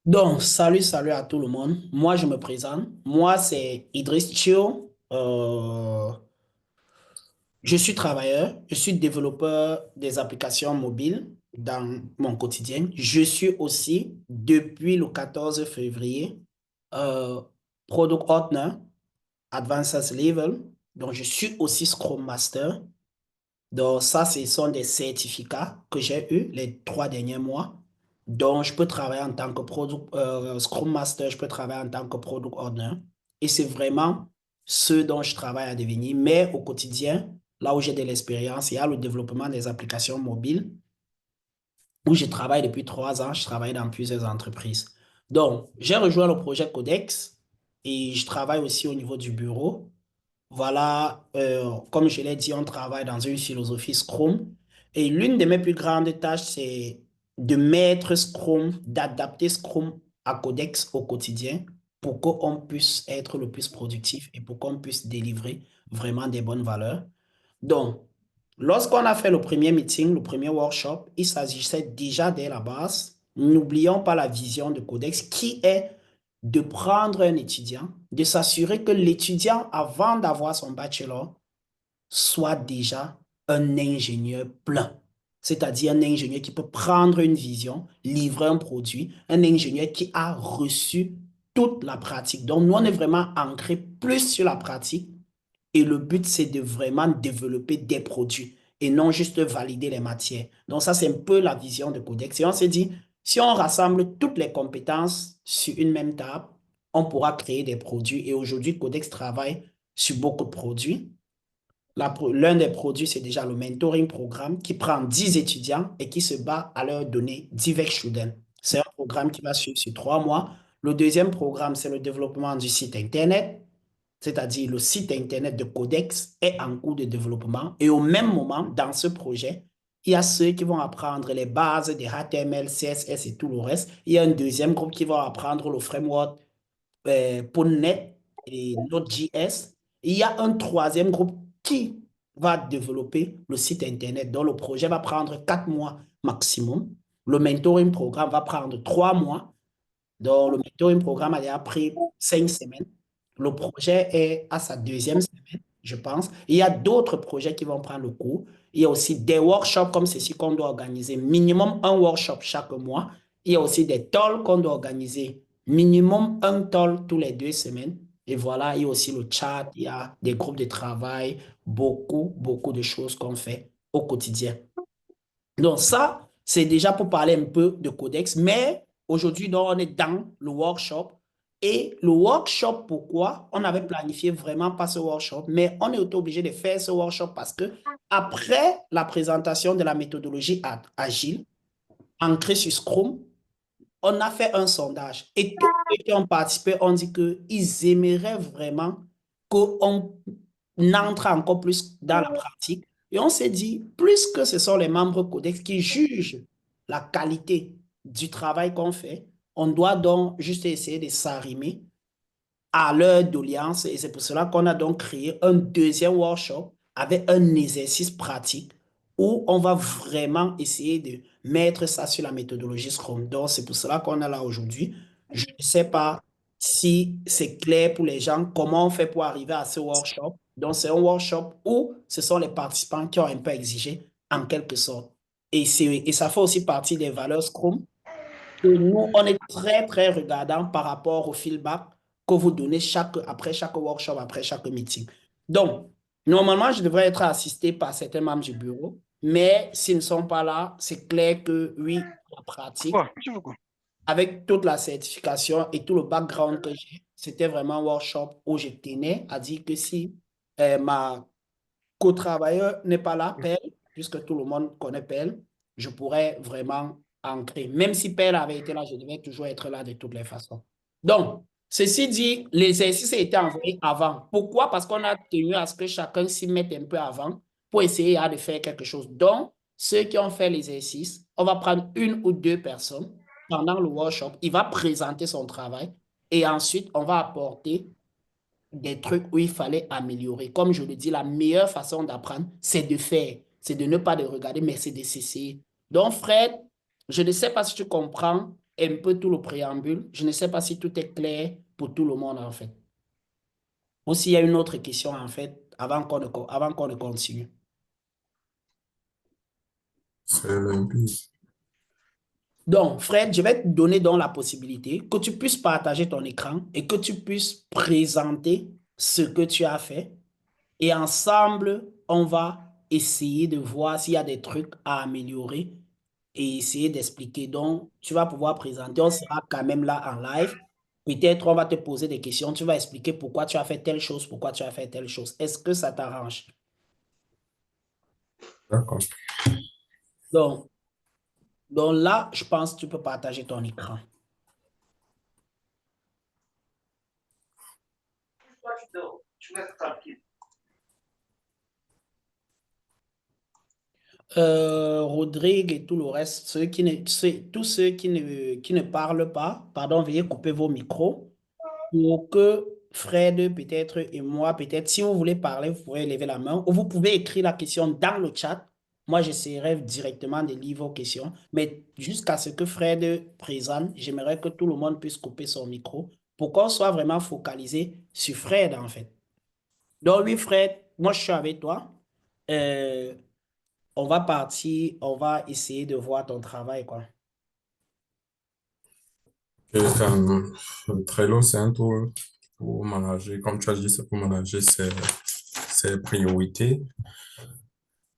Donc, salut à tout le monde. Moi, je me présente. Moi, c'est Idriss Thio. Je suis travailleur, je suis développeur des applications mobiles dans mon quotidien. Je suis aussi, depuis le 14 février, euh, Product Owner, Advanced Level. Donc, je suis aussi Scrum Master. Donc, ça, ce sont des certificats que j'ai eus les 3 derniers mois. Donc, je peux travailler en tant que Scrum Master, je peux travailler en tant que Product Owner. Et c'est vraiment ce dont je travaille à devenir. Mais au quotidien, là où j'ai de l'expérience, il y a le développement des applications mobiles, où je travaille depuis 3 ans. Je travaille dans plusieurs entreprises. Donc, j'ai rejoint le projet Codex et je travaille aussi au niveau du bureau. Voilà, comme je l'ai dit, on travaille dans une philosophie Scrum. Et l'une de mes plus grandes tâches, c'est de mettre Scrum, d'adapter Scrum à Codex au quotidien pour qu'on puisse être le plus productif et pour qu'on puisse délivrer vraiment des bonnes valeurs. Donc, lorsqu'on a fait le premier meeting, le premier workshop, il s'agissait déjà dès la base, n'oublions pas la vision de Codex qui est de prendre un étudiant, de s'assurer que l'étudiant, avant d'avoir son bachelor, soit déjà un ingénieur plein. C'est-à-dire un ingénieur qui peut prendre une vision, livrer un produit, un ingénieur qui a reçu toute la pratique. Donc, nous, on est vraiment ancré plus sur la pratique et le but, c'est de vraiment développer des produits et non juste valider les matières. Donc, ça, c'est un peu la vision de Codex. Et on s'est dit, si on rassemble toutes les compétences sur une même table, on pourra créer des produits. Et aujourd'hui, Codex travaille sur beaucoup de produits. L'un des produits, c'est déjà le mentoring programme qui prend 10 étudiants et qui se bat à leur donner 10 Werkstudenten. C'est un programme qui va suivre sur 3 mois. Le deuxième programme, c'est le développement du site Internet, c'est-à-dire le site Internet de Codex est en cours de développement. Et au même moment, dans ce projet, il y a ceux qui vont apprendre les bases des HTML, CSS et tout le reste. Il y a un deuxième groupe qui va apprendre le framework .NET et Node.js. Il y a un troisième groupe qui va développer le site Internet. Donc, le projet va prendre 4 mois maximum. Le mentoring programme va prendre 3 mois. Donc, le mentoring programme a déjà pris 5 semaines. Le projet est à sa deuxième semaine, je pense. Il y a d'autres projets qui vont prendre le cours. Il y a aussi des workshops comme ceci qu'on doit organiser, minimum un workshop chaque mois. Il y a aussi des talks qu'on doit organiser, minimum un talk tous les 2 semaines. Et voilà, il y a aussi le chat, il y a des groupes de travail, beaucoup de choses qu'on fait au quotidien. Donc ça, c'est déjà pour parler un peu de codex, mais aujourd'hui, donc, on est dans le workshop. Et le workshop, pourquoi? On avait planifié vraiment pas ce workshop, mais on est obligé de faire ce workshop parce que après la présentation de la méthodologie agile, ancrée sur Scrum, on a fait un sondage. Et tous ceux qui ont participé ont dit qu'ils aimeraient vraiment qu'on entre encore plus dans la pratique. Et on s'est dit, plus que ce sont les membres Codex qui jugent la qualité du travail qu'on fait, on doit donc juste essayer de s'arrimer à leur doléance. Et c'est pour cela qu'on a donc créé un deuxième workshop avec un exercice pratique où on va vraiment essayer de mettre ça sur la méthodologie Scrum. Donc, c'est pour cela qu'on est là aujourd'hui. Je ne sais pas si c'est clair pour les gens comment on fait pour arriver à ce workshop. Donc, c'est un workshop où ce sont les participants qui ont un peu exigé en quelque sorte. Et ça fait aussi partie des valeurs Scrum que nous, on est très regardant par rapport au feedback que vous donnez après chaque workshop, après chaque meeting. Donc, normalement, je devrais être assisté par certains membres du bureau, mais s'ils ne sont pas là, c'est clair que oui, la pratique, Quoi? Tu veux quoi? avec toute la certification et tout le background que j'ai, c'était vraiment un workshop où je tenais à dire que si ma co-travailleur n'est pas là, Pell, puisque tout le monde connaît Pell, je pourrais vraiment ancrer. Même si Pell avait été là, je devais toujours être là de toutes les façons. Donc, ceci dit, l'exercice a été envoyé avant. Pourquoi? Parce qu'on a tenu à ce que chacun s'y mette un peu avant pour essayer de faire quelque chose. Donc, ceux qui ont fait l'exercice, on va prendre une ou deux personnes pendant le workshop. Il va présenter son travail et ensuite, on va apporter des trucs où il fallait améliorer. Comme je le dis, la meilleure façon d'apprendre, c'est de faire. C'est de ne pas de regarder, mais c'est de s'essayer. Donc, Fred, je ne sais pas si tu comprends un peu tout le préambule. Je ne sais pas si tout est clair pour tout le monde, en fait. Ou s'il y a une autre question, en fait, avant qu'on ne continue. C'est limpide. Donc, Fred, je vais te donner donc la possibilité que tu puisses partager ton écran et que tu puisses présenter ce que tu as fait. Et ensemble, on va essayer de voir s'il y a des trucs à améliorer et essayer d'expliquer. Donc, tu vas pouvoir présenter. On sera quand même là en live. Peut-être on va te poser des questions. Tu vas expliquer pourquoi tu as fait telle chose, pourquoi tu as fait telle chose. Est-ce que ça t'arrange? D'accord. Donc, donc là, je pense que tu peux partager ton écran. Rodrigue et tout le reste, tous ceux qui ne parlent pas, pardon, veuillez couper vos micros pour que Fred peut-être et moi, peut-être, si vous voulez parler, vous pouvez lever la main ou vous pouvez écrire la question dans le chat. Moi, j'essaierai directement de lire vos questions, mais jusqu'à ce que Fred présente, j'aimerais que tout le monde puisse couper son micro pour qu'on soit vraiment focalisé sur Fred, en fait. Donc, oui, Fred, moi, je suis avec toi. Euh, on va partir, on va essayer de voir ton travail, quoi. Et, Trello, c'est un tool pour manager, comme tu as dit, c'est pour manager ses priorités,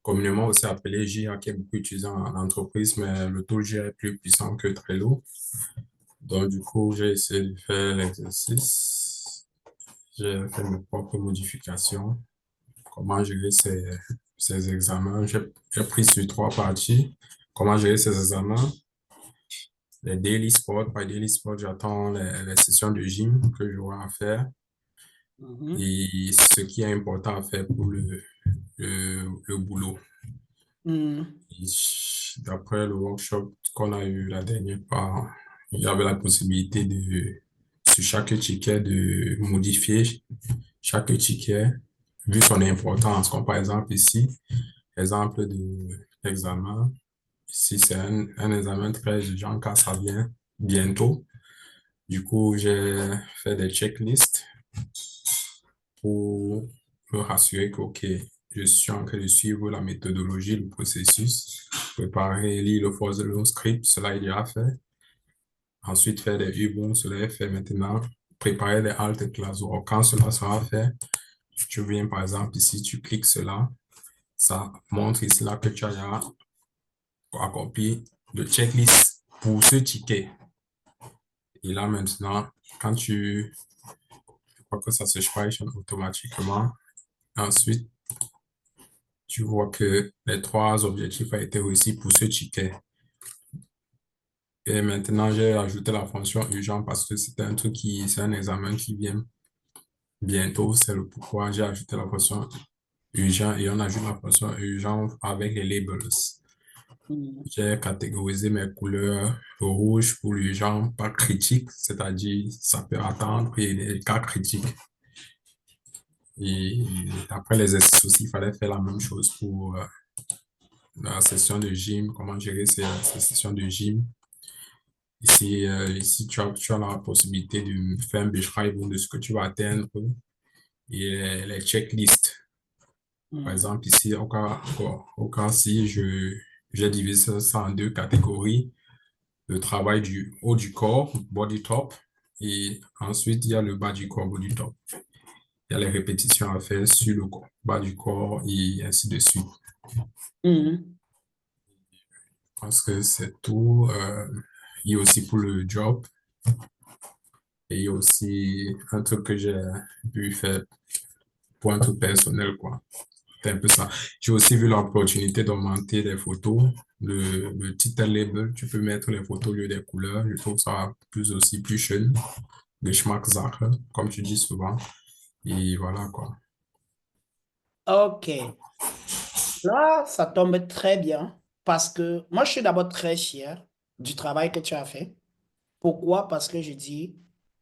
communément aussi appelé Jira, qui est beaucoup utilisé en entreprise, mais le tool Jira est plus puissant que Trello. Donc, du coup, j'ai essayé de faire l'exercice. J'ai fait mes propres modifications. Comment gérer ces examens? J'ai pris sur trois parties. Comment gérer ces examens? Les daily sports. Par daily sport, j'attends les sessions de gym que j'aurai à faire. Mhm. Et ce qui est important à faire pour le boulot. Mhm. Et d'après le workshop qu'on a eu la dernière fois, il y avait la possibilité sur chaque ticket, de modifier chaque ticket, vu son importance. Comme par exemple ici, exemple d'examen. Ici, c'est un examen très urgent car ça vient bientôt. Du coup, j'ai fait des checklists pour me rassurer que, OK, je suis en train de suivre la méthodologie, le processus, préparer, lire le script, cela est déjà fait. Ensuite, faire des U-bombs, cela est fait maintenant. Préparer les alt classes. Quand cela sera fait, tu viens par exemple ici, tu cliques cela, ça montre ici là que tu as déjà accompli le checklist pour ce ticket. Et là maintenant, quand je crois que ça se charge automatiquement. Ensuite, tu vois que les trois objectifs ont été réussis pour ce ticket. Et maintenant, j'ai ajouté la fonction urgent parce que c'est un examen qui vient bientôt. C'est le pourquoi j'ai ajouté la fonction urgent et on ajoute la fonction urgent avec les labels. Mhm. J'ai catégorisé mes couleurs rouge pour l'urgent, pas critique, c'est-à-dire ça peut attendre, et les cas critiques. Et après les exercices aussi, il fallait faire la même chose pour la session de gym, comment gérer ces sessions de gym. Ici tu as la possibilité de faire un beschreibung de ce que tu vas atteindre et les checklists. Par Mhm. exemple, ici, au cas si j'ai divisé ça en deux catégories, le travail du haut du corps, body top, et ensuite, il y a le bas du corps, body top. Il y a les répétitions à faire sur le bas du corps et ainsi de suite. Mhm. Je pense que c'est tout. Il y a aussi pour le job. Et il y a aussi un truc que j'ai pu faire pour un truc personnel, quoi. C'est un peu ça. J'ai aussi vu l'opportunité d'augmenter les photos. Le titre label, tu peux mettre les photos au lieu des couleurs. Je trouve ça plus schön. Geschmackssache, comme tu dis souvent. Et voilà, quoi. Ok. Là, ça tombe très bien parce que moi, je suis d'abord très fier du travail que tu as fait. Pourquoi? Parce que je dis,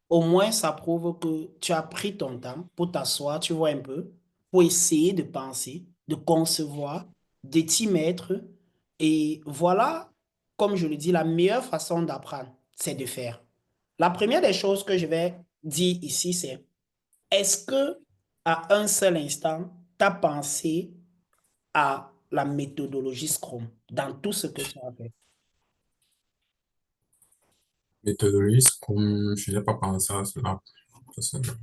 au moins, ça prouve que tu as pris ton temps pour t'asseoir, tu vois un peu, pour essayer de penser, de concevoir, de t'y mettre. Et voilà, comme je le dis, la meilleure façon d'apprendre. c'est de faire. La première des choses que je vais dire ici, c'est est-ce que à un seul instant, tu as pensé à la méthodologie Scrum dans tout ce que tu as fait? Méthodologie, comme je n'ai pas pensé à cela personnellement.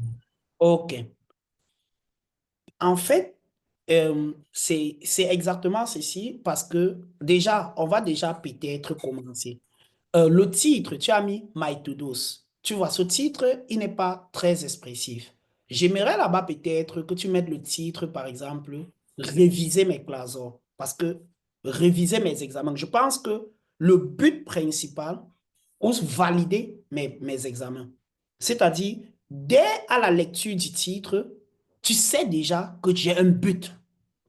OK. En fait, c'est exactement ceci parce que déjà, on va déjà peut-être commencer. Le titre, tu as mis My To-Dos. Tu vois, ce titre, il n'est pas très expressif. J'aimerais là-bas peut-être que tu mettes le titre, par exemple, Réviser mes classes. Parce que réviser mes examens, je pense que le but principal, c'est valider mes examens. C'est-à-dire, dès à la lecture du titre, tu sais déjà que j'ai un but.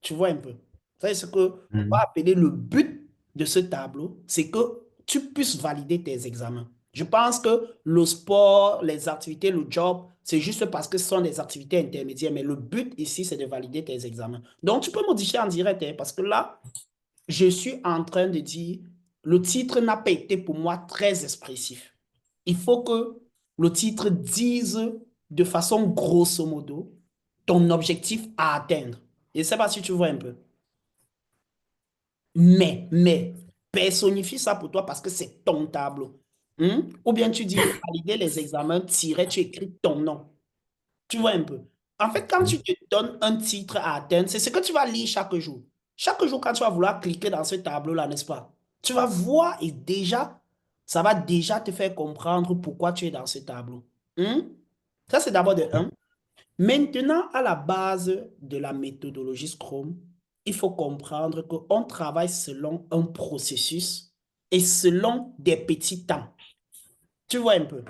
Tu vois un peu. C'est ce que on va Mhm. appeler le but de ce tableau, c'est que tu puisses valider tes examens. Je pense que le sport, les activités, le job, c'est juste parce que ce sont des activités intermédiaires, mais le but ici, c'est de valider tes examens. Donc, tu peux modifier en direct, hein, parce que là, je suis en train de dire, le titre n'a pas été pour moi très expressif. Il faut que le titre dise de façon grosso modo ton objectif à atteindre. Je ne sais pas si tu vois un peu. Personnifie ça pour toi parce que c'est ton tableau. Ou bien tu dis valider les examens, tirer, tu écris ton nom. Tu vois un peu. En fait, quand tu te donnes un titre à atteindre, c'est ce que tu vas lire chaque jour. Chaque jour, quand tu vas vouloir cliquer dans ce tableau-là, n'est-ce pas? Tu vas voir et déjà, ça va déjà te faire comprendre pourquoi tu es dans ce tableau. Hmm? Ça, c'est d'abord de un. Maintenant, à la base de la méthodologie Scrum, il faut comprendre qu'on travaille selon un processus et selon des petits temps. Tu vois un peu?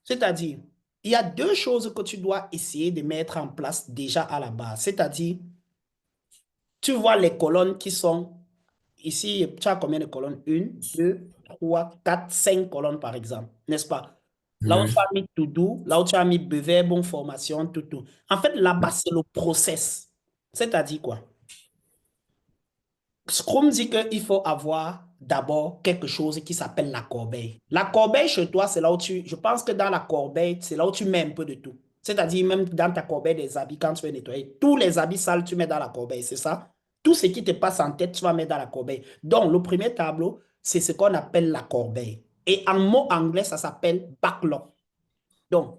C'est-à-dire, il y a deux choses que tu dois essayer de mettre en place déjà à la base. C'est-à-dire, tu vois les colonnes qui sont ici, tu as combien de colonnes? Une, deux, trois, quatre, cinq colonnes par exemple, n'est-ce pas? Là où tu Oui. as mis to do, là où tu as mis beverbe, bon, formation, tout. En fait, là-bas, c'est le process. C'est-à-dire quoi? Scrum dit qu'il faut avoir d'abord quelque chose qui s'appelle la corbeille. La corbeille chez toi, c'est là où je pense que dans la corbeille, c'est là où tu mets un peu de tout. C'est-à-dire même dans ta corbeille des habits, quand tu veux nettoyer, tous les habits sales, tu mets dans la corbeille, c'est ça? Tout ce qui te passe en tête, tu vas mettre dans la corbeille. Donc, le premier tableau, c'est ce qu'on appelle la corbeille. Et en mot anglais, ça s'appelle backlog. Donc,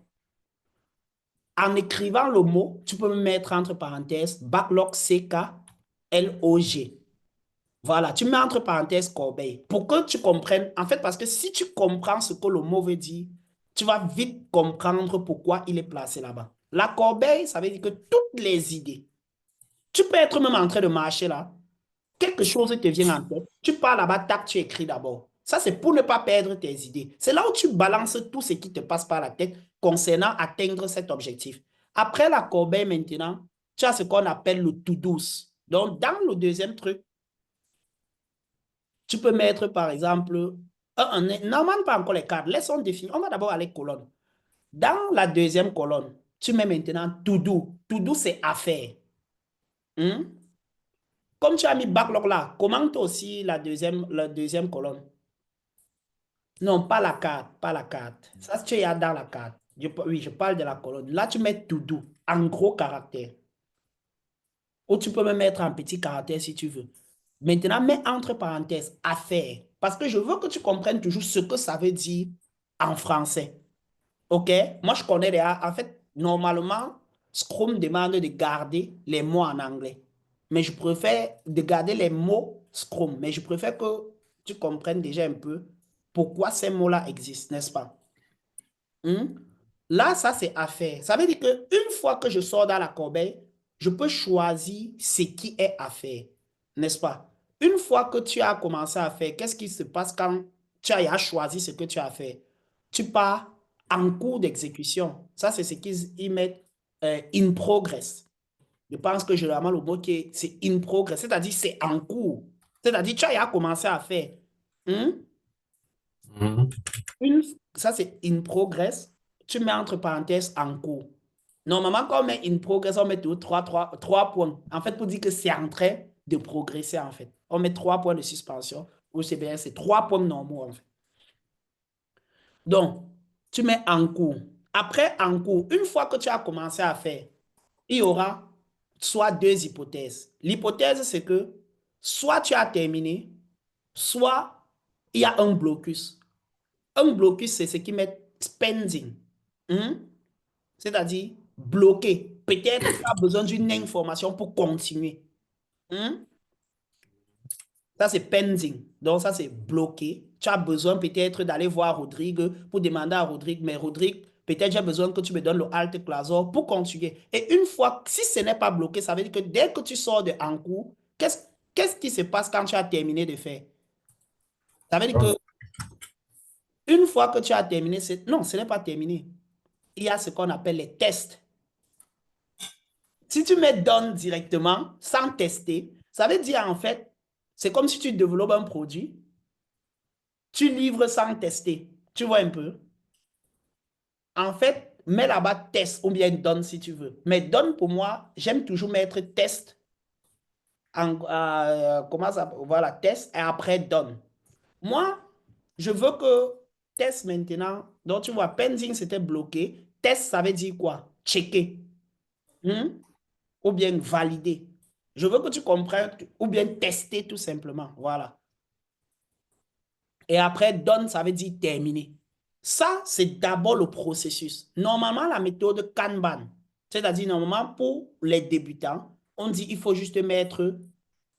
en écrivant le mot, tu peux mettre entre parenthèses backlog, C-K-L-O-G. Voilà, tu mets entre parenthèses corbeille pour que tu comprennes. En fait, parce que si tu comprends ce que le mot veut dire, tu vas vite comprendre pourquoi il est placé là-bas. La corbeille, ça veut dire que toutes les idées, tu peux être même en train de marcher là, quelque chose te vient en tête, tu pars là-bas, tac, tu écris d'abord. Ça, c'est pour ne pas perdre tes idées. C'est là où tu balances tout ce qui te passe par la tête concernant atteindre cet objectif. Après la corbeille maintenant, tu as ce qu'on appelle le tout douce. Donc, dans le deuxième truc, tu peux mettre, par exemple, normalement pas encore les cadres. Laissons définir. On va d'abord aller colonne. Dans la deuxième colonne, tu mets maintenant to do. To do, c'est à faire. Hmm? Comme tu as mis backlog là, commente aussi la deuxième colonne. Non, pas la carte, pas la carte. Ça, tu es dans la carte. Oui, je parle de la colonne. Là, tu mets to do en gros caractère. Ou tu peux me mettre en petit caractère si tu veux. Maintenant, mets entre parenthèses à faire. Parce que je veux que tu comprennes toujours ce que ça veut dire en français. OK? Moi, je connais en fait, normalement, Scrum demande de garder les mots en anglais. Mais je préfère de garder les mots Scrum. Mais je préfère que tu comprennes déjà un peu pourquoi ces mots-là existent, n'est-ce pas? Hmm? Là, ça, c'est à faire. Ça veut dire qu'une fois que je sors dans la corbeille, je peux choisir ce qui est à faire, n'est-ce pas? Une fois que tu as commencé à faire, qu'est-ce qui se passe quand tu as choisi ce que tu as fait? Tu pars en cours d'exécution. Ça, c'est ce qu'ils mettent in progress. Je pense que généralement, le mot qui est, c'est in progress, c'est-à-dire c'est en cours. C'est-à-dire tu as commencé à faire. Hmm? Mhm. Une, ça, c'est in progress. Tu mets entre parenthèses en cours. Normalement, quand on met in progress, on met toujours trois points. En fait, pour dire que c'est en train de progresser, en fait. On met 3 points de suspension. Ou c'est bien, c'est 3 points normaux, en fait. Donc, tu mets en cours. Après, en cours, une fois que tu as commencé à faire, il y aura soit deux hypothèses. L'hypothèse, c'est que soit tu as terminé, soit il y a un blocus. Un blocus, c'est ce qui met pending. Hmm? C'est-à-dire bloqué. Peut-être tu as besoin d'une information pour continuer. Hmm? Ça, c'est pending. Donc, ça, c'est bloqué. Tu as besoin peut-être d'aller voir Rodrigue pour demander à Rodrigue, mais Rodrigue, peut-être j'ai besoin que tu me donnes le alt classor pour continuer. Et une fois, si ce n'est pas bloqué, ça veut dire que dès que tu sors de en cours, qu'est-ce qui se passe quand tu as terminé de faire? Ça veut dire Donc, que une fois que tu as terminé, non, ce n'est pas terminé. Il y a ce qu'on appelle les tests. Si tu mets done directement, sans tester, ça veut dire en fait, c'est comme si tu développes un produit, tu livres sans tester. Tu vois un peu? En fait, mets là-bas test ou bien donne si tu veux. Mais donne pour moi, j'aime toujours mettre test comment ça, voilà, test et après donne. Moi, je veux que test maintenant, donc tu vois, pending c'était bloqué. Test, ça veut dire quoi? Checker. Hmm? Ou bien valider. Je veux que tu comprennes, ou bien tester tout simplement. Voilà. Et après, done, ça veut dire terminer. Ça, c'est d'abord le processus. Normalement, la méthode Kanban, c'est-à-dire normalement pour les débutants, on dit il faut juste mettre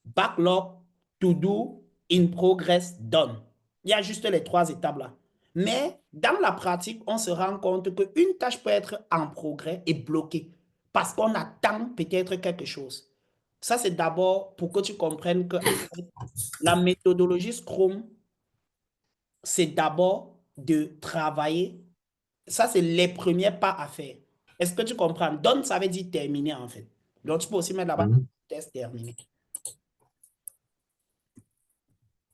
backlog, to do, in progress, done. Il y a juste les trois étapes là. Mais dans la pratique, on se rend compte qu'une tâche peut être en progrès et bloquée parce qu'on attend peut-être quelque chose. Ça, c'est d'abord pour que tu comprennes que en fait, la méthodologie Scrum, c'est d'abord de travailler. Ça, c'est les premiers pas à faire. Est-ce que tu comprends? Done, ça veut dire terminer, en fait. Donc, tu peux aussi mettre là-bas mhm. test terminé.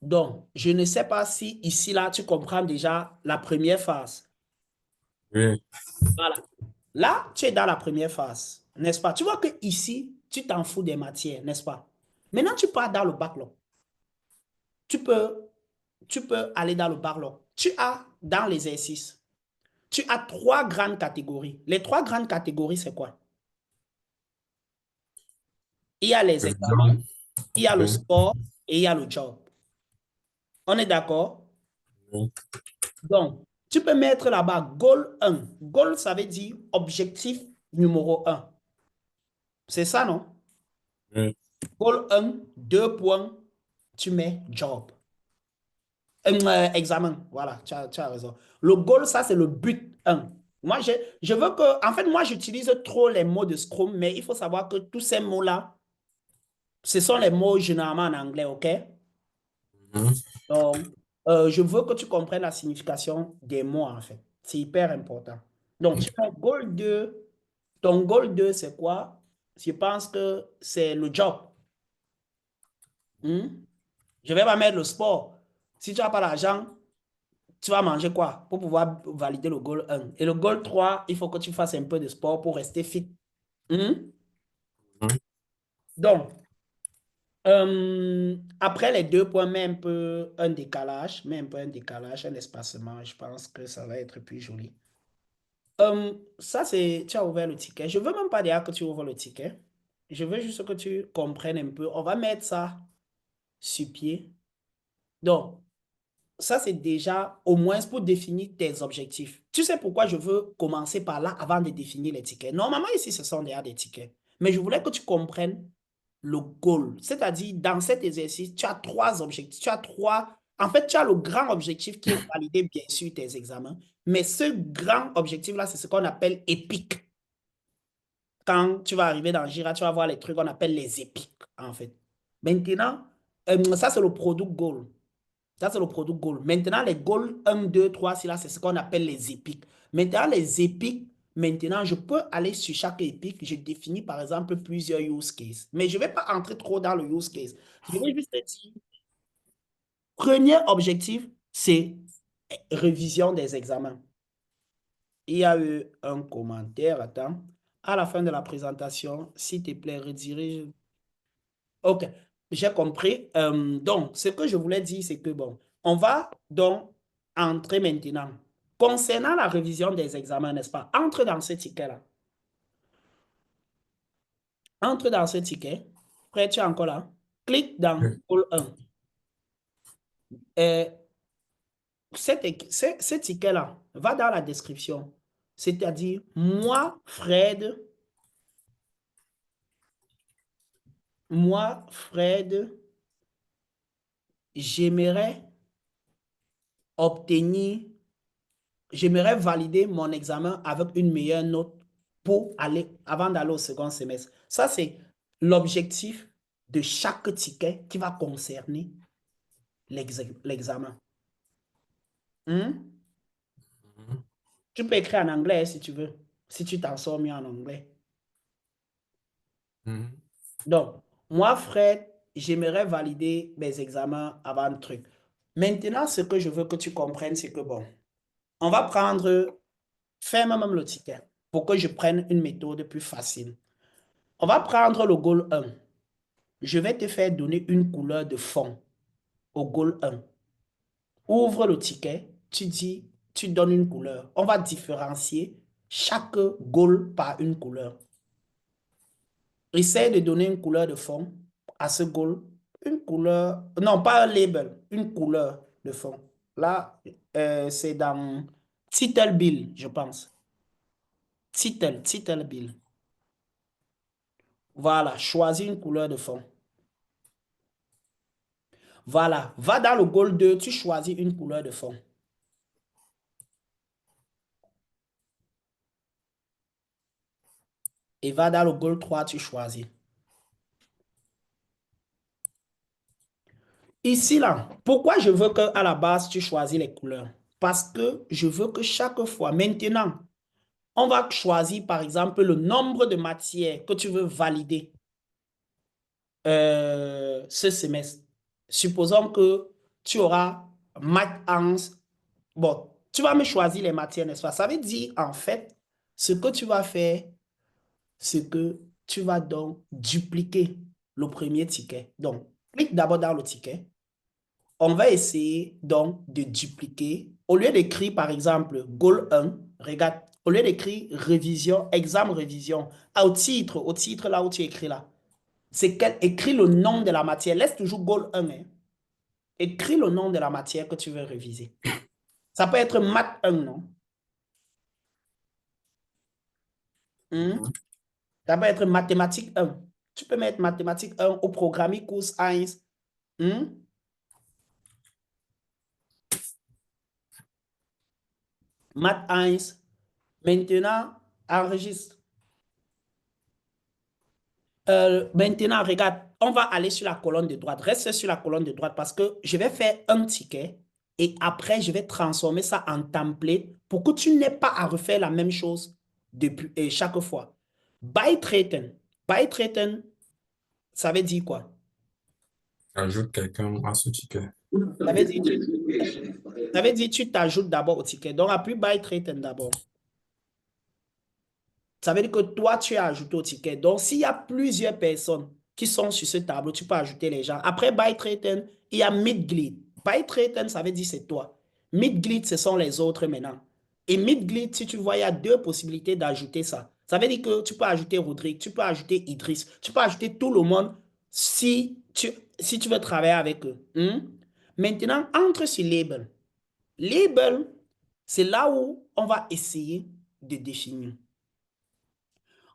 Donc, je ne sais pas si ici, là, tu comprends déjà la première phase. Oui. Voilà. Là, tu es dans la première phase, n'est-ce pas? Tu vois que ici, tu t'en fous des matières, n'est-ce pas? Maintenant, tu pars dans le backlog. Tu peux, tu peux aller dans le backlog. Tu as dans l'exercice, tu as trois grandes catégories. Les trois grandes catégories, c'est quoi? Il y a les examens, Exemple, il y a le oui, sport et il y a le job. On est d'accord? oui, Donc, tu peux mettre là-bas goal 1. Goal, ça veut dire objectif numéro 1. C'est ça, non? oui. Goal 1, 2 points, tu mets job. Examen, voilà, tu as raison. Le goal, ça, c'est le but 1. Moi, je veux que, en fait, moi, j'utilise trop les mots de Scrum, mais il faut savoir que tous ces mots-là, ce sont les mots généralement en anglais, OK? Mhm. Donc, je veux que tu comprennes la signification des mots, en fait. C'est hyper important. Donc, tu as goal 2. Ton goal 2, c'est quoi? Je pense que c'est le job. Hmm? Je ne vais pas mettre le sport. Si tu n'as pas l'argent, tu vas manger quoi pour pouvoir valider le goal 1. Et le goal 3, il faut que tu fasses un peu de sport pour rester fit. Hmm? Mhm. Donc, après les 2 points, mets un peu un décalage, mets un peu un décalage, un espacement. Je pense que ça va être plus joli. Ça, c'est, tu as ouvert le ticket. Je veux même pas dire que tu ouvres le ticket. Je veux juste que tu comprennes un peu. On va mettre ça sur pied. Donc, ça, c'est déjà au moins pour définir tes objectifs. Tu sais pourquoi je veux commencer par là avant de définir les tickets. Normalement, ici, ce sont déjà des tickets. Mais je voulais que tu comprennes le goal. C'est-à-dire, dans cet exercice, tu as trois objectifs. Tu as trois. En fait, tu as le grand objectif qui est valider, bien sûr, tes examens. Mais ce grand objectif-là, c'est ce qu'on appelle épique. Quand tu vas arriver dans Jira, tu vas voir les trucs qu'on appelle les épiques, en fait. Maintenant, ça, c'est le product goal. Ça, c'est le product goal. Maintenant, les goals 1, 2, 3, c'est là, c'est ce qu'on appelle les épiques. Maintenant, les épiques, maintenant, je peux aller sur chaque épique. Je définis, par exemple, plusieurs use cases. Mais je ne vais pas entrer trop dans le use case. Je vais juste te dire, premier objectif, c'est révision des examens. Il y a eu un commentaire, attends. À la fin de la présentation, s'il te plaît, redirige. OK, j'ai compris. Donc, ce que je voulais dire, c'est que, bon, on va donc entrer maintenant. concernant la révision des examens, n'est-ce pas? Entre dans ce ticket-là. Entre dans ce ticket. Après, tu es encore là. Clique dans Oui. pôle 1. Ce ticket-là va dans la description. C'est-à-dire, Fred, j'aimerais obtenir, j'aimerais valider mon examen avec une meilleure note pour aller, avant d'aller au second semestre. Ça, c'est l'objectif de chaque ticket qui va concerner l'examen. Mhm. Tu peux écrire en anglais si tu veux, si tu t'en sors mieux en anglais. Mhm. Donc, moi, Fred, j'aimerais valider mes examens avant le truc. Maintenant, ce que je veux que tu comprennes, c'est que bon, on va prendre, ferme même le ticket pour que je prenne une méthode plus facile. On va prendre le goal 1. Je vais te faire donner une couleur de fond au goal 1. Ouvre le ticket, tu dis, tu donnes une couleur. On va différencier chaque goal par une couleur. Essaye de donner une couleur de fond à ce goal. Une couleur, non, pas un label, une couleur de fond. Là, c'est dans Title Bill, je pense. Title Bill. Voilà, choisis une couleur de fond. Voilà, va dans le goal 2, tu choisis une couleur de fond. Et va dans le goal 3, tu choisis. Ici, là, pourquoi je veux qu'à la base, tu choisis les couleurs? Parce que je veux que chaque fois, maintenant, on va choisir, par exemple, le nombre de matières que tu veux valider ce semestre. Supposons que tu auras maths 1. Bon, tu vas me choisir les matières, n'est-ce pas? Ça veut dire, en fait, ce que tu vas faire, c'est que tu vas donc dupliquer le premier ticket. Donc, clique d'abord dans le ticket. On va essayer donc de dupliquer. Au lieu d'écrire, par exemple, goal 1, regarde, au lieu d'écrire révision, examen révision, au titre là où tu écris là, c'est qu'elle écrit le nom de la matière. Laisse toujours goal 1. Hein. Écris le nom de la matière que tu veux réviser. Ça peut être maths 1, non? Hmm? Mhm. Ça peut être mathématiques 1. Tu peux mettre mathématiques 1 au programme course 1. Hmm? Maths 1. Maintenant, enregistre. Maintenant, regarde, on va aller sur la colonne de droite. Reste sur la colonne de droite parce que je vais faire un ticket et après, je vais transformer ça en template pour que tu n'aies pas à refaire la même chose depuis, et chaque fois. Beitreten. Beitreten, ça veut dire quoi? Ajoute quelqu'un à ce ticket. Ça veut dire, ça veut dire tu t'ajoutes d'abord au ticket. Donc, appuie Beitreten d'abord. Ça veut dire que toi, tu as ajouté au ticket. Donc, s'il y a plusieurs personnes qui sont sur ce tableau, tu peux ajouter les gens. Après Beitreten, il y a Mitglied. Beitreten, ça veut dire c'est toi. Mitglied, ce sont les autres maintenant. Et Mitglied, si tu vois, il y a deux possibilités d'ajouter ça. Ça veut dire que tu peux ajouter Rodrigue, tu peux ajouter Idriss, tu peux ajouter tout le monde si tu veux travailler avec eux. Maintenant, entre sur Label. Label, c'est là où on va essayer de définir.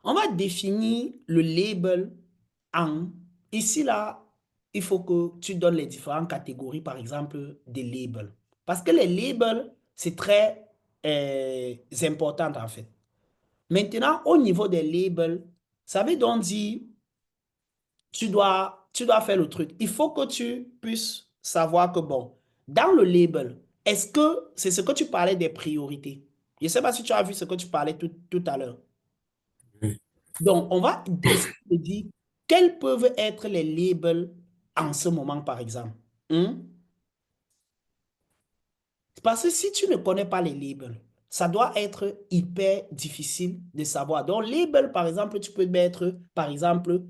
On va définir le label en... Ici, là, il faut que tu donnes les différentes catégories, par exemple, des labels. Parce que les labels, c'est très important, en fait. Maintenant, au niveau des labels, ça veut donc dire, tu dois faire le truc. Il faut que tu puisses savoir que, bon, dans le label, est-ce que c'est ce que tu parlais des priorités? Je ne sais pas si tu as vu ce que tu parlais tout à l'heure. Oui. Donc, on va essayer de dire quels peuvent être les labels en ce moment, par exemple. Hmm? Parce que si tu ne connais pas les labels, ça doit être hyper difficile de savoir. Donc, label, par exemple, tu peux mettre, par exemple,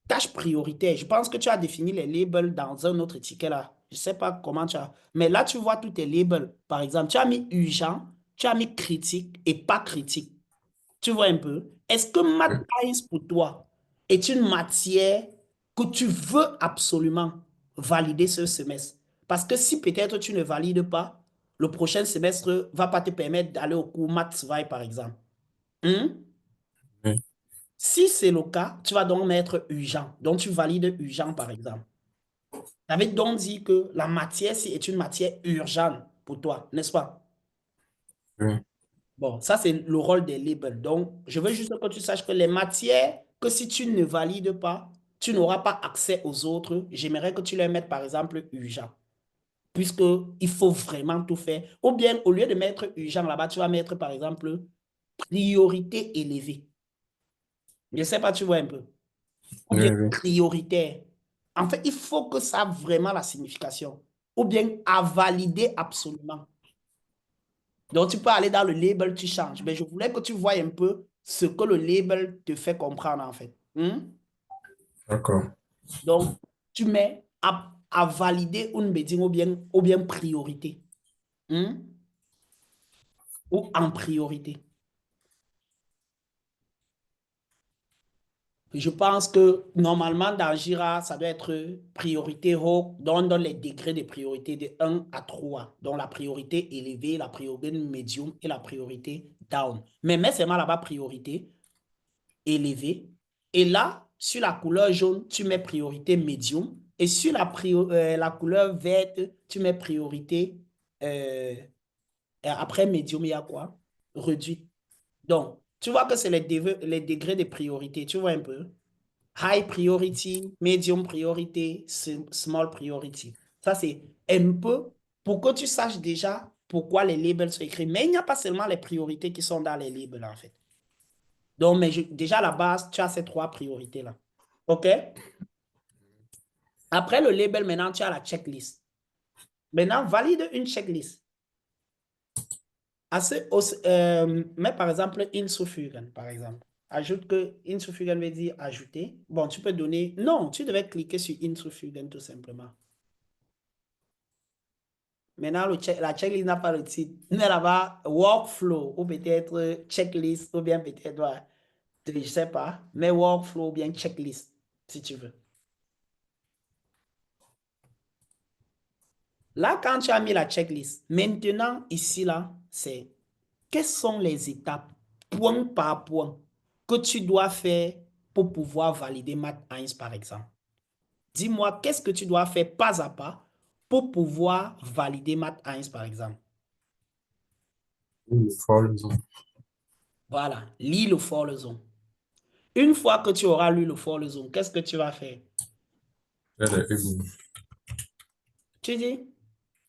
tâche prioritaire. Je pense que tu as défini les labels dans un autre ticket là. Je ne sais pas comment tu as. Mais là, tu vois tous tes labels. Par exemple, tu as mis urgent, tu as mis critique et pas critique. Tu vois un peu? Est-ce que Math Oui, Science pour toi est une matière que tu veux absolument valider ce semestre? Parce que si peut-être tu ne valides pas, le prochain semestre ne va pas te permettre d'aller au cours Maths Zwei, par exemple. Hmm? oui, Si c'est le cas, tu vas donc mettre urgent. Donc, tu valides urgent, par exemple. Ça veut donc dire que la matière est une matière urgente pour toi, n'est-ce pas? oui. Bon, ça, c'est le rôle des labels. Donc, je veux juste que tu saches que les matières que si tu ne valides pas, tu n'auras pas accès aux autres. J'aimerais que tu les mettes, par exemple, urgent, puisqu'il faut vraiment tout faire. Ou bien, au lieu de mettre urgent là-bas, tu vas mettre, par exemple, priorité élevée. Je ne sais pas, tu vois un peu. Ou Oui, bien oui. prioritaire. En fait, il faut que ça ait vraiment la signification. Ou bien à valider absolument. Donc, tu peux aller dans le label, tu changes. Mais je voulais que tu vois un peu ce que le label te fait comprendre, en fait. D'accord. Donc, tu mets à valider une médecine ou bien priorité. Hmm? Ou en priorité. Je pense que normalement, dans Jira, ça doit être priorité haut, donc on donne les degrés de priorité de 1 à 3. Donc la priorité élevée, la priorité médium et la priorité down. Mais mets seulement là-bas priorité élevée. Et là, sur la couleur jaune, tu mets priorité médium. Et sur la couleur verte, tu mets priorité. euh, Après médium, il y a quoi? Réduit. Donc, tu vois que c'est les degrés de priorité. Tu vois un peu? High priority, medium priority, small priority. Ça, c'est un peu pour que tu saches déjà pourquoi les labels sont écrits. Mais il n'y a pas seulement les priorités qui sont dans les labels, en fait. Donc, mais déjà à la base, tu as ces trois priorités-là. OK? Après le label, maintenant, tu as la checklist. Maintenant, valide une checklist. Mets par exemple hinzufügen, par exemple. Ajoute que hinzufügen veut dire ajouter. Bon, tu peux donner. Non, tu devais cliquer sur hinzufügen tout simplement. Maintenant, la checklist n'a pas le titre. Mais là-bas, workflow, ou peut-être checklist, ou bien peut-être, ouais, je ne sais pas, mais workflow ou bien checklist, si tu veux. Là, quand tu as mis la checklist, maintenant, ici, là, c'est quelles sont les étapes, point par point, que tu dois faire pour pouvoir valider Math 1, par exemple. Dis-moi, qu'est-ce que tu dois faire pas à pas pour pouvoir valider Math 1, par exemple. Oui, fort raison. Voilà, lis le for leçon. Une fois que tu auras lu le for leçon, qu'est-ce que tu vas faire? Fais les Übungen. Tu dis,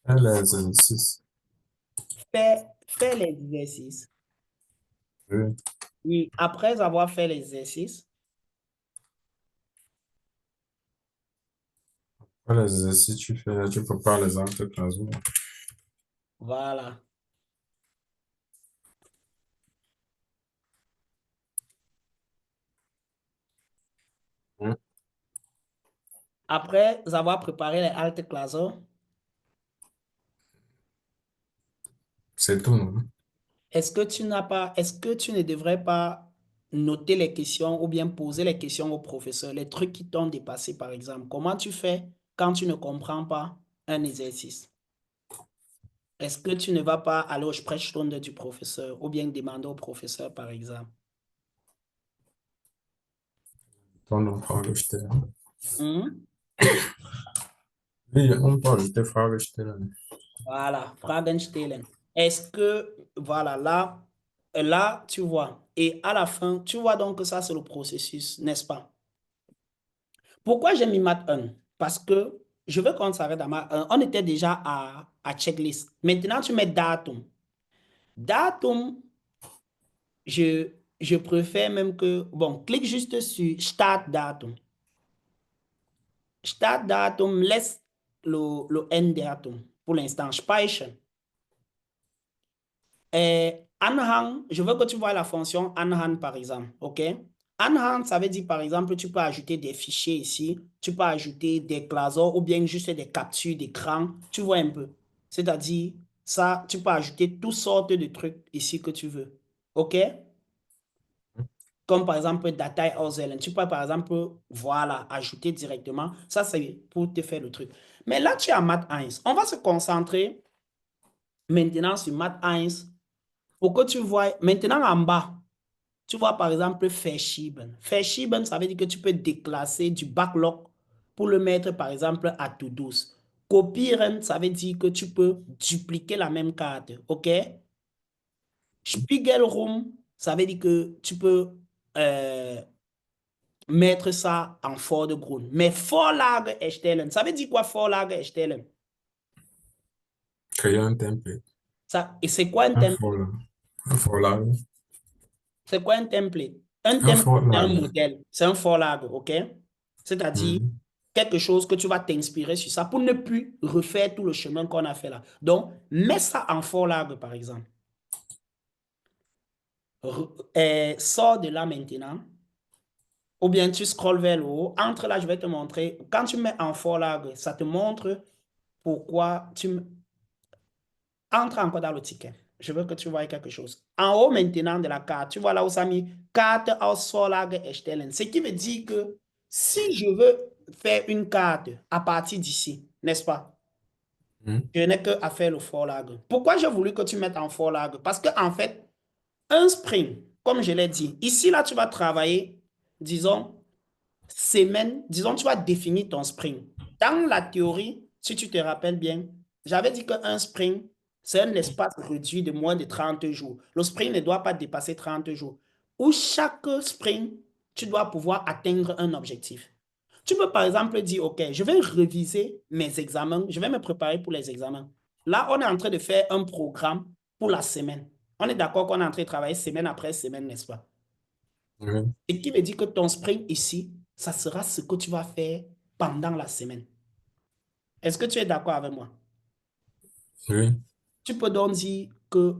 Fais les exercices. fais les exercices. Oui. Oui, après avoir fait l'exercice, Fais les exercices, tu prépares les actes de classe. voilà. Hein. Après avoir préparé les haltes classeurs, C'est tout, non? est-ce que tu ne devrais pas noter les questions ou bien poser les questions au professeur, les trucs qui t'ont dépassé, par exemple? Comment tu fais quand tu ne comprends pas un exercice? Est-ce que tu ne vas pas aller au Sprechstunde du professeur ou bien demander au professeur, par exemple? Toi, non, Fragestelle. Hmm? Oui, on parle de Fragestelle. Voilà, Fragen stellen. Est-ce que, voilà, là, tu vois. Et à la fin, tu vois donc que ça, c'est le processus, n'est-ce pas? Pourquoi j'ai mis Math 1? Parce que je veux qu'on s'arrête à Math 1. On était déjà à checklist. Maintenant, tu mets datum. Datum, je préfère même que, bon, clique juste sur Start datum. Start datum, laisse le End datum pour l'instant. Speichern. Anhang, je veux que tu vois la fonction Anhang par exemple. OK? Anhang, ça veut dire par exemple, tu peux ajouter des fichiers ici, tu peux ajouter des classeurs ou bien juste des captures d'écran. Tu vois un peu. C'est-à-dire, ça, tu peux ajouter toutes sortes de trucs ici que tu veux. OK? Comme par exemple Datei Auswählen. Tu peux par exemple, voilà, ajouter directement. Ça, c'est pour te faire le truc. Mais là, tu es en Math 1. On va se concentrer maintenant sur Math 1 pour que tu vois. Maintenant, en bas, tu vois par exemple Verschieben. Verschieben, ça veut dire que tu peux déclasser du backlog pour le mettre par exemple à To-Dos. Kopieren, ça veut dire que tu peux dupliquer la même carte. OK? Spiegelrum, ça veut dire que tu peux mettre ça en Vordergrund. Mais Vorlage erstellen, ça veut dire quoi Vorlage erstellen? Créer un template. Ça, et c'est quoi un Un template? folder. Un folder. C'est quoi un template? Un Un template, c'est un folder. modèle, c'est un Vorlage, OK? C'est-à-dire Mhm. quelque chose que tu vas t'inspirer sur ça pour ne plus refaire tout le chemin qu'on a fait là. Donc, mets ça en Vorlage, par exemple. Sors de là maintenant. Ou bien tu scrolles vers le haut. Entre là, je vais te montrer. Quand tu mets en Vorlage, ça te montre pourquoi tu... Entre encore dans le ticket. Je veux que tu vois quelque chose. En haut maintenant de la carte, tu vois là où ça a mis carte aus Vorlage erstellen. Ce qui veut dire que si je veux faire une carte à partir d'ici, n'est-ce pas? Mhm. Je n'ai qu'à faire le Vorlage. Pourquoi j'ai voulu que tu mettes en Vorlage? Parce qu'en fait, un sprint, comme je l'ai dit, ici là, tu vas travailler, disons, semaine, disons, tu vas définir ton sprint. Dans la théorie, si tu te rappelles bien, j'avais dit qu'un sprint, c'est un espace réduit de moins de 30 jours. Le sprint ne doit pas dépasser 30 jours. Où chaque sprint, tu dois pouvoir atteindre un objectif. Tu peux par exemple dire, OK, je vais réviser mes examens, je vais me préparer pour les examens. Là, on est en train de faire un programme pour la semaine. On est d'accord qu'on est en train de travailler semaine après semaine, n'est-ce pas? Oui. Et qui veut dire que ton sprint ici, ça sera ce que tu vas faire pendant la semaine. Est-ce que tu es d'accord avec moi? Oui. Tu peux donc dire que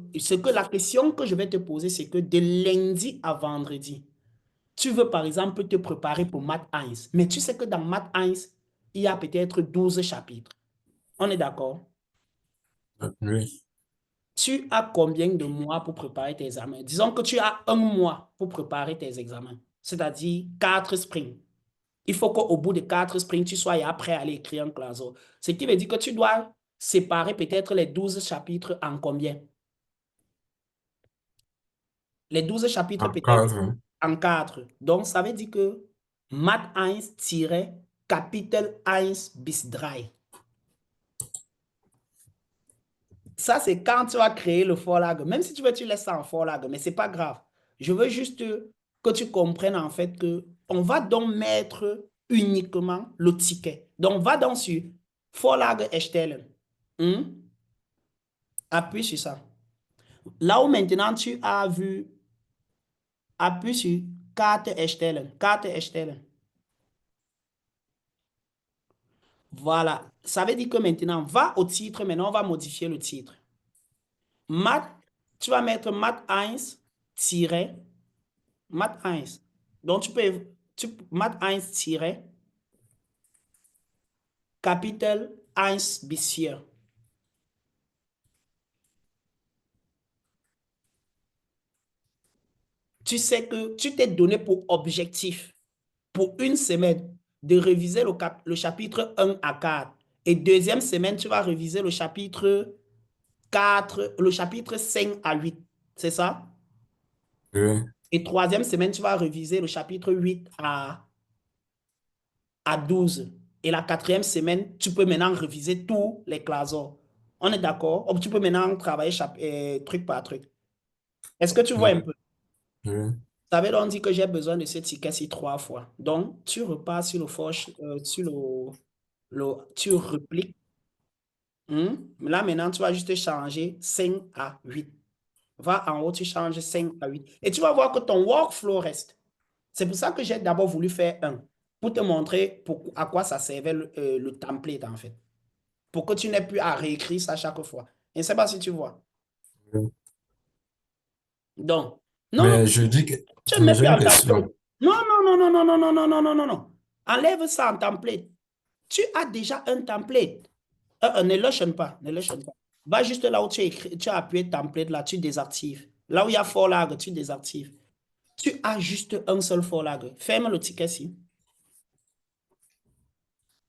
la question que je vais te poser, c'est que de lundi à vendredi, tu veux par exemple te préparer pour Math 1, mais tu sais que dans Math 1, il y a peut-être 12 chapitres. On est d'accord? Oui. Tu as combien de mois pour préparer tes examens? Disons que tu as un mois pour préparer tes examens, c'est-à-dire 4 sprints. Il faut qu'au bout de 4 sprints, tu sois prêt à aller écrire un classo. Ce qui veut dire que tu dois séparer peut-être les 12 chapitres en combien? Les 12 chapitres En peut-être cadre. en 4. Donc, ça veut dire que Math 1-Kapitel 1 bis 3. Ça, c'est quand tu vas créer le Vorlage. Même si tu veux, tu laisses ça en Vorlage, mais ce n'est pas grave. Je veux juste que tu comprennes en fait que on va donc mettre uniquement le ticket. Donc, va donc sur Vorlage erstellen. Hmm? Appuie sur ça. Là où maintenant tu as vu, appuie sur carte erstellen. Carte erstellen. Voilà. Ça veut dire que maintenant, va au titre. Maintenant, on va modifier le titre. Math, tu vas mettre Math 1 Math 1. Donc, Math 1 Kapitel 1 bis 4. Tu sais que tu t'es donné pour objectif, pour une semaine, de réviser le chapitre 1 à 4. Et deuxième semaine, tu vas réviser le chapitre 4, le chapitre 5 à 8. C'est ça? Oui. Et troisième semaine, tu vas réviser le chapitre 8 à 12. Et la quatrième semaine, tu peux maintenant réviser tous les classes. On est d'accord? Ou tu peux maintenant travailler truc par truc. Est-ce que tu vois un Oui. peu? Oui. Ça veut donc dire que j'ai besoin de ce ticket-ci 3 fois. Donc, tu repars sur tu repliques. Là, maintenant, tu vas juste changer 5 à 8. Va en haut, tu changes 5 à 8. Et tu vas voir que ton workflow reste. C'est pour ça que j'ai d'abord voulu faire un, pour te montrer à quoi ça servait le template, en fait. Pour que tu n'aies plus à réécrire ça chaque fois. Je ne sais pas si tu vois. Oui. Donc, non, non, Mais je dis que, tu ne mais mets j'ai plus une en template. question. Non, non, non, non, non, non, non, non, non, non, non, non. Enlève ça en template. Tu as déjà un template. Ne le chaîne pas, ne le chaîne pas. Va juste là où tu as, tu as appuyé template, là, tu désactives. Là où il y a FORLAG, tu désactives. Tu as juste un seul FORLAG. Ferme le ticket-ci.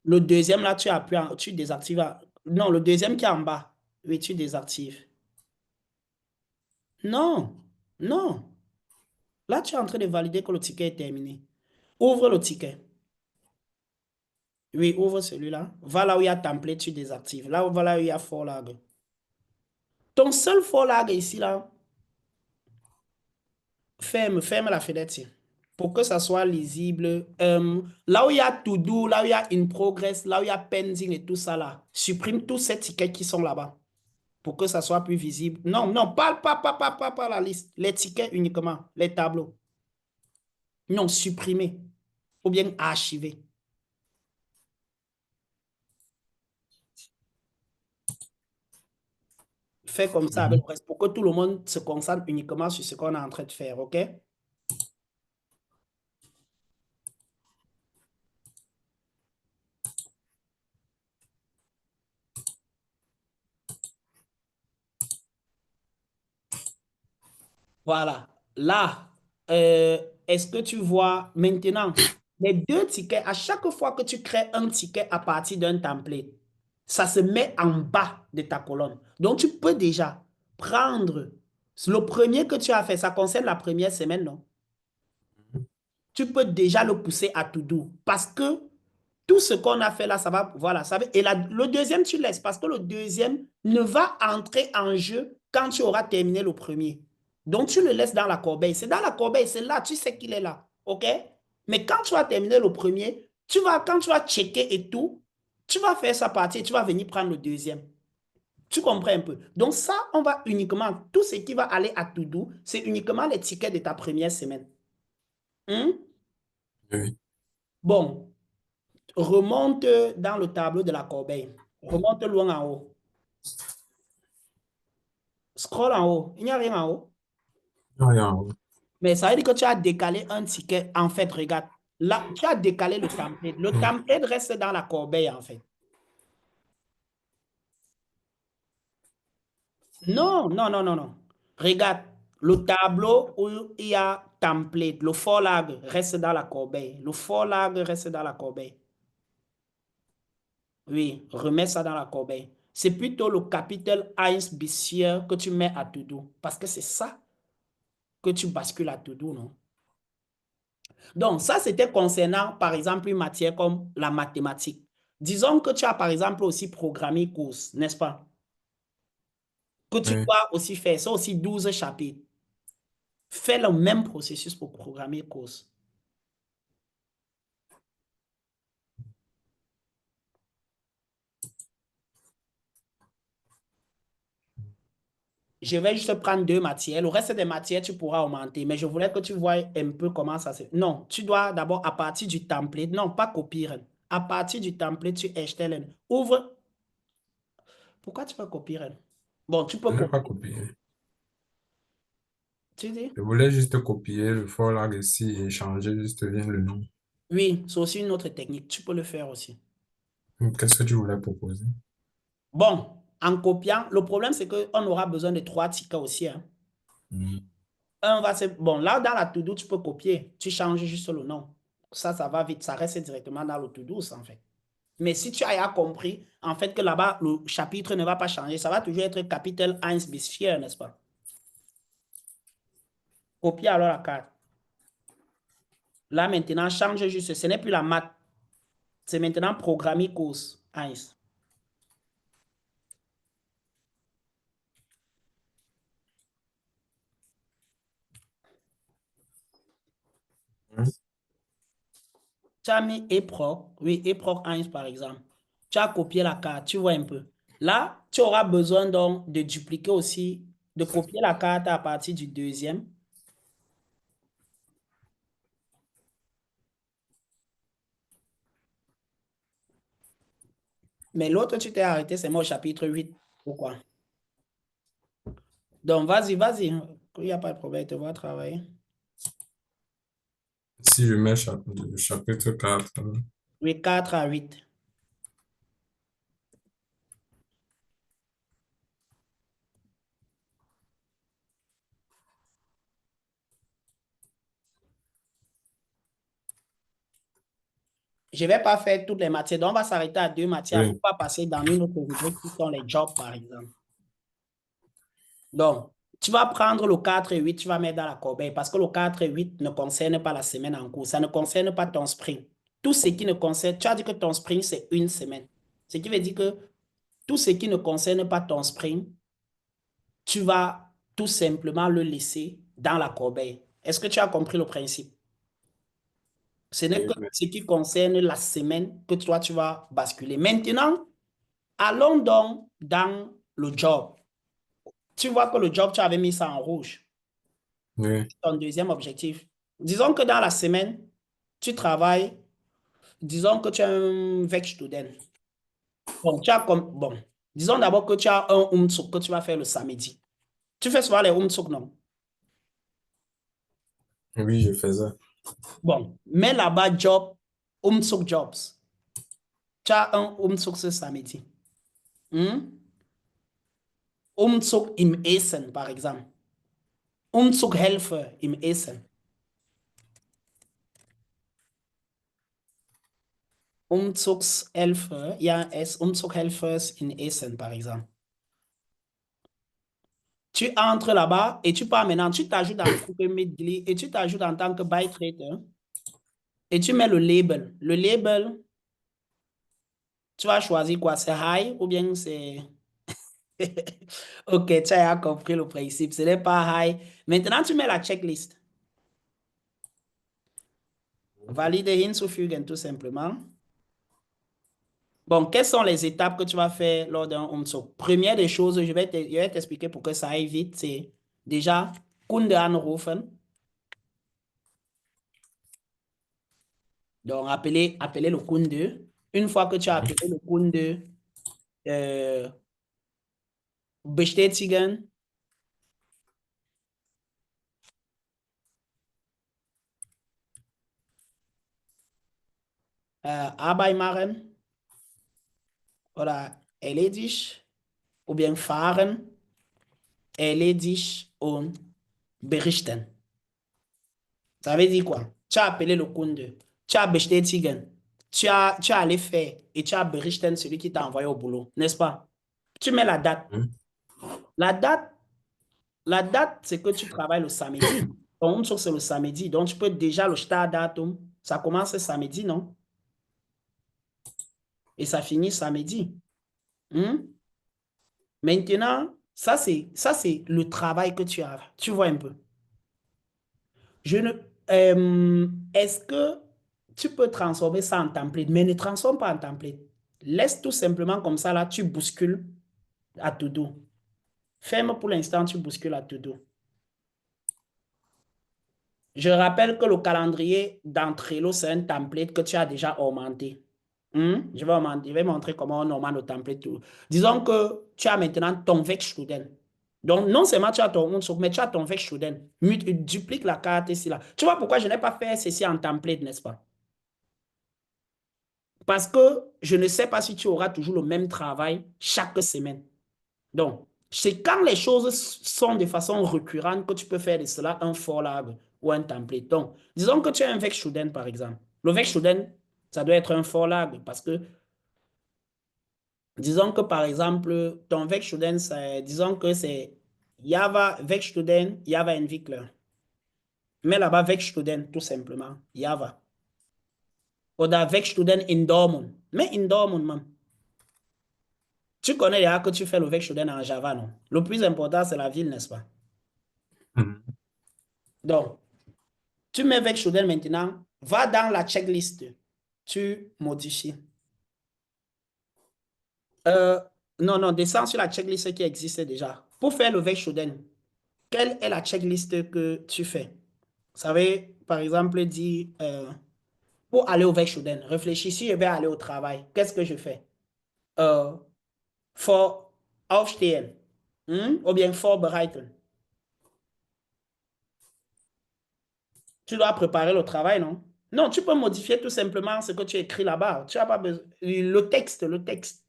Le deuxième, là, tu appuies, tu désactives. Non, le deuxième qui est en bas. Oui, tu désactives. Non, non. Là, tu es en train de valider que le ticket est terminé. Ouvre le ticket. Oui, ouvre celui-là. Va là où il y a template, tu désactives. Là, va là où il y a FORLAG. Ton seul FORLAG ici, là, ferme la fenêtre ici. Pour que ça soit lisible. Là où il y a To Do, là où il y a In Progress, là où il y a Pending et tout ça là, supprime tous ces tickets qui sont là-bas pour que ça soit plus visible. Non, non, pas la liste. Les tickets uniquement, les tableaux. Non, supprimer ou bien archiver. Fais comme ça avec Mhm. le reste pour que tout le monde se concentre uniquement sur ce qu'on est en train de faire, OK? Voilà. Là, est-ce que tu vois maintenant les deux tickets, à chaque fois que tu crées un ticket à partir d'un template, ça se met en bas de ta colonne. Donc, tu peux déjà prendre le premier que tu as fait, ça concerne la première semaine, non? Tu peux déjà le pousser à tout doux parce que tout ce qu'on a fait là, ça va, voilà, ça va, et le deuxième, tu laisses parce que le deuxième ne va entrer en jeu quand tu auras terminé le premier. Donc, tu le laisses dans la corbeille. C'est dans la corbeille, c'est là, tu sais qu'il est là. OK? Mais quand tu as terminé le premier, quand tu vas checker et tout, tu vas faire sa partie et tu vas venir prendre le deuxième. Tu comprends un peu? Donc, ça, on va uniquement, tout ce qui va aller à tout doux, c'est uniquement les tickets de ta première semaine. Hein? Oui. Bon, remonte dans le tableau de la corbeille. Remonte loin en haut. Scroll en haut. Il n'y a rien en haut. Rien. Mais ça veut dire que tu as décalé un ticket. En fait, regarde. Là, tu as décalé le template. Le Oui. template reste dans la corbeille, en fait. Non, non, non, non, non. Regarde. Le tableau où il y a template, le FORLAG reste dans la corbeille. Le FORLAG reste dans la corbeille. Oui, remets ça dans la corbeille. C'est plutôt le capital 1 Bissier que tu mets à tout doux. Parce que c'est ça que tu bascules à tout doux, non? Donc, ça, c'était concernant, par exemple, une matière comme la mathématique. Disons que tu as, par exemple, aussi programmé course, n'est-ce pas? Que tu Oui. dois aussi faire, ça aussi 12 chapitres. Fais le même processus pour programmer course. Je vais juste prendre deux matières. Le reste des matières, tu pourras augmenter. Mais je voulais que tu vois un peu comment ça se... Non, tu dois d'abord, à partir du template, non, pas copier. À partir du template, tu achètes. Ouvre. Pourquoi tu peux copier? Bon, tu peux Je n'ai pas copier. copié. Tu dis? Je voulais juste copier le FORLAG ici et changer juste bien le nom. Oui, c'est aussi une autre technique. Tu peux le faire aussi. Qu'est-ce que tu voulais proposer? Bon, en copiant, le problème, c'est qu'on aura besoin de trois tickets aussi, hein. Mhm. Bon, là, dans la to-do, tu peux copier. Tu changes juste le nom. Ça va vite. Ça reste directement dans le to-do, en fait. Mais si tu as compris, en fait, que là-bas, le chapitre ne va pas changer. Ça va toujours être capital 1 bis 4, n'est-ce pas? Copier alors la carte. Là, maintenant, change juste. Ce n'est plus la maths. C'est maintenant programmer course 1. Tu as mis EPROC, oui, EPROC 1 par exemple. Tu as copié la carte, tu vois un peu. Là, tu auras besoin donc de dupliquer aussi, de copier la carte à partir du deuxième. Mais l'autre, tu t'es arrêté, c'est moi au chapitre 8. Pourquoi? Donc, vas-y, vas-y. Il n'y a pas de problème, tu vas travailler. Si je mets le chapitre 4, Oui, 4 à 8. Je ne vais pas faire toutes les matières. Donc, on va s'arrêter à 2 matières pour Oui, ne pas passer dans une autre rubrique qui sont les jobs, par exemple. Donc, tu vas prendre le 4 et 8, tu vas mettre dans la corbeille parce que le 4 et 8 ne concernent pas la semaine en cours. Ça ne concerne pas ton sprint. Tout ce qui ne concerne, tu as dit que ton sprint, c'est une semaine. Ce qui veut dire que tout ce qui ne concerne pas ton sprint, tu vas tout simplement le laisser dans la corbeille. Est-ce que tu as compris le principe? Ce n'est que oui, oui. ce qui concerne la semaine que toi, tu vas basculer. Maintenant, allons donc dans le job. Tu vois que le job, tu avais mis ça en rouge. Oui, Ton deuxième objectif. Disons que dans la semaine, tu travailles, disons que tu es un Werkstudent. Bon, bon, disons d'abord que tu as un Umzug que tu vas faire le samedi. Tu fais souvent les Umzug, non? oui, je fais ça. Bon, mets là-bas job, Umzug jobs. Tu as un Umzug ce samedi. Hmm? Umzug im Essen, par exemple. Umzughelfer im Essen. Umzugshelfer, ja, es Umzughelfers in Essen, par exemple. Tu entres là-bas et tu pars maintenant, tu t'ajoutes en tant que Midgli et tu t'ajoutes en tant que buy trader et tu mets le label. Le label, tu vas choisir quoi? C'est high ou bien c'est... Ok, tu as compris le principe. Ce n'est pas high. Maintenant, tu mets la checklist. Valide hinzufügen, tout simplement. Bon, quelles sont les étapes que tu vas faire lors d'un Umzug? Première des choses, je vais t'expliquer pour que ça aille vite. C'est déjà Kunde anrufen. Donc, appeler le Kunde. Une fois que tu as appelé le Kunde, euh, bestätigen, Arbeit machen oder erledigt, ou bien fahren, erledigt und berichten. Ça veut dire quoi? Tu as appelé le Kunde, tu as bestätigen, tu as allé faire et tu as berichten, celui qui t'a envoyé au boulot, n'est-ce pas? Tu mets la date. Oui, La date, la date, c'est que tu travailles le samedi. Ton Umzug, c'est le samedi. Donc, tu peux déjà le Startdatum. Ça commence samedi, non? Et ça finit samedi. Hmm? Maintenant, ça c'est le travail que tu as. Tu vois un peu. Je ne, est-ce que tu peux transformer ça en template, mais ne transforme pas en template. Laisse tout simplement comme ça, là, tu bouscules à tout dos. Ferme pour l'instant, tu bouscules à tout dos. Je rappelle que le calendrier dans Trello, c'est un template que tu as déjà augmenté. Je vais montrer comment on augmente le template. Disons que tu as maintenant ton Werkstudent. Donc, non seulement tu as ton Unzug, mais tu as ton Werkstudent. Duplique la carte ici, là. Tu vois pourquoi je n'ai pas fait ceci en template, n'est-ce pas? Parce que je ne sais pas si tu auras toujours le même travail chaque semaine. Donc, c'est quand les choses sont de façon récurrente que tu peux faire de cela un forlab ou un template. Donc, disons que tu as un Werkstudent, par exemple. Le Werkstudent, ça doit être un forlab parce que, disons que, par exemple, ton Werkstudent, disons que c'est Java Werkstudent, Java Entwickler. Mais là-bas, Werkstudent, tout simplement, Java. Oder Werkstudent in Dortmund. Mais in Dortmund, même. Tu connais déjà que tu fais le Werkstudent en Java, non? Le plus important, c'est la ville, n'est-ce pas? mhm. Donc, tu mets Werkstudent maintenant, va dans la checklist, tu modifies. Euh, non, non, descends sur la checklist qui existe déjà. Pour faire le Werkstudent, quelle est la checklist que tu fais? Vous savez, par exemple, dire, pour aller au Werkstudent, réfléchis, si je vais aller au travail, qu'est-ce que je fais? Euh, vor aufstehen, ou bien vorbereiten. Tu dois préparer le travail, non? Non, tu peux modifier tout simplement ce que tu écris là-bas. Tu n'as pas besoin. Le texte, le texte.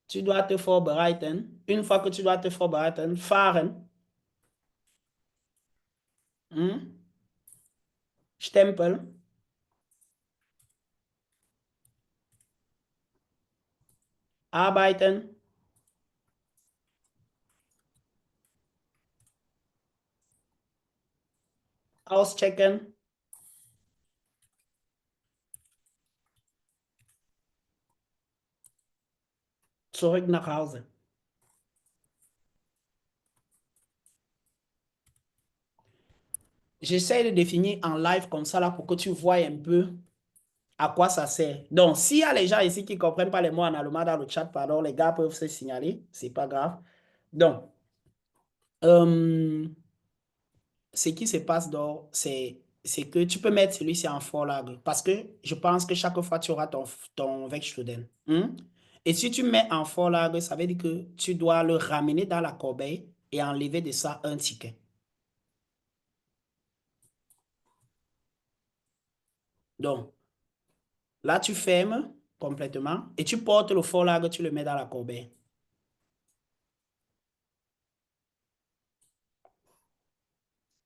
Tu dois te vorbereiten. Une fois que tu dois te vorbereiten, fahren. Stempel. Arbeiten. Auschecken. Zurück nach Hause. J'essaie de définir en live comme ça là pour que tu vois un peu à quoi ça sert. Donc, s'il y a les gens ici qui ne comprennent pas les mots en allemand dans le chat, pardon, les gars peuvent se signaler, c'est pas grave. Donc, ce qui se passe donc, c'est que tu peux mettre celui-ci en Vorlage parce que je pense que chaque fois tu auras ton Werkstudent. Et si tu mets en Vorlage, ça veut dire que tu dois le ramener dans la corbeille et enlever de ça un ticket. Donc, là, tu fermes complètement et tu portes le Vorlage, tu le mets dans la corbeille.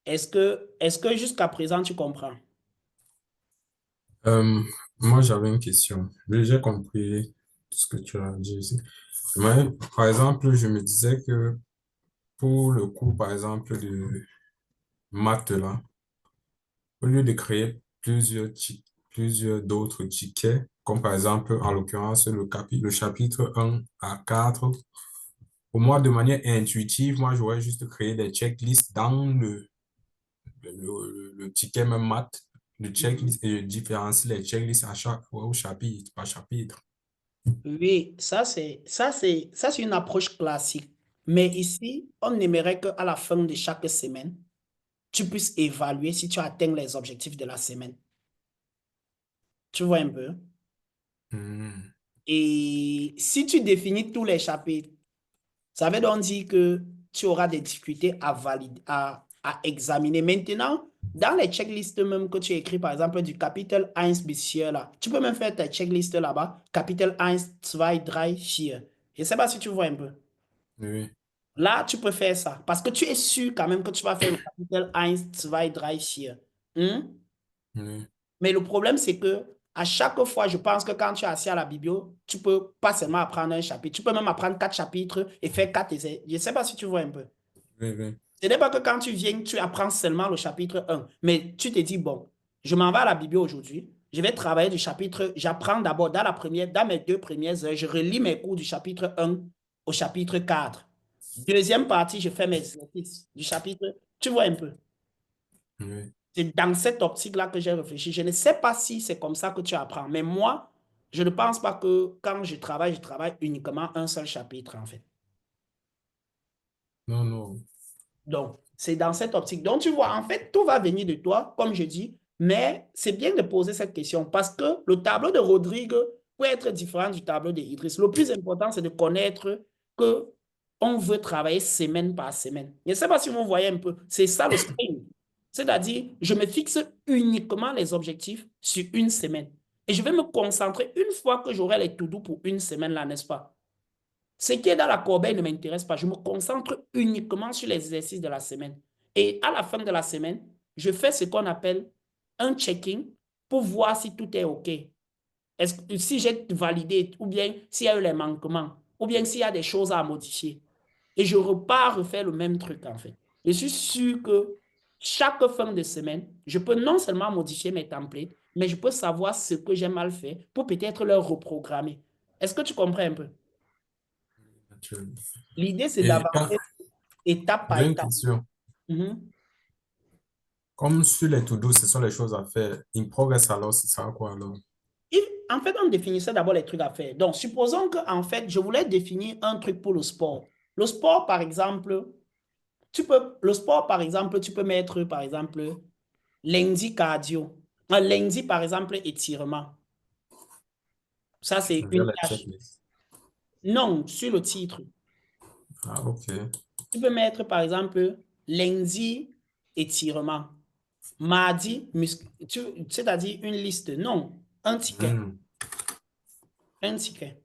Est-ce que jusqu'à présent, tu comprends? Euh, Moi, j'avais une question. J'ai compris ce que tu as dit ici. Mais, par exemple, je me disais que pour le cours, par exemple, de maths, là, au lieu de créer plusieurs d'autres tickets, comme par exemple, en l'occurrence, le chapitre 1 à 4, pour moi, de manière intuitive, moi, j'aurais juste créé des checklists dans le ticket même maths, le checklist, et je différencie les checklists à chaque fois au chapitre, par chapitre. Oui, ça, c'est une approche classique. Mais ici, on aimerait qu'à la fin de chaque semaine, tu puisses évaluer si tu atteins les objectifs de la semaine. Tu vois un peu? Hmm. Et si tu définis tous les chapitres, ça veut donc dire que tu auras des difficultés à valider, à examiner. Maintenant, dans les checklists même que tu écris, par exemple, du Kapitel 1 bis 4, là, tu peux même faire ta checklist là-bas. Kapitel 1, 2, 3, 4. Je ne sais pas si tu vois un peu. Oui, Là, tu peux faire ça. Parce que tu es sûr quand même que tu vas faire le Kapitel 1, 2, 3, 4. oui, Mais le problème, c'est que à chaque fois, je pense que quand tu es assis à la biblio, tu peux pas seulement apprendre un chapitre, tu peux même apprendre 4 chapitres et faire 4 essais. Je ne sais pas si tu vois un peu. oui, oui, Ce n'est pas que quand tu viens, tu apprends seulement le chapitre 1, mais tu te dis, bon, je m'en vais à la biblio aujourd'hui, je vais travailler du chapitre, j'apprends d'abord dans mes 2 premières heures, je relis mes cours du chapitre 1 au chapitre 4. Deuxième partie, je fais mes exercices du chapitre, tu vois un peu. oui. C'est dans cette optique-là que j'ai réfléchi. Je ne sais pas si c'est comme ça que tu apprends, mais moi, je ne pense pas que quand je travaille uniquement un seul chapitre, en fait. Non, non. Donc, c'est dans cette optique. Donc, tu vois, en fait, tout va venir de toi, comme je dis, mais c'est bien de poser cette question parce que le tableau de Rodrigue peut être différent du tableau d'Idriss. Le plus important, c'est de connaître que on veut travailler semaine par semaine. Je ne sais pas si vous voyez un peu. C'est ça le sprint. C'est-à-dire, je me fixe uniquement les objectifs sur une semaine. Et je vais me concentrer une fois que j'aurai les to-do pour une semaine là, n'est-ce pas? Ce qui est dans la corbeille ne m'intéresse pas. Je me concentre uniquement sur les exercices de la semaine. Et à la fin de la semaine, je fais ce qu'on appelle un checking pour voir si tout est OK. Est-ce que, si j'ai validé, ou bien s'il y a eu les manquements, ou bien s'il y a des choses à modifier. Et je repars refaire le même truc, en fait. Je suis sûr que chaque fin de semaine, je peux non seulement modifier mes templates, mais je peux savoir ce que j'ai mal fait pour peut-être leur reprogrammer. Est-ce que tu comprends un peu? L'idée, c'est Et d'avancer étape par j'ai une étape. question. Mhm. Comme sur les to-do, ce sont les choses à faire. In progress, alors, c'est ça quoi alors? En fait, on définissait d'abord les trucs à faire. Donc, supposons que, en fait, je voulais définir un truc pour le sport. Le sport, par exemple, tu peux mettre, par exemple, lundi cardio. Lundi, par exemple, étirement. Ça, c'est Via une la tâche. checklist. Non, sur le titre. Ah, ok. Tu peux mettre, par exemple, lundi, étirement. Mardi, c'est-à-dire une liste. Non, un ticket. Hmm. Un ticket.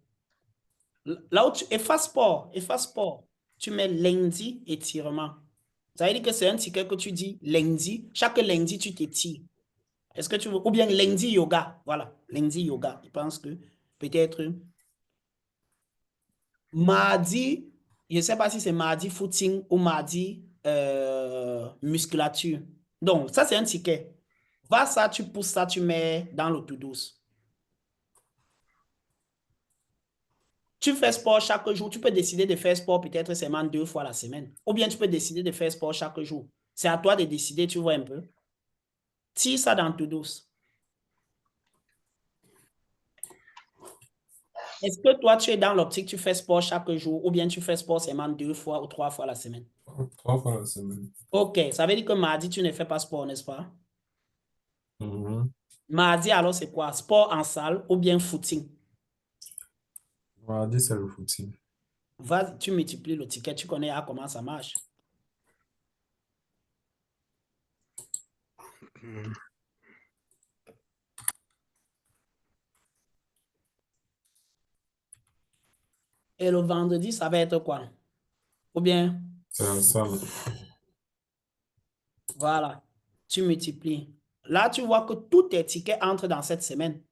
Là où efface sport, tu mets lundi étirement. Ça veut dire que c'est un ticket que tu dis lundi. Chaque lundi, tu t'étires. Est-ce que tu veux? Ou bien lundi yoga. Voilà, lundi yoga. Je pense que peut-être mardi, je ne sais pas si c'est mardi footing ou mardi musculature. Donc, ça, c'est un ticket. Va ça, tu pousses ça, tu mets dans le tout douce. Tu fais sport chaque jour. Tu peux décider de faire sport peut-être seulement 2 fois la semaine. Ou bien tu peux décider de faire sport chaque jour. C'est à toi de décider, tu vois un peu. Tire ça dans tout douce. Est-ce que toi, tu es dans l'optique, tu fais sport chaque jour ou bien tu fais sport seulement 2 fois ou 3 fois la semaine? 3 fois la semaine. OK, ça veut dire que mardi, tu ne fais pas sport, n'est-ce pas? Mhm. Mardi, alors, c'est quoi? Sport en salle ou bien footing? Mardi, c'est le footing. Va, tu multiplies le ticket, tu connais comment ça marche. Hmm. Et le vendredi, ça va être quoi? Ou bien, C'est la salle. voilà, tu multiplies. Là, tu vois que tous tes tickets entrent dans cette semaine,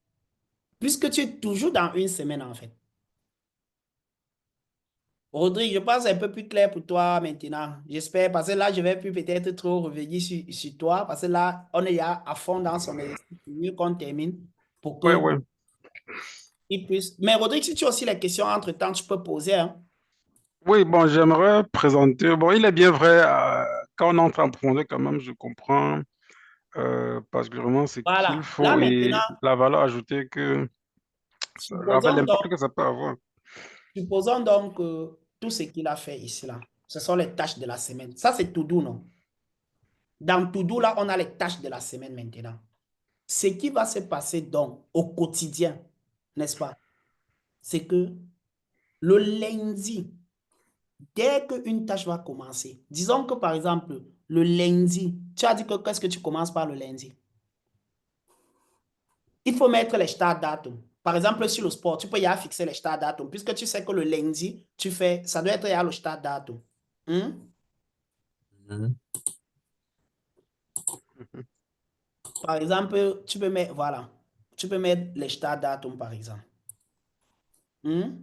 puisque tu es toujours dans une semaine, en fait. Rodrigue, je pense que c'est un peu plus clair pour toi maintenant. J'espère, parce que là, je vais plus peut-être trop revenir sur toi, parce que là, on est à fond dans son exercice. Mieux qu'on termine pour Oui, que oui. il puisse. Mais Rodrigue, si tu as aussi les questions entre-temps, tu peux poser, hein. Oui, bon, j'aimerais présenter. Bon, il est bien vrai, quand on entre en profondeur, quand même, je comprends particulièrement ce qu'il Voilà. Là, faut maintenant, et la valeur ajoutée que, avec supposons l'impact donc, que ça peut avoir. supposons donc que tout ce qu'il a fait ici, là, ce sont les tâches de la semaine. Ça, c'est tout doux, non? Dans tout doux, là, on a les tâches de la semaine maintenant. Ce qui va se passer donc au quotidien, n'est-ce pas? C'est que le lundi, dès qu'une tâche va commencer, disons que par exemple, le lundi, tu as dit que qu'est-ce que tu commences par le lundi? Il faut mettre les start datum. Par exemple, sur le sport, tu peux y aller fixer les start datum, puisque tu sais que le lundi, tu fais, ça doit être y aller le start datum. Hmm? Mhm. Par exemple, tu peux mettre, voilà, tu peux mettre les start datum, par exemple. Hmm?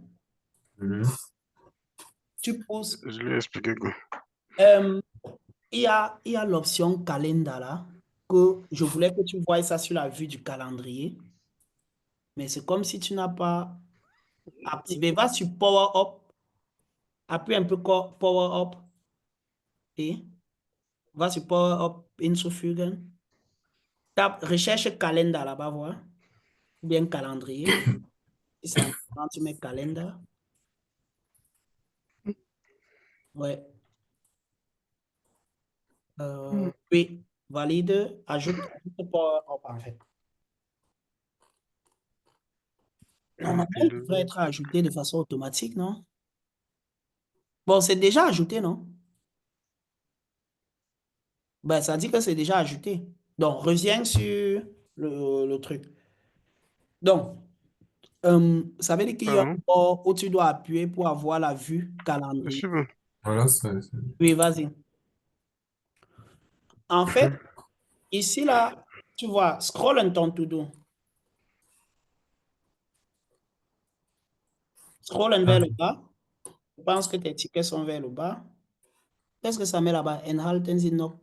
Mhm. Tu pousses. Je lui ai expliqué quoi. Euh, il y a l'option calendar là, que je voulais que tu voies ça sur la vue du calendrier, mais c'est comme si tu n'as pas activé. Va sur Power Up, appuie un peu Power Up et va sur Power Up hinzufügen. Tape recherche calendar là-bas, voir, ou bien calendrier. Si c'est important, tu mets calendar. Ouais. Oui, valide, ajoute Power Up en fait. Normalement, il devrait Rapide. être ajouté de façon automatique, non? Bon, c'est déjà ajouté, non? Ben, ça dit que c'est déjà ajouté. Donc, reviens sur le truc. Donc, ça veut dire qu'il y a un Pardon. bord où tu dois appuyer pour avoir la vue Je calendrier. suis bon. Voilà, Oui, vas-y. En fait, Mhm. ici, là, tu vois, scroll un ton tout doux. Scroll un vers le bas. Je pense que tes tickets sont vers le bas. Qu'est-ce que ça met là-bas? Enthalten sind noch.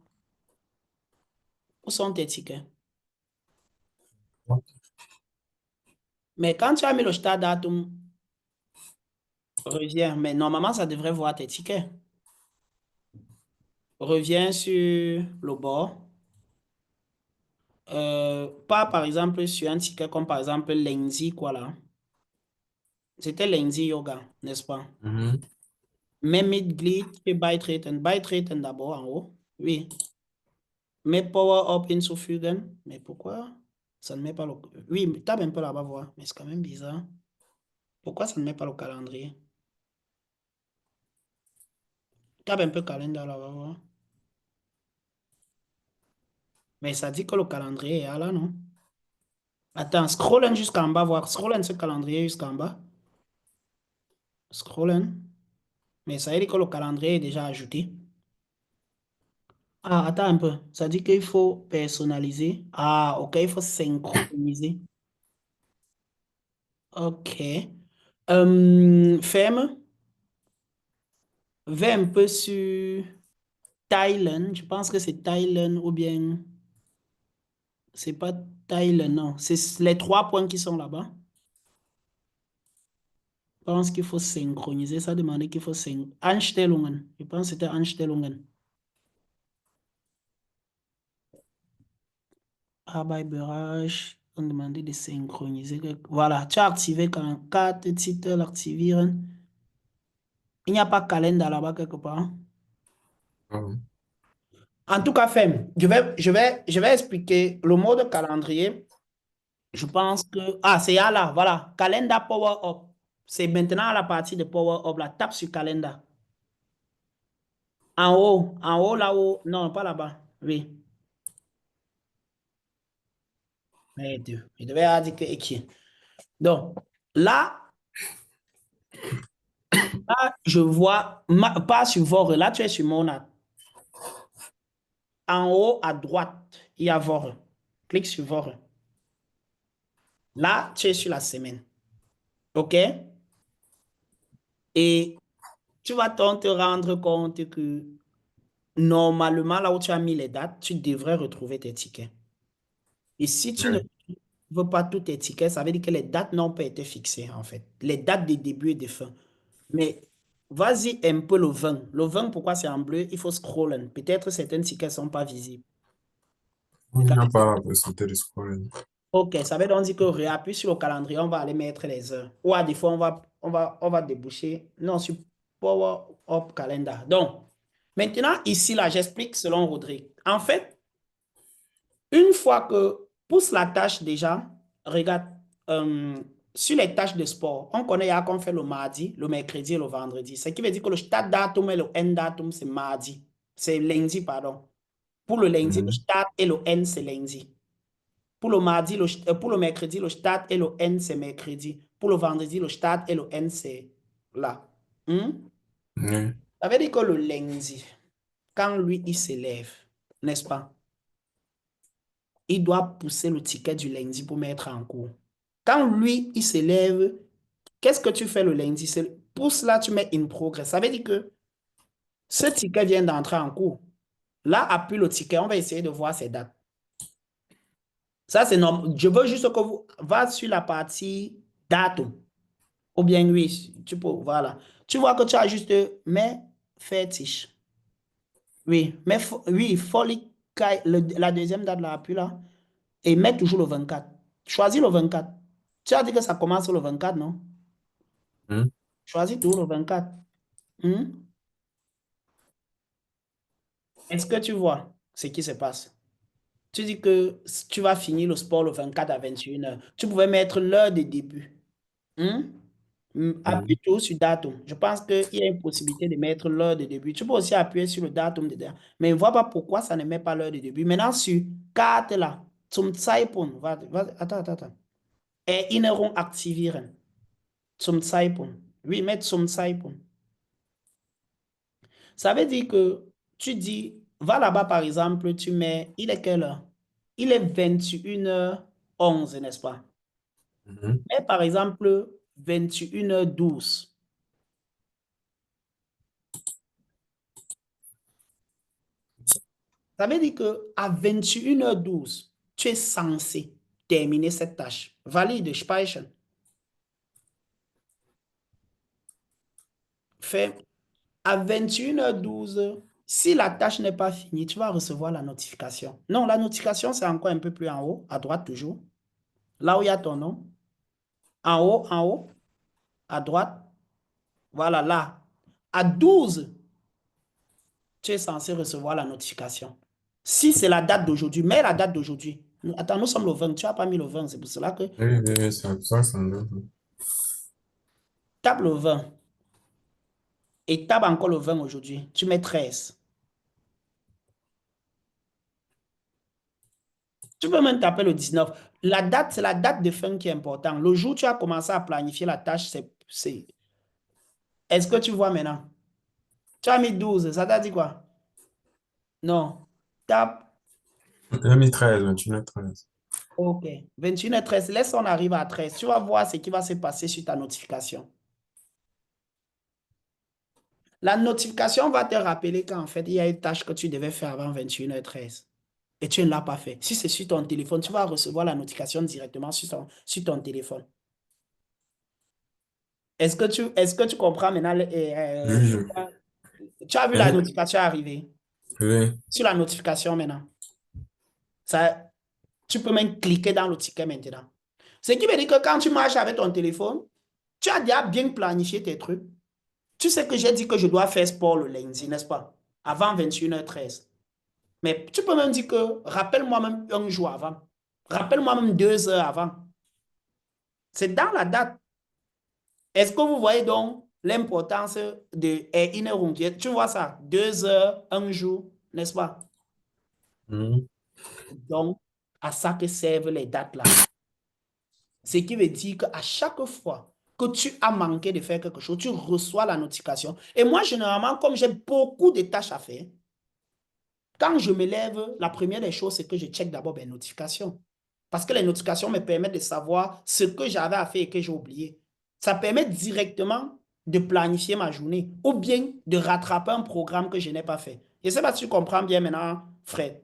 Où sont tes tickets? Mais quand tu as mis le start datum, reviens. Mais normalement, ça devrait voir tes tickets. Reviens sur le bord. Pas par exemple sur un ticket comme par exemple lundi, quoi là. C'était lundi yoga, n'est-ce pas? Mhm. Mets Mitglied et beitreten. Beitreten d'abord en haut. Oui. Mets Power Up hinzufügen. Mais pourquoi ça ne met pas le. Oui, mais tape un peu là-bas, voir. Mais c'est quand même bizarre. Pourquoi ça ne met pas le calendrier? Tape un peu calendar là-bas, voir. Mais ça dit que le calendrier est là, non? Attends, scroll jusqu'en bas, voir. Scroll ce calendrier jusqu'en bas. Scroll. Mais ça veut dire que le calendrier est déjà ajouté. Ah, attends un peu. Ça dit qu'il faut personnaliser. Ah, ok, il faut synchroniser. Ok. Ferme, va un peu sur Thailand. Je pense que c'est Thailand ou bien c'est pas Thailand, non. C'est les 3 points qui sont là-bas. Je pense qu'il faut synchroniser. Ça demandait qu'il faut synchroniser. Einstellungen. Je pense que c'était Einstellungen. Arbeitsbereich. On demandait de synchroniser. Voilà, tu as activé quand carte, titre, activieren. Il n'y a pas calendrier là-bas quelque part. Ah bon. En tout cas, Fem, je vais expliquer le mode calendrier. Je pense que... Ah, c'est là, voilà. Calendar Power Up. C'est maintenant à la partie de Power Up. La tape sur Calendar. En haut, là-haut. Non, pas là-bas. Oui. Mais Dieu, je devais indiquer équipe. Donc, là, je vois, pas sur Vore, là, tu es sur Monad. En haut, à droite, il y a Vore. Clique sur Vore. Là, tu es sur la semaine. OK? Et tu vas te rendre compte que normalement, là où tu as mis les dates, tu devrais retrouver tes tickets. Et si tu ne Ouais. veux pas tous tes tickets, ça veut dire que les dates n'ont pas été fixées, en fait. Les dates de début et de fin. Mais vas-y un peu le 20. Le 20, pourquoi c'est en bleu? Il faut scroller. Peut-être certains tickets ne sont pas visibles. Il n'y a pas la possibilité de scroller. OK, ça veut donc dire que réappuie sur le calendrier, on va aller mettre les heures. Ou à des fois, on va déboucher. Non, sur Power Up Calendar. Donc, maintenant, ici, là, j'explique selon Rodrigue. En fait, une fois que pousse la tâche déjà, regarde, sur les tâches de sport, on connaît qu'on fait le mardi, le mercredi et le vendredi. Ce qui veut dire que le start datum et le end datum, c'est mardi. C'est lundi, pardon. Pour le lundi, le Mhm. start et le end, c'est lundi. Pour le mardi, pour le mercredi, le start et le end, c'est mercredi. Pour le vendredi, le start et le end, c'est là. Hmm? Oui. Ça veut dire que le lundi, quand lui, il s'élève, n'est-ce pas? Il doit pousser le ticket du lundi pour mettre en cours. Quand lui, il s'élève, qu'est-ce que tu fais le lundi? Pousse là, tu mets in progress. Ça veut dire que ce ticket vient d'entrer en cours. Là, appuie le ticket, on va essayer de voir ses dates. Ça, c'est normal. Je veux juste que vous va sur la partie datum. Ou bien oui, tu peux, voilà. Tu vois que tu as juste mais fétiche. Oui, mais oui, folie, la deuxième date là, appuie là. Et mets toujours le 24. Choisis le 24. Tu as dit que ça commence le 24, non? Mhm. Choisis toujours le 24. Hmm? Est-ce que tu vois ce qui se passe? Tu dis que tu vas finir le sport le 24 à 21 heures. Tu pouvais mettre l'heure de début. Hmm? Appuie Mhm. toujours sur datum. Je pense qu'il y a une possibilité de mettre l'heure de début. Tu peux aussi appuyer sur le datum de début. Mais ne vois pas pourquoi ça ne met pas l'heure de début. Maintenant, sur carte là, zum Zeitpunkt, attends. Erinnerung aktivieren. Zum Zeitpunkt. Oui, mettre zum Zeitpunkt. Ça veut dire que tu dis, va là-bas par exemple, tu mets, il est quelle heure? Il est 21h11, n'est-ce pas? Mhm. Mais par exemple, 21h12. Ça veut dire qu'à 21h12, tu es censé terminer cette tâche. Valide, speichern. Fais à 21h12. Si la tâche n'est pas finie, tu vas recevoir la notification. Non, la notification, c'est encore un peu plus en haut, à droite toujours. Là où il y a ton nom. En haut, à droite. Voilà, là. À 12, tu es censé recevoir la notification. Si c'est la date d'aujourd'hui, mets la date d'aujourd'hui. Attends, nous sommes le 20. Tu n'as pas mis le 20. C'est pour cela que Oui, oui, oui, c'est pour ça que ça me donne. tape le 20 et tape encore le 20 aujourd'hui. Tu mets 13. Tu peux même taper le 19. La date, c'est la date de fin qui est importante. Le jour où tu as commencé à planifier la tâche, c'est... Est-ce que tu vois maintenant? Tu as mis 12. Ça t'a dit quoi? Non. Tape. 2013, 21h13. OK. 21h13. Laisse, on arrive à 13. Tu vas voir ce qui va se passer sur ta notification. La notification va te rappeler qu'en fait, il y a une tâche que tu devais faire avant 21h13 et tu ne l'as pas fait. Si c'est sur ton téléphone, tu vas recevoir la notification directement sur ton téléphone. Est-ce que tu comprends maintenant? Oui, Tu as vu la notification arriver oui. sur la notification maintenant. Ça, tu peux même cliquer dans le ticket maintenant. Ce qui veut dire que quand tu marches avec ton téléphone, tu as déjà bien planifié tes trucs. Tu sais que j'ai dit que je dois faire sport le lundi, n'est-ce pas? Avant 21h13. Mais tu peux même dire que rappelle-moi même un jour avant. Rappelle-moi même 2 heures avant. C'est dans la date. Est-ce que vous voyez donc l'importance de Erinnerung? Tu vois ça? 2 heures, un jour, n'est-ce pas? Mhm. Donc, à ça que servent les dates là. Ce qui veut dire qu'à chaque fois que tu as manqué de faire quelque chose, tu reçois la notification. Et moi, généralement, comme j'ai beaucoup de tâches à faire, quand je me lève, la première des choses, c'est que je check d'abord mes notifications. Parce que les notifications me permettent de savoir ce que j'avais à faire et que j'ai oublié. Ça permet directement de planifier ma journée ou bien de rattraper un programme que je n'ai pas fait. Je ne sais pas si tu comprends bien maintenant, Fred.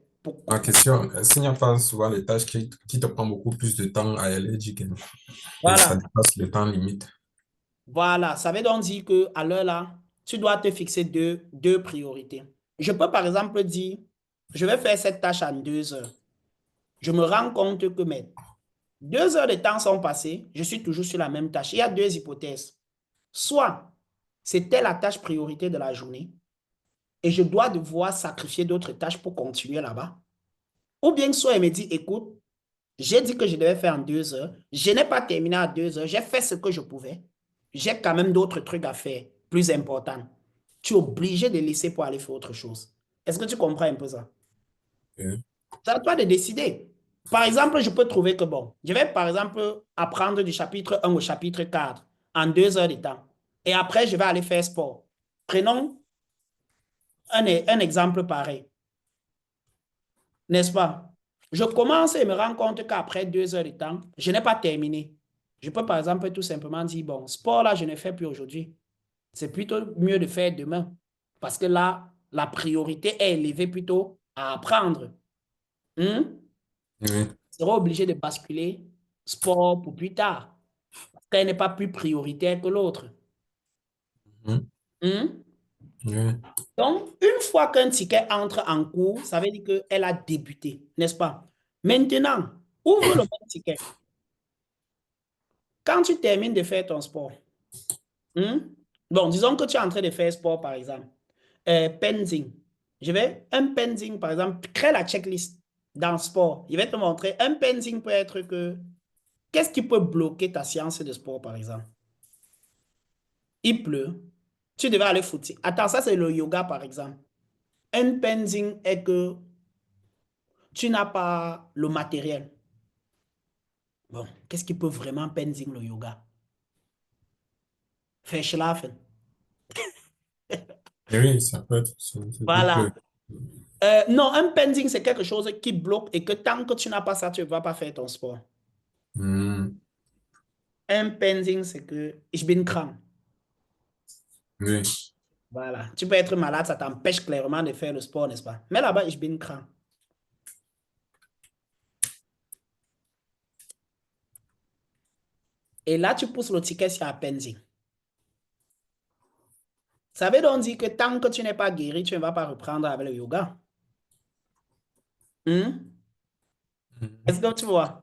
Ma question, s'il n'y a pas souvent les tâches qui te prennent beaucoup plus de temps à éléger et ça Voilà. dépasse le temps limite? Voilà. Ça veut donc dire qu'à l'heure là, tu dois te fixer deux priorités. Je peux par exemple dire, je vais faire cette tâche en 2 heures. Je me rends compte que mes 2 heures de temps sont passées, je suis toujours sur la même tâche. Il y a deux hypothèses. Soit c'était la tâche priorité de la journée et je dois devoir sacrifier d'autres tâches pour continuer là-bas. Ou bien soit elle me dit, écoute, j'ai dit que je devais faire en 2 heures, je n'ai pas terminé à 2 heures, j'ai fait ce que je pouvais, j'ai quand même d'autres trucs à faire, plus importants. Tu es obligé de laisser pour aller faire autre chose. Est-ce que tu comprends un peu ça? Oui. C'est à toi de décider. Par exemple, je peux trouver que, bon, je vais par exemple apprendre du chapitre 1 au chapitre 4 en 2 heures de temps. Et après, je vais aller faire sport. Prenons un exemple pareil, n'est-ce pas? Je commence et me rends compte qu'après 2 heures de temps, je n'ai pas terminé. Je peux par exemple tout simplement dire, bon, sport là, je ne fais plus aujourd'hui. C'est plutôt mieux de faire demain. Parce que là, la priorité est élevée plutôt à apprendre. Hmm? Oui. Sera obligé de basculer sport pour plus tard, parce qu'elle n'est pas plus prioritaire que l'autre. Mhm. Hmm? Oui. Donc, une fois qu'un ticket entre en cours, ça veut dire qu'elle a débuté, n'est-ce pas? Maintenant, ouvre le même ticket. Quand tu termines de faire ton sport, hmm? Bon, disons que tu es en train de faire sport, par exemple, pending. Un pending, par exemple, crée la checklist dans sport. Je vais te montrer. Un pending peut être que, qu'est-ce qui peut bloquer ta séance de sport, par exemple? Il pleut, tu devais aller footer. Attends, ça c'est le yoga par exemple. Un pending est que tu n'as pas le matériel. Bon, qu'est-ce qui peut vraiment pending le yoga? Verschlafen. Oui, ça peut être, ça peut. Voilà. Non, un pending, c'est quelque chose qui bloque et que tant que tu n'as pas ça, tu ne vas pas faire ton sport. Mhm. Un pending, c'est que ich bin krank. Oui. Voilà. Tu peux être malade, ça t'empêche clairement de faire le sport, n'est-ce pas? Mais là-bas, ich bin krank. Et là, tu pousses le ticket sur un pending. Ça veut donc dire que tant que tu n'es pas guéri, tu ne vas pas reprendre avec le yoga. Hmm? Est-ce que tu vois?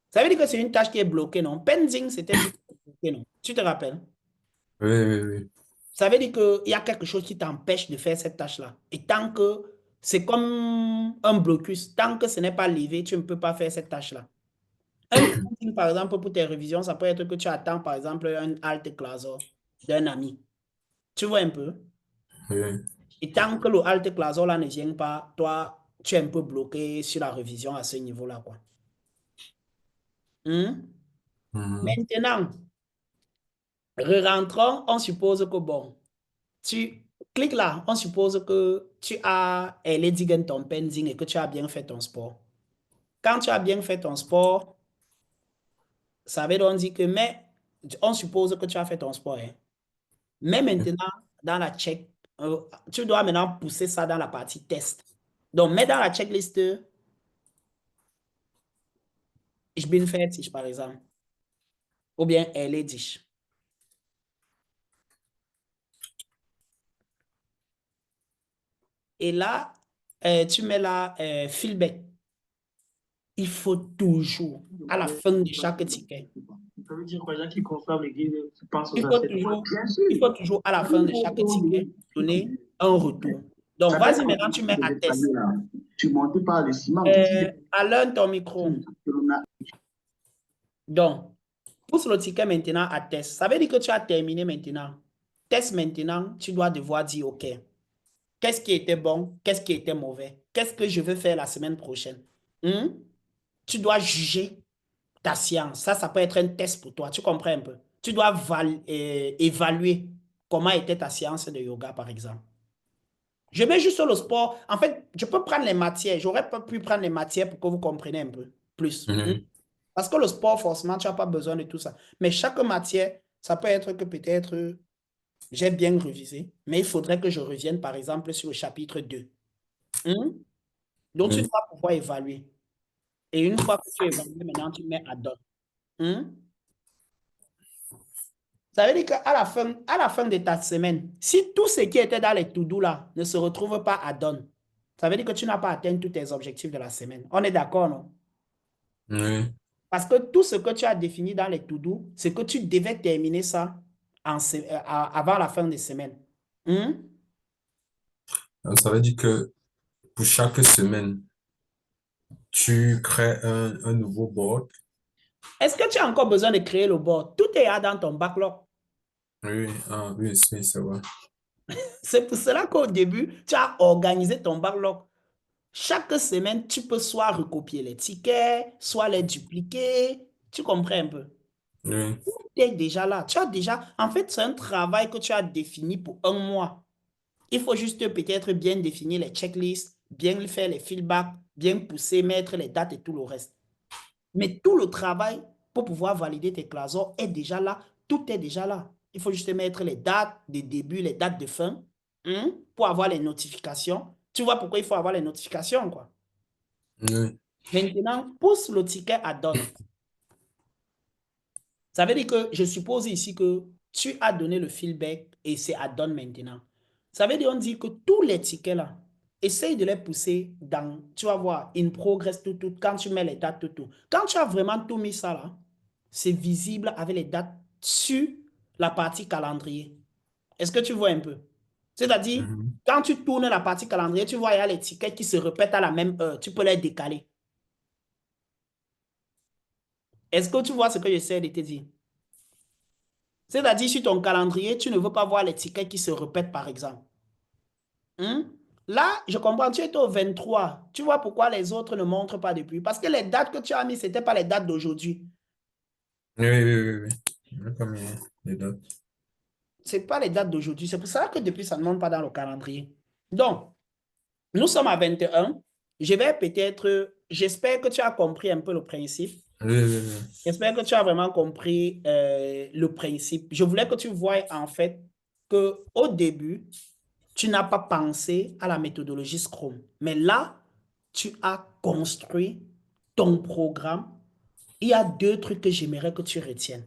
Ça veut dire que c'est une tâche qui est bloquée, non? Pending, c'était juste bloqué, non? Tu te rappelles? Oui, oui, oui. Ça veut dire qu'il y a quelque chose qui t'empêche de faire cette tâche-là. Et tant que c'est comme un blocus, tant que ce n'est pas levé, tu ne peux pas faire cette tâche-là. Un pending, par exemple, pour tes révisions, ça peut être que tu attends, par exemple, un alt class d'un ami. Tu vois un peu? Oui. Et tant que le alt class là ne vient pas, toi, tu es un peu bloqué sur la révision à ce niveau-là, quoi. Hmm? Mhm. Maintenant, re-rentrons, on suppose que bon, tu clique là. On suppose que tu as erledigen ton pending et que tu as bien fait ton sport. Quand tu as bien fait ton sport, ça veut donc dire que, mais on suppose que tu as fait ton sport. Hein. Mais maintenant, dans la check, tu dois maintenant pousser ça dans la partie test. Donc, mets dans la checklist, ich bin fertig, par exemple. Ou bien erledigt. Et là, tu mets là feedback. Il faut toujours, à la fin de chaque ticket, Ça veut dire quoi, les gens qui consomment les guides, qui pensent aux il faut assiettes. toujours, Bien sûr. il faut toujours, à la fin de chaque ticket, donner un retour. Donc, Ça vas-y, fait maintenant, tu mets à test. Tu montes par le ciment. Alain, ton micro. Donc, pousse le ticket maintenant à test. Ça veut dire que tu as terminé maintenant. Test maintenant, tu dois devoir dire, OK, qu'est-ce qui était bon, qu'est-ce qui était mauvais, qu'est-ce que je veux faire la semaine prochaine. Tu dois juger ta science. Ça peut être un test pour toi. Tu comprends un peu? Tu dois évaluer comment était ta séance de yoga, par exemple. Je mets juste sur le sport. En fait, je peux prendre les matières. J'aurais pas pu prendre les matières pour que vous compreniez un peu plus. Parce que le sport, forcément, tu n'as pas besoin de tout ça. Mais chaque matière, ça peut être que peut-être j'ai bien révisé, mais il faudrait que je revienne, par exemple, sur le chapitre 2. Donc, tu dois pouvoir évaluer. Et une fois que tu évalues, maintenant, tu mets add-on. Ça veut dire qu'à la fin de ta semaine, si tout ce qui était dans les to-do là ne se retrouve pas à donne, ça veut dire que tu n'as pas atteint tous tes objectifs de la semaine. On est d'accord, non? Oui. Parce que tout ce que tu as défini dans les to-do, c'est que tu devais terminer ça avant la fin de semaine. Ça veut dire que pour chaque semaine, tu crées un nouveau board. Est-ce que tu as encore besoin de créer le board? Tout est là dans ton backlog. Oui, oui, c'est vrai. C'est pour cela qu'au début, tu as organisé ton backlog. Chaque semaine, tu peux soit recopier les tickets, soit les dupliquer. Tu comprends un peu? Oui. Tu es déjà là. Tu as déjà... En fait, c'est un travail que tu as défini pour un mois. Il faut juste peut-être bien définir les checklists, bien faire les feedbacks, bien pousser, mettre les dates et tout le reste. Mais tout le travail pour pouvoir valider tes clasons est déjà là. Tout est déjà là. Il faut juste mettre les dates de début, les dates de fin pour avoir les notifications. Tu vois pourquoi il faut avoir les notifications, quoi. Oui. Maintenant, pousse le ticket à donne. Ça veut dire que je suppose ici que tu as donné le feedback et c'est à donne maintenant. Ça veut dire on dit que tous les tickets là, essaye de les pousser dans, tu vas voir, in progress tout, quand tu mets les dates tout. Quand tu as vraiment tout mis ça là, c'est visible avec les dates sur la partie calendrier. Est-ce que tu vois un peu? C'est-à-dire, quand tu tournes la partie calendrier, tu vois, il y a les tickets qui se répètent à la même heure. Tu peux les décaler. Est-ce que tu vois ce que j'essaie de te dire? C'est-à-dire, sur ton calendrier, tu ne veux pas voir les tickets qui se répètent, par exemple. Là, je comprends, tu es au 23. Tu vois pourquoi les autres ne montrent pas depuis? Parce que les dates que tu as mises, ce n'étaient pas les dates d'aujourd'hui. Oui, oui. Je vais pas mis les dates. Ce n'est pas les dates d'aujourd'hui. C'est pour ça que depuis, ça ne monte pas dans le calendrier. Donc, nous sommes à 21. Je vais peut-être, j'espère que tu as compris un peu le principe. Oui. J'espère que tu as vraiment compris le principe. Je voulais que tu voies en fait qu'au début, tu n'as pas pensé à la méthodologie Scrum. Mais là, tu as construit ton programme. Il y a deux trucs que j'aimerais que tu retiennes,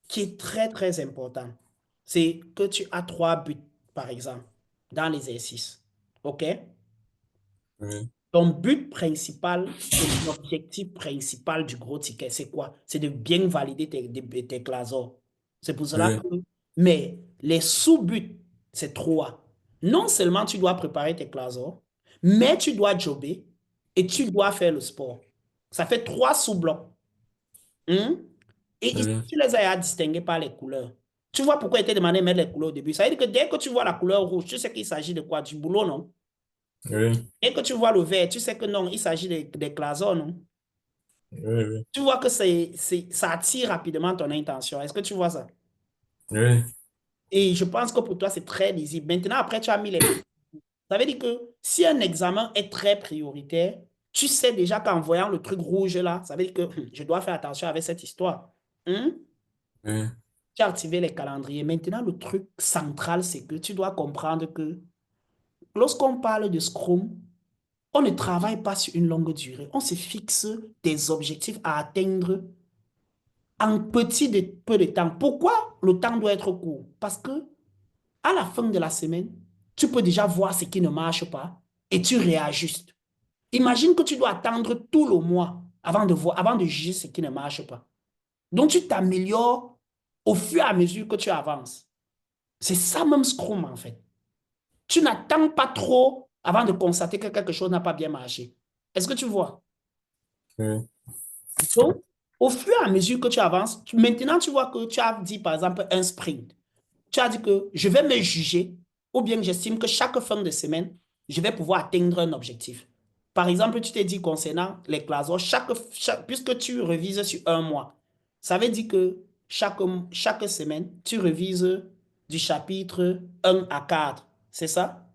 qui est très, très important. C'est que tu as 3 buts, par exemple, dans l'exercice. OK? Oui. Ton but principal et l'objectif principal du gros ticket, c'est quoi? C'est de bien valider tes classes. C'est pour cela Oui. que... Mais les sous-buts, c'est 3. Non seulement tu dois préparer tes classes, mais tu dois jobber et tu dois faire le sport. Ça fait 3 sous-blocs. Et ici, Oui. tu les as à distinguer par les couleurs. Tu vois pourquoi il t'a demandé de mettre les couleurs au début. Ça veut dire que dès que tu vois la couleur rouge, tu sais qu'il s'agit de quoi? Du boulot, non? Oui. Et que tu vois le vert, tu sais que non, il s'agit des clasons, non? Oui. Tu vois que ça attire rapidement ton intention. Est-ce que tu vois ça? Oui. Et je pense que pour toi, c'est très lisible. Maintenant, après, tu as mis les... Ça veut dire que si un examen est très prioritaire, tu sais déjà qu'en voyant le truc rouge là, ça veut dire que je dois faire attention avec cette histoire. Hein? Oui, Tu as activé les calendriers. Maintenant, le truc central, c'est que tu dois comprendre que lorsqu'on parle de Scrum, on ne travaille pas sur une longue durée. On se fixe des objectifs à atteindre en peu de temps. Pourquoi le temps doit être court? Parce que à la fin de la semaine, tu peux déjà voir ce qui ne marche pas et tu réajustes. Imagine que tu dois attendre tout le mois avant de juger ce qui ne marche pas. Donc, tu t'améliores au fur et à mesure que tu avances. C'est ça même Scrum, en fait. Tu n'attends pas trop avant de constater que quelque chose n'a pas bien marché. Est-ce que tu vois? oui, Donc, au fur et à mesure que tu avances, maintenant, tu vois que tu as dit, par exemple, un sprint. Tu as dit que je vais me juger ou bien j'estime que chaque fin de semaine, je vais pouvoir atteindre un objectif. Par exemple, tu t'es dit concernant les classes, puisque tu revises sur un mois, ça veut dire que chaque semaine, tu revises du chapitre 1 à 4. C'est ça?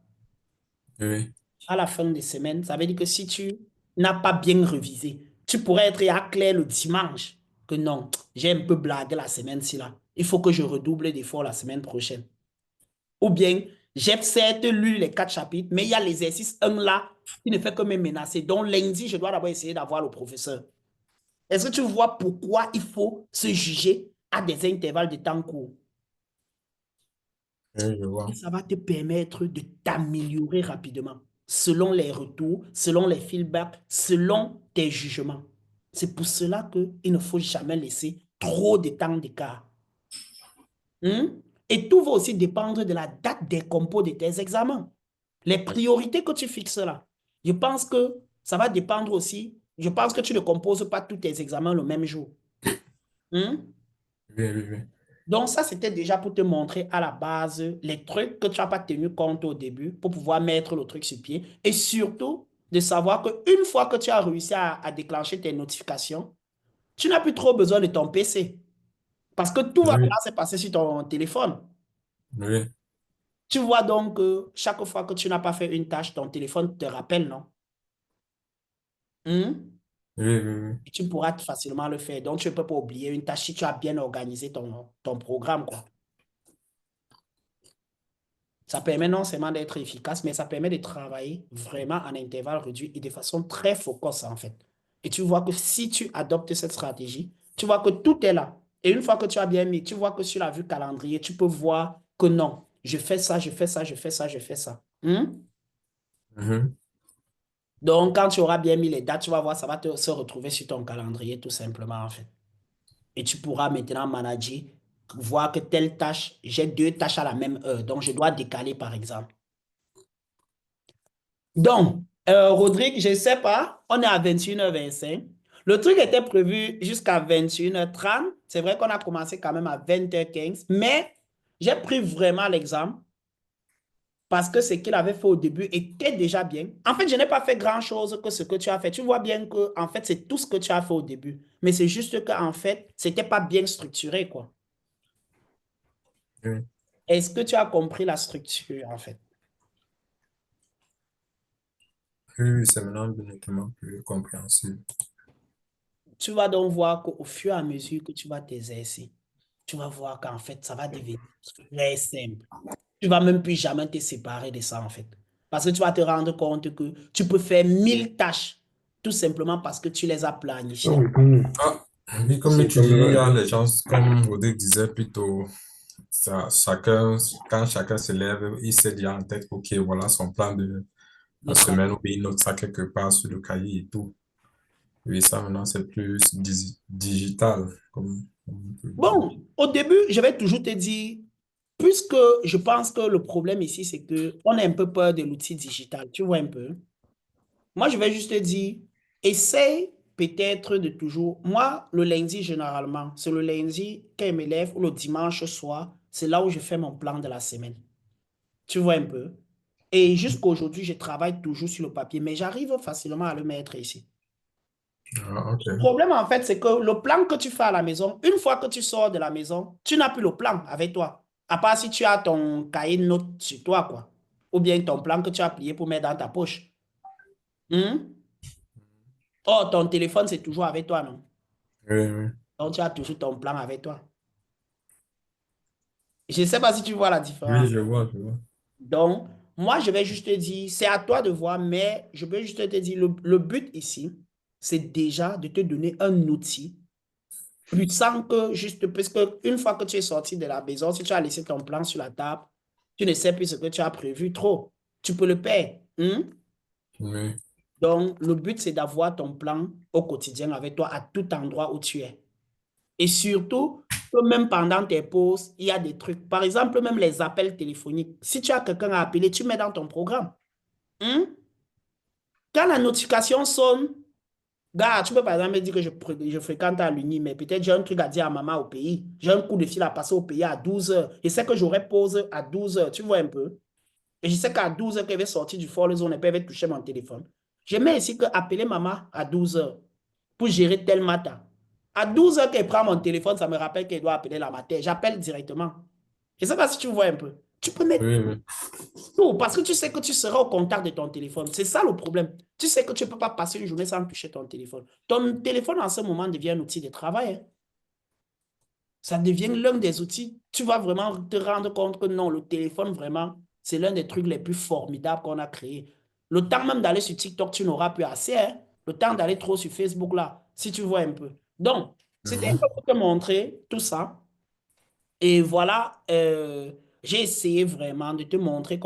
oui, À la fin de semaine, ça veut dire que si tu n'as pas bien révisé, tu pourrais être à clair le dimanche que non, j'ai un peu blagué la semaine-ci là. Il faut que je redouble d'efforts la semaine prochaine. Ou bien, j'ai certes lu les 4 chapitres, mais il y a l'exercice 1 là qui ne fait que me menacer. Donc, lundi, je dois d'abord essayer d'avoir le professeur. Est-ce que tu vois pourquoi il faut se juger à des intervalles de temps courts? oui, je vois. Et ça va te permettre de t'améliorer rapidement selon les retours, selon les feedbacks, selon tes jugements. C'est pour cela qu'il ne faut jamais laisser trop de temps d'écart. Et tout va aussi dépendre de la date des compos de tes examens. Les priorités que tu fixes là, je pense que ça va dépendre aussi. Je pense que tu ne composes pas tous tes examens le même jour. Hmm? Oui, oui, oui. Donc ça, c'était déjà pour te montrer à la base les trucs que tu n'as pas tenu compte au début pour pouvoir mettre le truc sur pied. Et surtout, de savoir qu'une fois que tu as réussi à déclencher tes notifications, tu n'as plus trop besoin de ton PC. Parce que tout va Oui, maintenant se passer sur ton téléphone. oui, Tu vois donc que chaque fois que tu n'as pas fait une tâche, ton téléphone te rappelle, non? Hmm? oui, oui, oui. Et tu pourras facilement le faire. Donc, tu ne peux pas oublier une tâche si tu as bien organisé ton programme, quoi. Ça permet non seulement d'être efficace, mais ça permet de travailler vraiment en intervalle réduit et de façon très focus, en fait. Et tu vois que si tu adoptes cette stratégie, tu vois que tout est là. Et une fois que tu as bien mis, tu vois que sur la vue calendrier, tu peux voir que non, je fais ça, je fais ça, je fais ça, je fais ça. Hmm? Mhm. Donc, quand tu auras bien mis les dates, tu vas voir, ça va se retrouver sur ton calendrier, tout simplement, en fait. Et tu pourras maintenant manager, voir que telle tâche, j'ai 2 tâches à la même heure, donc je dois décaler, par exemple. Donc, Rodrigue, je ne sais pas, on est à 21h25. Le truc était prévu jusqu'à 21h30. C'est vrai qu'on a commencé quand même à 20h15, mais j'ai pris vraiment l'exemple parce que ce qu'il avait fait au début était déjà bien. En fait, je n'ai pas fait grand-chose que ce que tu as fait. Tu vois bien que, en fait, c'est tout ce que tu as fait au début. Mais c'est juste qu'en fait, ce n'était pas bien structuré, quoi. Oui, Est-ce que tu as compris la structure, en fait? oui, oui, c'est maintenant nettement plus compréhensible. Tu vas donc voir qu'au fur et à mesure que tu vas t'exercer, tu vas voir qu'en fait, ça va devenir très simple. Tu vas même plus jamais te séparer de ça, en fait. Parce que tu vas te rendre compte que tu peux faire 1000 tâches, tout simplement parce que tu les as planifiées. Ah, oui, comme tu dis, il y a les gens, comme Rodrigue disait plutôt, quand chacun se lève, il s'est dit en tête, OK, voilà son plan de la de travail. semaine, ou bien il note ça quelque part sur le cahier et tout. Oui, ça maintenant, c'est plus digital, comme on peut dire. Bon, au début, je vais toujours te dire, puisque je pense que le problème ici, c'est qu'on a un peu peur de l'outil digital. Tu vois un peu? Moi, je vais juste te dire, essaye peut-être de toujours. Moi, le lundi, généralement, c'est le lundi quand je me lève ou le dimanche soir, c'est là où je fais mon plan de la semaine. Tu vois un peu? Et jusqu'à aujourd'hui, je travaille toujours sur le papier, mais j'arrive facilement à le mettre ici. Ah, OK. Le problème, en fait, c'est que le plan que tu fais à la maison, une fois que tu sors de la maison, tu n'as plus le plan avec toi. À part si tu as ton cahier de notes sur toi, quoi. Ou bien ton plan que tu as plié pour mettre dans ta poche. Hmm? Oh, ton téléphone, c'est toujours avec toi, non? Oui, oui. Donc, tu as toujours ton plan avec toi. Je ne sais pas si tu vois la Oui, différence. je vois, je vois. Donc, moi, je vais juste te dire, c'est à toi de voir, mais je peux juste te dire, le but ici, c'est déjà de te donner un outil, sans que juste, parce que une fois que tu es sorti de la maison, si tu as laissé ton plan sur la table, tu ne sais plus ce que tu as prévu trop. Tu peux le perdre. Hmm? Oui, Donc, le but, c'est d'avoir ton plan au quotidien avec toi à tout endroit où tu es. Et surtout, que même pendant tes pauses, il y a des trucs. Par exemple, même les appels téléphoniques. Si tu as quelqu'un à appeler, tu mets dans ton programme. Hmm? Quand la notification sonne, gars, tu peux par exemple me dire que je fréquente à l'Uni, mais peut-être j'ai un truc à dire à maman au pays. J'ai un coup de fil à passer au pays à 12 heures. Je sais que j'aurai pause à 12 heures. Tu vois un peu? Et je sais qu'à 12 heures qu'elle va sortir du fort, les autres peuvent toucher mon téléphone. Je mets ici que appeler maman à 12 heures pour gérer tel matin. À 12 heures qu'elle prend mon téléphone, ça me rappelle qu'elle doit appeler la matin. J'appelle directement. Je ne sais pas si tu vois un peu. Tu peux mettre oui, oui. tout parce que tu sais que tu seras au contact de ton téléphone. C'est ça le problème. Tu sais que tu ne peux pas passer une journée sans toucher ton téléphone. Ton téléphone en ce moment devient un outil de travail, hein. Ça devient l'un des outils. Tu vas vraiment te rendre compte que non, le téléphone, vraiment, c'est l'un des trucs les plus formidables qu'on a créé. Le temps même d'aller sur TikTok, tu n'auras plus assez, hein. Le temps d'aller trop sur Facebook, là, si tu vois un peu. Donc, c'était un Mhm. peu pour te montrer tout ça. Et voilà, j'ai essayé vraiment de te montrer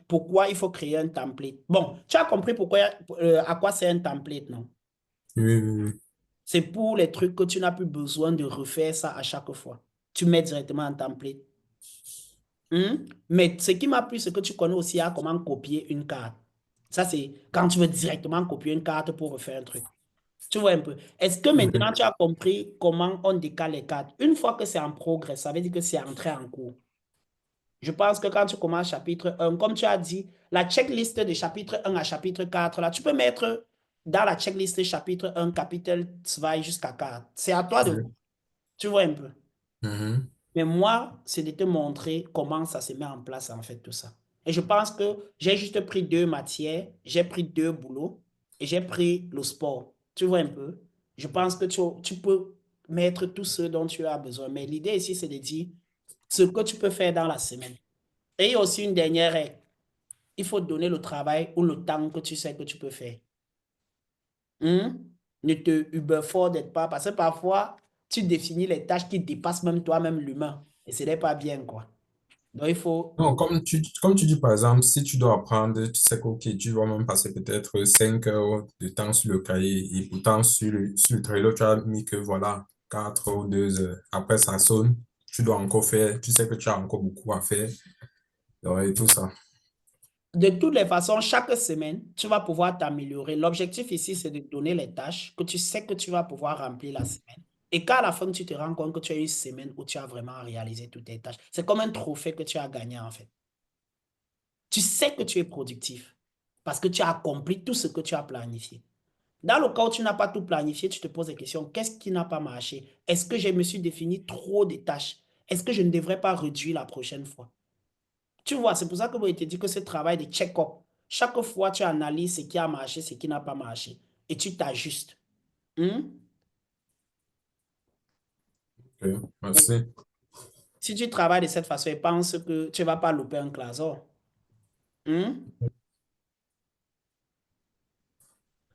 pourquoi il faut créer un template. Bon, tu as compris pourquoi, à quoi c'est un template, non? Oui, oui, oui. C'est pour les trucs que tu n'as plus besoin de refaire ça à chaque fois. Tu mets directement un template. Hmm? Mais ce qui m'a plu, c'est que tu connais aussi à comment copier une carte. Ça, c'est quand tu veux directement copier une carte pour refaire un truc. Tu vois un peu. Est-ce que Oui, maintenant tu as compris comment on décale les cartes? Une fois que c'est en progrès, ça veut dire que c'est entré en cours. Je pense que quand tu commences chapitre 1, comme tu as dit, la checklist de chapitre 1 à chapitre 4, là, tu peux mettre dans la checklist chapitre 1, chapitre 2 jusqu'à 4. C'est à toi de voir. oui. Tu vois un peu. Mhm. Mais moi, c'est de te montrer comment ça se met en place, en fait, tout ça. Et je pense que j'ai juste pris deux matières, j'ai pris deux boulots et j'ai pris le sport. Tu vois un peu? Je pense que tu peux mettre tout ce dont tu as besoin. Mais l'idée ici, c'est de dire ce que tu peux faire dans la semaine. Et il y a aussi une dernière règle. Il faut donner le travail ou le temps que tu sais que tu peux faire. Hmm? Ne te uberforde pas parce que parfois, tu définis les tâches qui dépassent même toi-même l'humain. Et ce n'est pas bien, quoi. Donc, il faut... Non, comme tu dis, par exemple, si tu dois apprendre, tu sais que, ok, tu vas même passer peut-être 5 heures de temps sur le cahier et pourtant sur le Trello, tu as mis que voilà, 4 ou 2 heures. Après, ça sonne, tu dois encore faire, tu sais que tu as encore beaucoup à faire, donc, et tout ça. De toutes les façons, chaque semaine, tu vas pouvoir t'améliorer. L'objectif ici, c'est de donner les tâches que tu sais que tu vas pouvoir remplir la semaine. Et qu'à la fin, tu te rends compte que tu as eu une semaine où tu as vraiment réalisé toutes tes tâches. C'est comme un trophée que tu as gagné, en fait. Tu sais que tu es productif parce que tu as accompli tout ce que tu as planifié. Dans le cas où tu n'as pas tout planifié, tu te poses des questions. Qu'est-ce qui n'a pas marché? Est-ce que je me suis défini trop de tâches? Est-ce que je ne devrais pas réduire la prochaine fois? Tu vois, c'est pour ça que vous te dit que ce travail de check-up, chaque fois tu analyses ce qui a marché, ce qui n'a pas marché, et tu t'ajustes. Hmm? Ok, Mais merci. si tu travailles de cette façon et penses que tu ne vas pas louper un classeur. Hmm?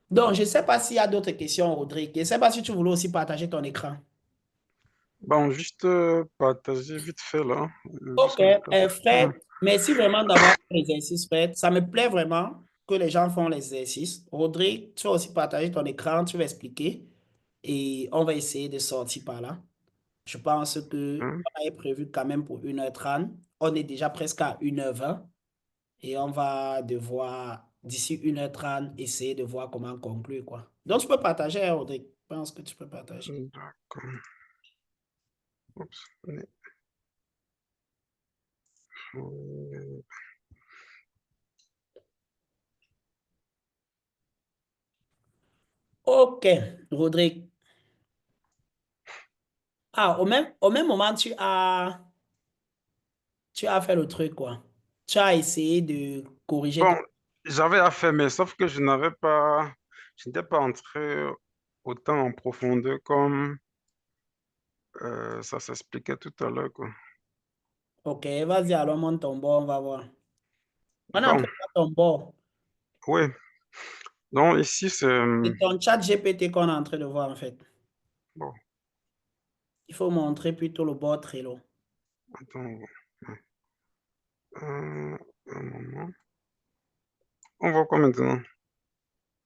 Donc, je ne sais pas s'il y a d'autres questions, Rodrigue. Je ne sais pas si tu voulais aussi partager ton écran. Bon, juste partager vite fait là. Ok, Juste un écran. Fred, merci vraiment d'avoir fait l'exercice, Fred. Ça me plaît vraiment que les gens font l'exercice. Rodrigue, tu vas aussi partager ton écran, tu vas expliquer et on va essayer de sortir par là. Je pense que Hein. on avait prévu quand même pour 1h30. On est déjà presque à 1h20 et on va devoir, d'ici 1h30, essayer de voir comment conclure, quoi. Donc, tu peux partager, hein, Rodrigue. Je pense que tu peux partager. D'accord. Oups. Ok, Rodrigue. Ah, au même moment, tu as Tu as fait le truc, quoi. Tu as essayé de corriger Bon, ton... j'avais à faire, mais sauf que je n'étais pas entré autant en profondeur comme ça s'expliquait tout à l'heure, quoi. Ok, vas-y, alors monte ton bord, on va voir. On est en train Bon, de faire ton bord. oui. Donc ici, c'est... C'est ton chat GPT qu'on est en train de voir, en fait. Bon, Il faut montrer plutôt le bord Trello. attends. Un moment. On voit quoi maintenant?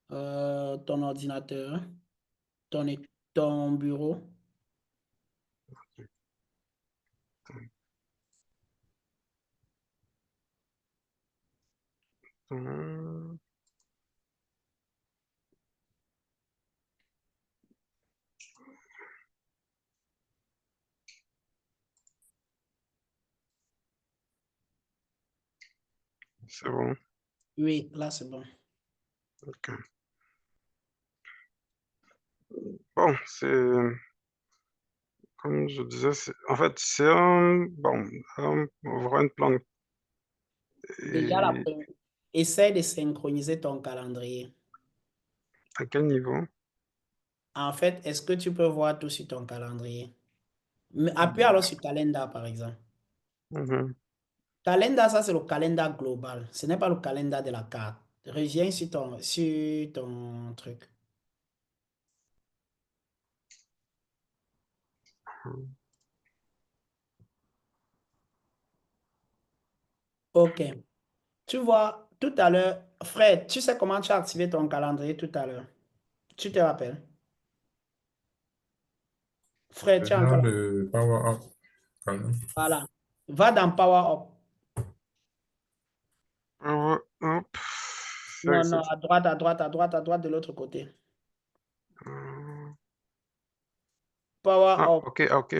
Ton ordinateur, ton, ton bureau. Hum, C'est bon. Oui, là, c'est bon. Ok. Bon, c'est... Comme je disais, en fait, c'est un... Bon, on voit une plante. Déjà, la Et première. Essaye de synchroniser ton calendrier. à quel niveau? En fait, est-ce que tu peux voir tout sur ton calendrier? Mais appuie alors sur Calendar, par exemple. Mhm. Calendar, ça, c'est le calendar global. Ce n'est pas le calendar de la carte. Reviens sur ton truc. OK. Tu vois, tout à l'heure, Fred, tu sais comment tu as activé ton calendrier tout à l'heure? Tu te rappelles? Fred, tu es Dans encore là. le Power Up, quand même. Voilà. Va dans Power Up. Hop. Non, non, à droite, à droite, à droite, à droite de l'autre côté. Euh, Power Ah, Up. ok, ok.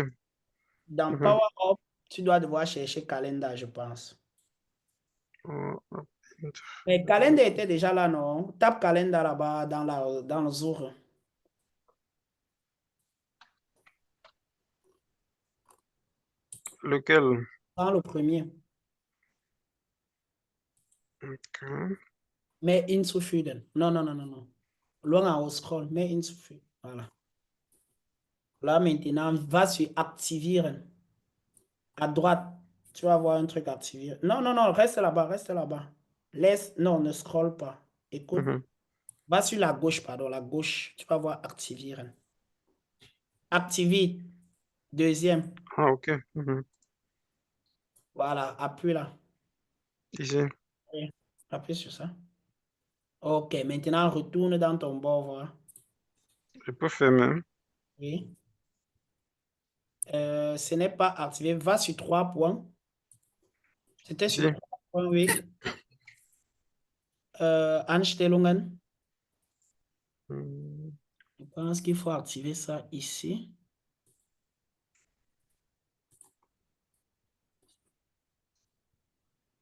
Dans Mhm. Power Up, tu dois devoir chercher Calendar, je pense. Hop. Mais Calendar était déjà là, non? Tape Calendar là-bas dans le Zoom. Lequel? Dans le premier. Ok. Mais insuffieden. Non, non, non, non, non. Loin en haut, scroll, mais insuffieden. Voilà. Là, maintenant, va sur activer. À droite, tu vas voir un truc activer. Non, non, non, reste là-bas, reste là-bas. Laisse, non, ne scroll pas. Écoute, Mhm. va sur la gauche, pardon, la gauche. Tu vas voir activer. Activate. Deuxième. Ah, ok. Mhm. Voilà, appuie là. Ici. Oui, appuie sur ça. Ok, maintenant retourne dans ton bord, voilà. Je peux fermer. Oui. Ce n'est pas activé. Va sur trois points. C'était sur Ici. trois points, oui. Einstellungen. Hmm. Je pense qu'il faut activer ça ici.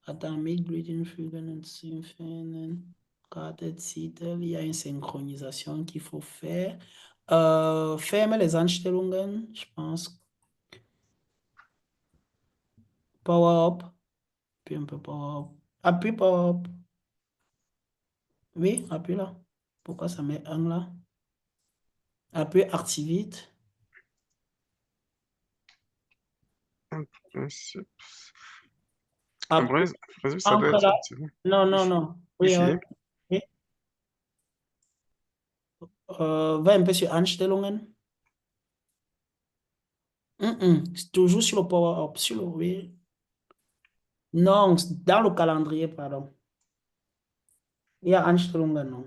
Attends, Mitgliedern fügen und Symphonien. Kartenzitel. Il y a une synchronisation qu'il faut faire. Ferme les Einstellungen, je pense. Power up. Puis un peu power up. Appuie power up. Oui, appuie là. Pourquoi ça met un là? Appuie activate. En principe. En Appuie principe, ça doit entre être là. activé. Non, non, Ici. non. Oui, Ici. oui. Va un peu sur Einstellungen. C'est toujours sur le power up. Sur le, oui. Non, dans le calendrier, pardon. Il y a Einstellungen, non.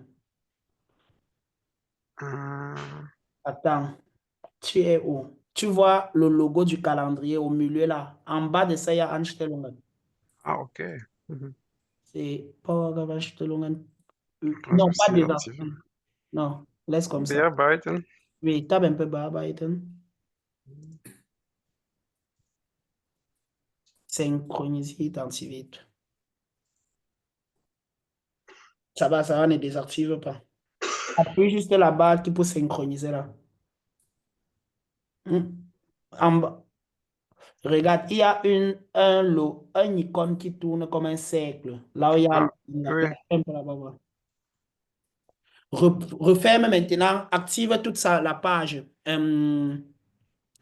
Ah, Attends, tu es où? Tu vois le logo du calendrier au milieu là. En bas de ça, il y a Einstellungen. ah, ok. Mhm. C'est Power Up Einstellungen. Je pense Non, que pas c'est activé. désactiver. Non, laisse comme ça. Bearbeiten. Oui, tape un peu Bearbeiten. Synchroniser, identifier. Ça va, ne désactive pas. Appuie juste la barre qui peut synchroniser là. En bas. Regarde, il y a un icône qui tourne comme un cercle. Là où il y a Ah, oui. un peu là-bas, voilà. Referme maintenant, active toute la page.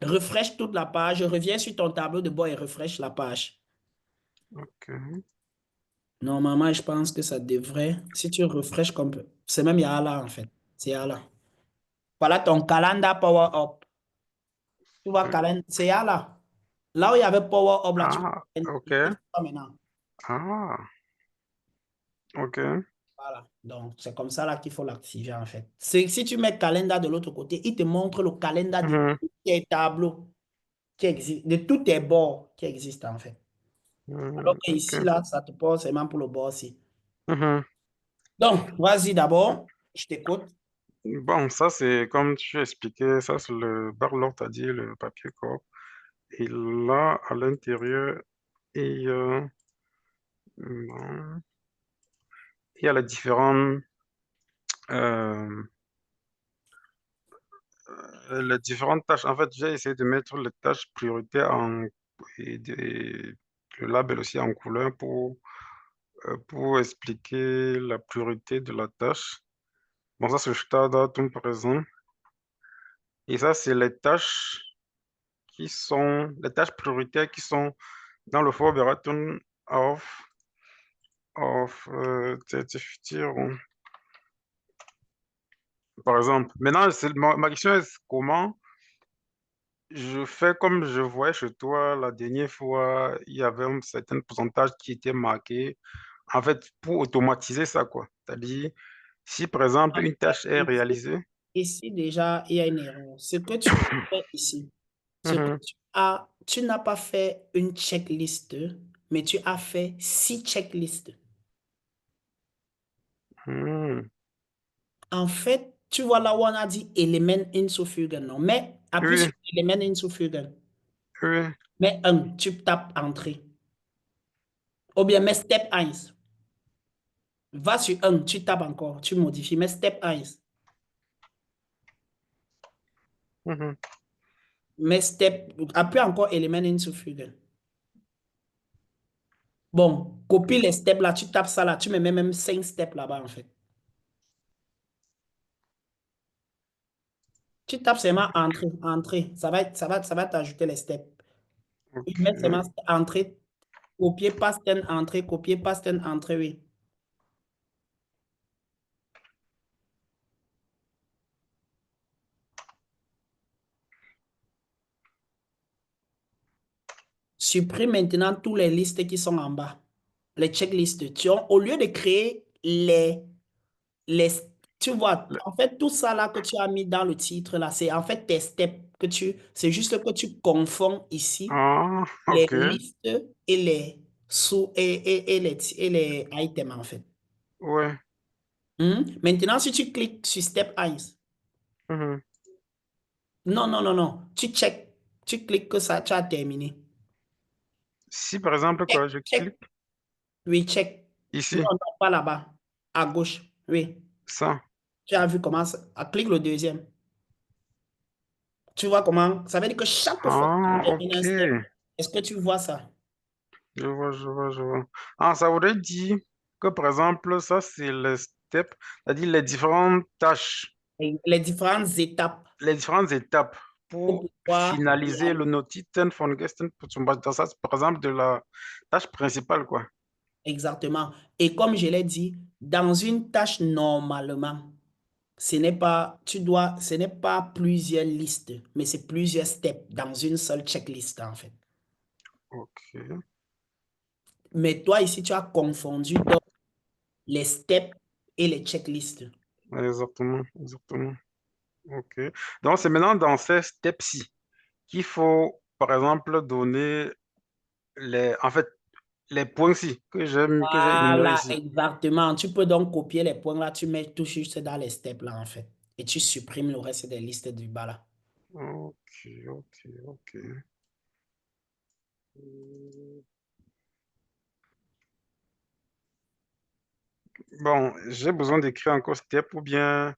Refresh toute la page, reviens sur ton tableau de bord et refresh la page. OK. Normalement, je pense que ça devrait, si tu refresh comme, c'est même là en fait. C'est là. Voilà ton calendar Power Up. Tu vois, c'est là. Là où il y avait Power Up, là, tu vois, Ah, OK. c'est ça maintenant. Ah, OK. Voilà. Donc, c'est comme ça là qu'il faut l'activer en fait. Si tu mets calendar de l'autre côté, il te montre le calendar de Mhm, tous tes tableaux qui existent, de tous tes bords qui existent en fait. Alors que OK. ici, là, ça te pose seulement pour le bord aussi. Mhm. Donc, vas-y d'abord, je t'écoute. Bon, ça, c'est comme tu expliquais, ça, c'est le Barlow, t'as dit, le papier corps. Et là, à l'intérieur, il y a, bon, il y a les euh, les différentes tâches. En fait, j'ai essayé de mettre les tâches prioritaires le label aussi en couleur pour expliquer la priorité de la tâche. Bon, ça, c'est le Startdatum présent. Et ça, c'est les tâches les tâches prioritaires qui sont dans le Vorbereitung der Future. Par exemple, maintenant, ma question est comment je fais comme je voyais chez toi la dernière fois, il y avait un certain pourcentage qui était marqué, en fait, pour automatiser ça, quoi. C'est-à-dire, si par exemple une tâche est Ici, réalisée, ici, déjà, il y a une erreur. Ce que tu fais ici, ce que mhm, tu n'as pas fait une checklist, mais tu as fait 6 checklists. mhm, En fait, tu vois là où on a dit Element hinzufügen, non? Mais appuie oui, sur Element hinzufügen. oui, Mais tu tapes Entrée. Ou bien mets step 1. Va sur 1, tu tapes encore, tu modifies, mets step 1. mhm, Appuie encore Element hinzufügen. Bon, copie les steps là, tu tapes ça là, tu mets même 5 steps là-bas en fait. Tu tapes seulement entrée, entrée. Ça va t'ajouter les steps. Oui, mets seulement ok. entrée, copier, paste, entrée, copier, paste, entrée, oui. Supprime maintenant tous les listes qui sont en bas. Les checklists. Au lieu de créer les, tu vois, Le- en fait, tout ça là que tu as mis dans le titre là, c'est en fait tes steps c'est juste que tu confonds ici Ah, les ok, listes et les et les items en fait. ouais, Maintenant, si tu cliques sur step 1, mhm. non, non, non, non, tu cliques que ça, tu as terminé. Si par exemple, Check, quoi, je check, clique oui, check. Non, ici, non, pas là-bas, à gauche, oui. ça. Tu as vu comment ça, clique le deuxième. Tu vois comment, ça veut dire que chaque fois que tu Ah, termines un ok. step, est-ce que tu vois ça? Je vois, je vois, je vois. Ah, ça voudrait dire que, par exemple, ça, c'est les steps, c'est-à-dire Les différentes étapes les différentes étapes pour pour pouvoir finaliser le réaliser. Notizen von gestern. Dans ça, c'est, par exemple, de la tâche principale, quoi. Exactement. Et comme je l'ai dit, dans une tâche normalement, ce n'est pas plusieurs listes, mais c'est plusieurs steps dans une seule checklist en fait. Ok. Mais toi ici, tu as confondu donc les steps et les checklists. Exactement, exactement. Ok. Donc, c'est maintenant dans ces steps-ci qu'il faut, par exemple, donner en fait, les points-ci que j'ai énumérés Voilà, ici. exactement. Tu peux donc copier les points là, tu mets tout juste dans les steps là en fait. Et tu supprimes le reste des listes du bas là. Ok, ok, ok. Euh, Bon, j'ai besoin d'écrire encore step ou bien...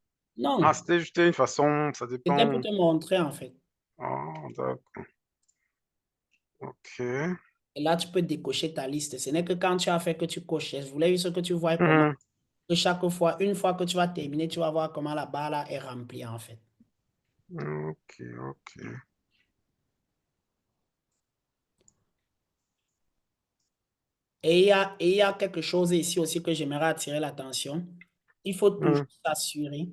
Ah, Non, c'était juste une façon, ça c'était pour dépend. te montrer en fait. Ah, d'accord. Ok. Et là, tu peux décocher ta liste. Ce n'est que quand tu as fait que tu coches. Je voulais juste que tu vois comment Mhm. que chaque fois, une fois que tu vas terminer, tu vas voir comment la barre là est remplie en fait. Ok, ok. Et il y a quelque chose ici aussi que j'aimerais attirer l'attention. Il faut toujours Mhm. s'assurer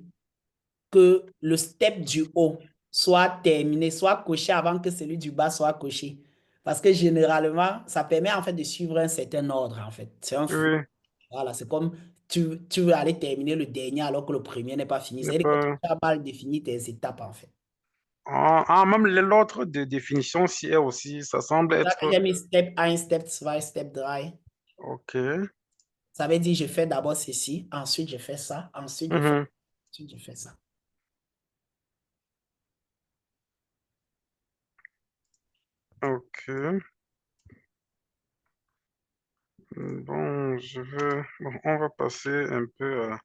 que le step du haut soit terminé, soit coché avant que celui du bas soit coché. Parce que généralement, ça permet en fait de suivre un certain ordre en fait. C'est un flou. Oui, Voilà, c'est comme tu veux aller terminer le dernier alors que le premier n'est pas fini. n'est C'est-à-dire que tu pas... as mal défini tes étapes en fait. Même l'autre de définition, si est aussi, ça semble Là que être... j'ai mis step 1, step 2, step 3. Ok. Ça veut dire je fais d'abord ceci, ensuite je fais ça, Mhm. ensuite je fais ça. Ok. Bon, Bon, on va passer un peu à...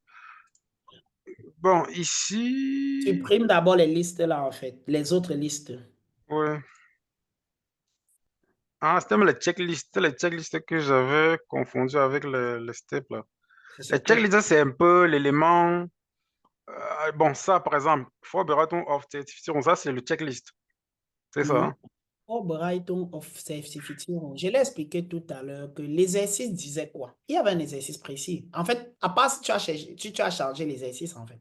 Bon, ici... Supprime d'abord les listes là en fait, les autres listes. Ouais. Ah, c'était même les checklists que j'avais confondu avec les steps là. C'est ce Les que checklists, c'est un peu l'élément. Bon, ça, par exemple, Vorbereitung auf Zertifizierung, ça, c'est le checklist. C'est ça, non. hein? Vorbereitung auf Zertifizierung. Je l'ai expliqué tout à l'heure que l'exercice disait quoi? Il y avait un exercice précis. En fait, à part si tu as chargé l'exercice en fait.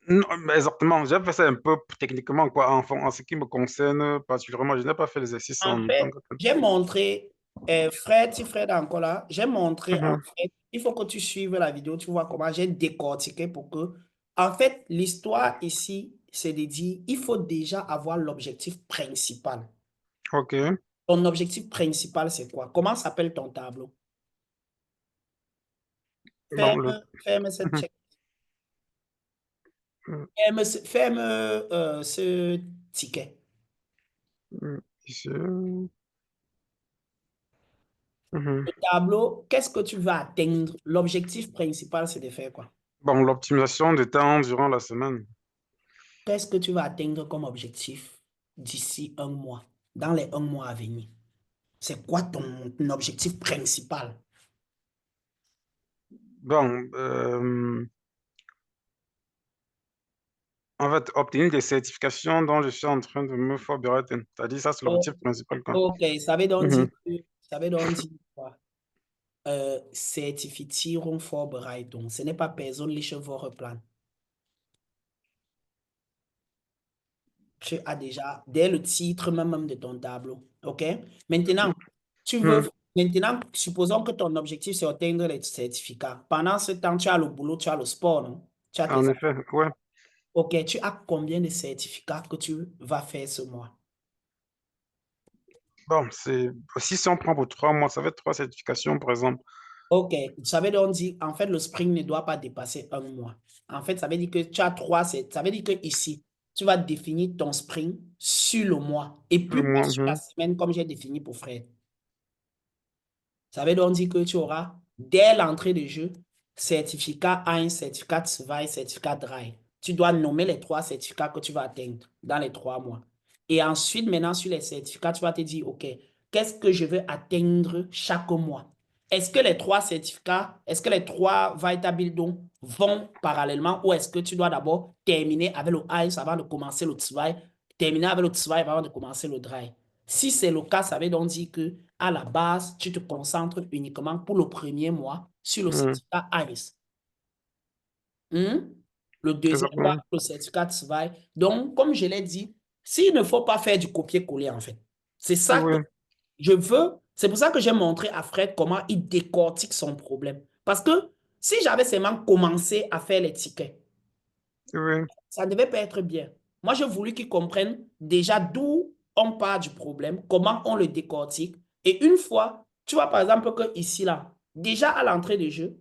Non, mais exactement. J'ai fait ça un peu techniquement, quoi. En ce qui me concerne particulièrement, je n'ai pas fait l'exercice En en tant fait, que... j'ai montré, Fred, si Fred est encore là, j'ai montré en Mhm. fait, il faut que tu suives la vidéo, tu vois comment j'ai décortiqué pour que, en fait, l'histoire ici, c'est de dire, il faut déjà avoir l'objectif principal. Ok. Ton objectif principal, c'est quoi? Comment s'appelle ton tableau? Bon, le... Ferme cette Mhm. check. Mhm. Ferme ce ticket. Ici. Mhm. Le tableau, qu'est-ce que tu vas atteindre? L'objectif principal, c'est de faire quoi? Bon, l'optimisation du temps durant la semaine. Qu'est-ce que tu vas atteindre comme objectif d'ici un mois, dans les un mois à venir? C'est quoi ton objectif principal? Bon, en fait, obtenir des certifications dont je suis en train de me forbereiter. C'est-à-dire, ça, c'est l'objectif Oh, principal, quoi. ok, ça veut donc Mhm. dire ça veut donc dire quoi? Zertifizierung Vorbereitung. Ce n'est pas persönliche Wochenplan. Tu as déjà, dès le titre même de ton tableau. OK? Maintenant, Mhm. maintenant, supposons que ton objectif, c'est d'atteindre les certificats. Pendant ce temps, tu as le boulot, tu as le sport, non? Tu as tes... En effet, ouais. OK, tu as combien de certificats que tu vas faire ce mois? Bon, si on prend pour 3 mois, ça fait 3 certifications, par exemple. OK, ça veut donc dire, en fait, le sprint ne doit pas dépasser un mois. En fait, ça veut dire que tu as ça veut dire que ici, tu vas définir ton sprint sur le mois et Le puis pas mois. sur la semaine comme j'ai défini pour Fred. Ça veut donc dire que tu auras, dès l'entrée de jeu, certificat 1, certificat 2, certificat 3. Tu dois nommer les 3 certificats que tu vas atteindre dans les 3 mois. Et ensuite, maintenant, sur les certificats, tu vas te dire, OK, qu'est-ce que je veux atteindre chaque mois? Est-ce que les 3 certificats, est-ce que les 3 Vita Building vont parallèlement ou est-ce que tu dois d'abord terminer avec le ICE avant de commencer le TSVI, terminer avec le TSVI avant de commencer le DRY? Si c'est le cas, ça veut donc dire que à la base, tu te concentres uniquement pour le premier mois sur le Mhm. certificat ICE. Le deuxième mois, Exactement. le certificat TSVI. Donc, comme je l'ai dit, s'il ne faut pas faire du copier-coller, en fait. C'est ça que Oui, je veux. C'est pour ça que j'ai montré à Fred comment il décortique son problème. Parce que si j'avais seulement commencé à faire les tickets, oui. ça ne devait pas être bien. Moi, j'ai voulu qu'ils comprennent déjà d'où on part du problème, comment on le décortique. Et une fois, tu vois par exemple que ici, là, déjà à l'entrée de jeu,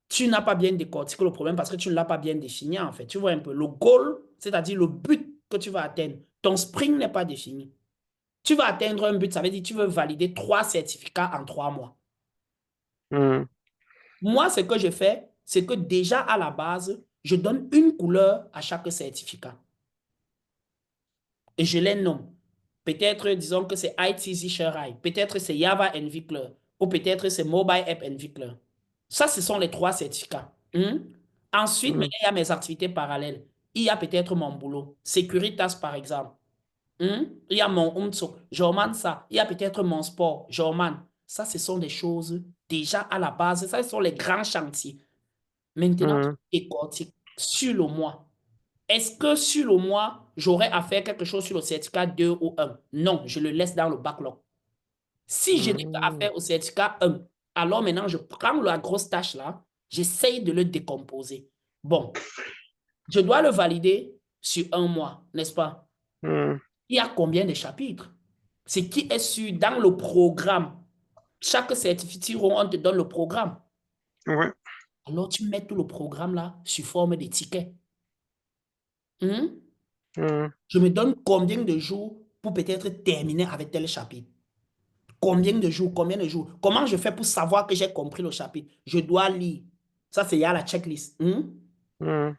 tu n'as pas bien décortiqué le problème parce que tu ne l'as pas bien défini en fait. Tu vois un peu le goal, c'est-à-dire le but que tu vas atteindre. Ton sprint n'est pas défini. Tu vas atteindre un but, ça veut dire que tu veux valider 3 certificats en 3 mois. Mhm. Moi, ce que je fais, c'est que déjà à la base, je donne une couleur à chaque certificat. Et je les nomme. Peut-être, disons que c'est ITZ Share, peut-être c'est Java Entwickler, ou peut-être c'est Mobile App Entwickler. Ça, ce sont les 3 certificats. Ensuite, Mhm. maintenant, il y a mes activités parallèles. Il y a peut-être mon boulot. Securitas, par exemple. Il y a mon UMTSO. J'emmène ça. Il y a peut-être mon sport. J'emmène. Ça, ce sont des choses déjà à la base. Ça, ce sont les grands chantiers. Maintenant, tu Mhm. décortiques sur le mois. Est-ce que sur le mois, j'aurais à faire quelque chose sur le certificat 2 ou 1? Non, je le laisse dans le backlog. Si je n'ai qu'à Mhm. faire au certificat 1, alors maintenant, je prends la grosse tâche là, j'essaye de le décomposer. Bon, je dois le valider sur un mois, n'est-ce pas? Mhm. Il y a combien de chapitres? Ce qui est sur dans le programme. Chaque certificat, on te donne le programme. Ouais. Alors, tu mets tout le programme là sous forme de tickets. Hmm? Mhm. Je me donne combien de jours pour peut-être terminer avec tel chapitre? Combien de jours? Combien de jours? Comment je fais pour savoir que j'ai compris le chapitre? Je dois lire. Ça, c'est il y a la checklist. Mhm.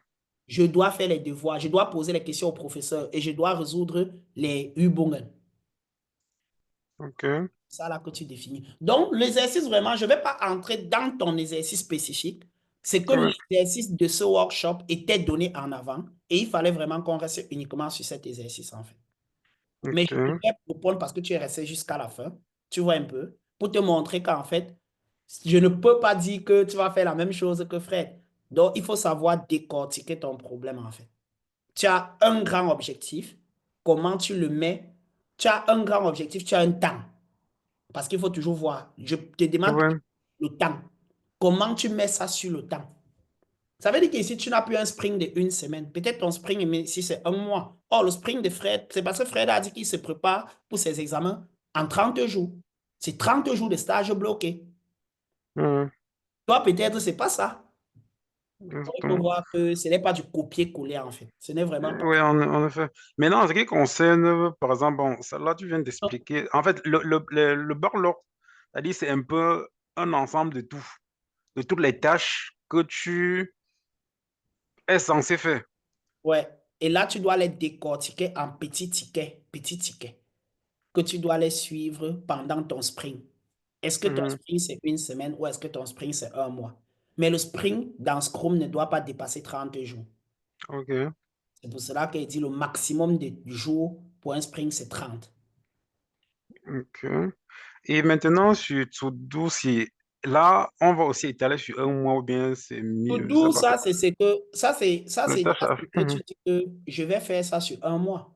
Je dois faire les devoirs. Je dois poser les questions au professeur et je dois résoudre les Übungen. OK. Ça là que tu définis. Donc, l'exercice, vraiment, je ne vais pas entrer dans ton exercice spécifique. C'est que Ouais. l'exercice de ce workshop était donné en avant et il fallait vraiment qu'on reste uniquement sur cet exercice, en fait. Mais je te OK. fais répondre parce que tu es resté jusqu'à la fin. Tu vois un peu. Pour te montrer qu'en fait, je ne peux pas dire que tu vas faire la même chose que Fred. Donc, il faut savoir décortiquer ton problème, en fait. Tu as un grand objectif. Comment tu le mets? Tu as un grand objectif, tu as un temps. Parce qu'il faut toujours voir. Je te demande Ouais. le temps. Comment tu mets ça sur le temps? Ça veut dire que si tu n'as plus un sprint de une semaine, peut-être ton sprint, mais si c'est un mois. Or, le sprint de Fred, c'est parce que Fred a dit qu'il se prépare pour ses examens en 30 jours. C'est 30 jours de stage bloqué. Mhm. Toi, peut-être, c'est pas ça. Donc, il faut Exactement. voir que ce n'est pas du copier-coller, en fait. Ce n'est vraiment pas Oui, en effet. Maintenant, en ce qui concerne, par exemple, bon, ça, là, tu viens ça. d'expliquer. En fait, le backlog, c'est-à-dire, c'est un peu un ensemble de tout, de toutes les tâches que tu es censé faire. Ouais. Et là, tu dois les décortiquer en petits tickets, que tu dois les suivre pendant ton sprint. Est-ce que ton Mhm. sprint, c'est une semaine ou est-ce que ton sprint, c'est un mois? Mais le sprint dans Scrum ne doit pas dépasser 30 jours. OK. C'est pour cela qu'il dit le maximum de jours pour un sprint, c'est 30. OK. Et maintenant, sur To-Do, si là, on va aussi étaler sur un mois ou bien c'est To mieux, je sais do, pas, ça, c'est ce que, ça, les c'est tâches déjà à ce faire. que tu dis que je vais faire ça sur un mois.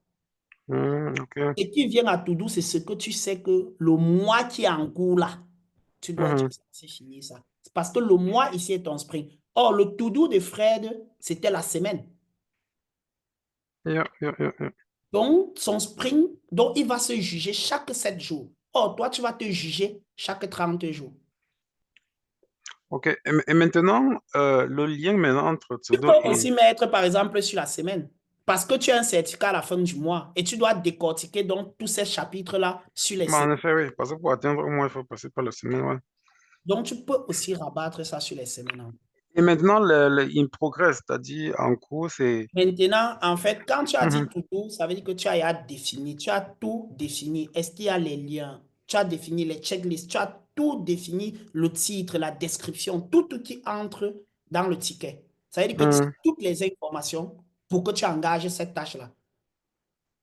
OK. Ce qui vient à To do, c'est ce que tu sais que le mois qui est en cours là, tu dois être Mhm. censé finir ça. C'est parce que le mois ici est ton sprint. Or, le to do de Fred, c'était la semaine. Yeah, yeah, yeah, yeah. Donc, son sprint, donc il va se juger chaque 7 jours. Or, toi, tu vas te juger chaque 30 jours. OK. Et maintenant, le lien maintenant entre Tu To-Do peux et... aussi mettre, par exemple, sur la semaine. Parce que tu as un certificat à la fin du mois et tu dois décortiquer donc tous ces chapitres-là sur les Mais en semaines. effet, oui, parce que pour atteindre au moins, il faut passer par la semaine, ouais. Donc, tu peux aussi rabattre ça sur les semaines, hein. Et maintenant, le in progress, c'est-à-dire en cours, c'est... Maintenant, en fait, quand tu as dit Mhm. tout, ça veut dire que tu as défini, tu as tout défini. Est-ce qu'il y a les liens? Tu as défini les checklists, tu as tout défini, le titre, la description, tout qui entre dans le ticket. Ça veut dire que tu as Mhm. toutes les informations pour que tu engages cette tâche-là.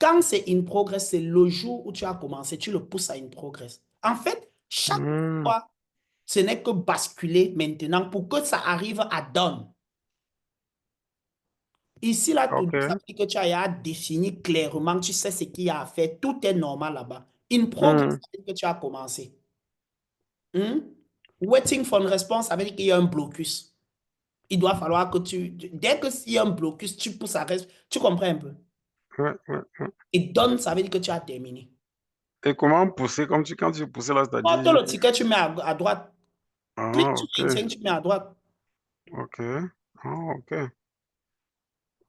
Quand c'est in progress, c'est le jour où tu as commencé, tu le pousses à in progress. En fait, chaque Mhm. fois, ce n'est que basculer maintenant pour que ça arrive à done. Ici, là, tout ça OK. veut dire que tu as défini clairement, tu sais ce qu'il y a à faire, tout est normal là-bas. In progress, Mhm. ça veut dire que tu as commencé. Waiting for a response, ça veut dire qu'il y a un blocus. Il doit falloir que dès qu'il y a un blocus, tu pousses à reste. Tu comprends un peu? Ouais, ouais, ouais. Et done, ça veut dire que tu as terminé. Et comment pousser, comme tu, quand tu pousses là, Quand c'est-à-dire... le ticket, tu mets à droite. Ah, Clique sur OK. maintien, tu mets à droite. OK. Ah, OK.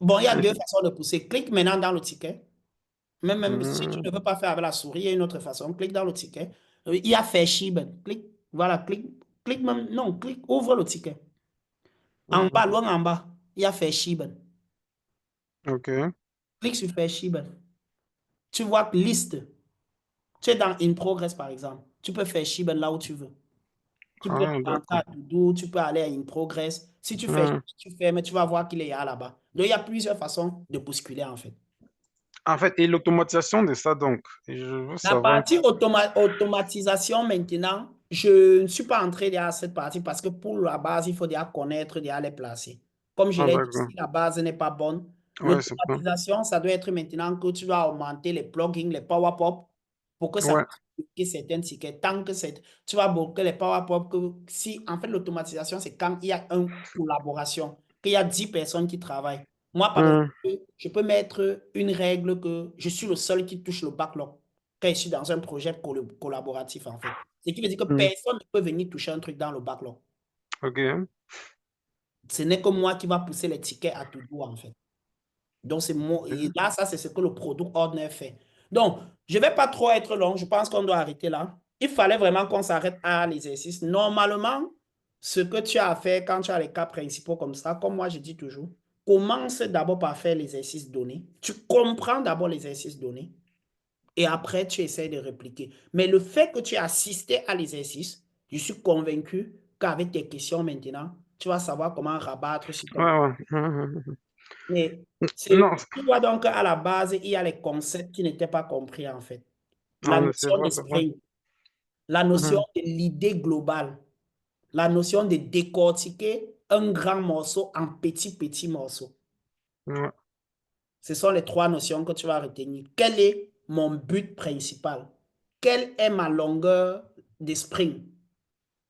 Bon, il y a Et deux façons de pousser. Clique maintenant dans le ticket. Même si tu mhm. ne veux pas faire avec la souris, il y a une autre façon. Clique dans le ticket. Il y a Verschieben. Clique, voilà, clique même, non, clique, ouvre le ticket. En Mhm. bas, loin en bas, il y a Verschieben. OK. Clique sur Verschieben. Tu vois liste. Tu es dans In Progress, par exemple. Tu peux faire Shibun là où tu veux. Tu peux Ah, rentrer d'accord. à Doudou, tu peux aller à In Progress. Si tu fais, Hmm. tu fais, mais tu vas voir qu'il est là-bas. Donc, il y a plusieurs façons de bousculer, en fait. En fait, et l'automatisation de ça, donc, et je veux La savoir. partie automatisation, maintenant, je ne suis pas entré dans cette partie parce que pour la base, il faut déjà connaître, déjà les placer. Comme je Ah, l'ai dit, d'accord. si la base n'est pas bonne, Ouais, c'est bon. l'automatisation, ça doit être maintenant que tu dois augmenter les plugins, les power pop pour que ça Ouais. puisse bloquer certains tickets. Tant que tu vas bloquer les power pop, que si, en fait, l'automatisation, c'est quand il y a une collaboration, qu'il y a 10 personnes qui travaillent. Moi, par exemple, Hmm. je peux mettre une règle que je suis le seul qui touche le backlog quand je suis dans un projet collaboratif, en fait. Ce qui veut dire que Hmm. personne ne peut venir toucher un truc dans le backlog. OK. Ce n'est que moi qui va pousser les tickets à tout bout, en fait. Donc, c'est moi. Et là, ça, c'est ce que le product owner fait. Donc, je ne vais pas trop être long. Je pense qu'on doit arrêter là. Il fallait vraiment qu'on s'arrête à l'exercice. Normalement, ce que tu as à faire quand tu as les cas principaux comme ça, comme moi, je dis toujours, commence d'abord par faire l'exercice donné. Tu comprends d'abord l'exercice donné. Et après, tu essaies de répliquer. Mais le fait que tu aies assisté à l'exercice, je suis convaincu qu'avec tes questions maintenant, tu vas savoir comment rabattre sur ton... Ouais, ouais. Hmm. Mais Non, tu vois donc à la base, il y a les concepts qui n'étaient pas compris en fait. La non, mais c'est notion vrai, de c'est vrai. sprint, la notion Hmm. de l'idée globale, la notion de décortiquer un grand morceau en petits morceaux. Ouais. Ce sont les trois notions que tu vas retenir. Quel est mon but principal? Quelle est ma longueur de sprint?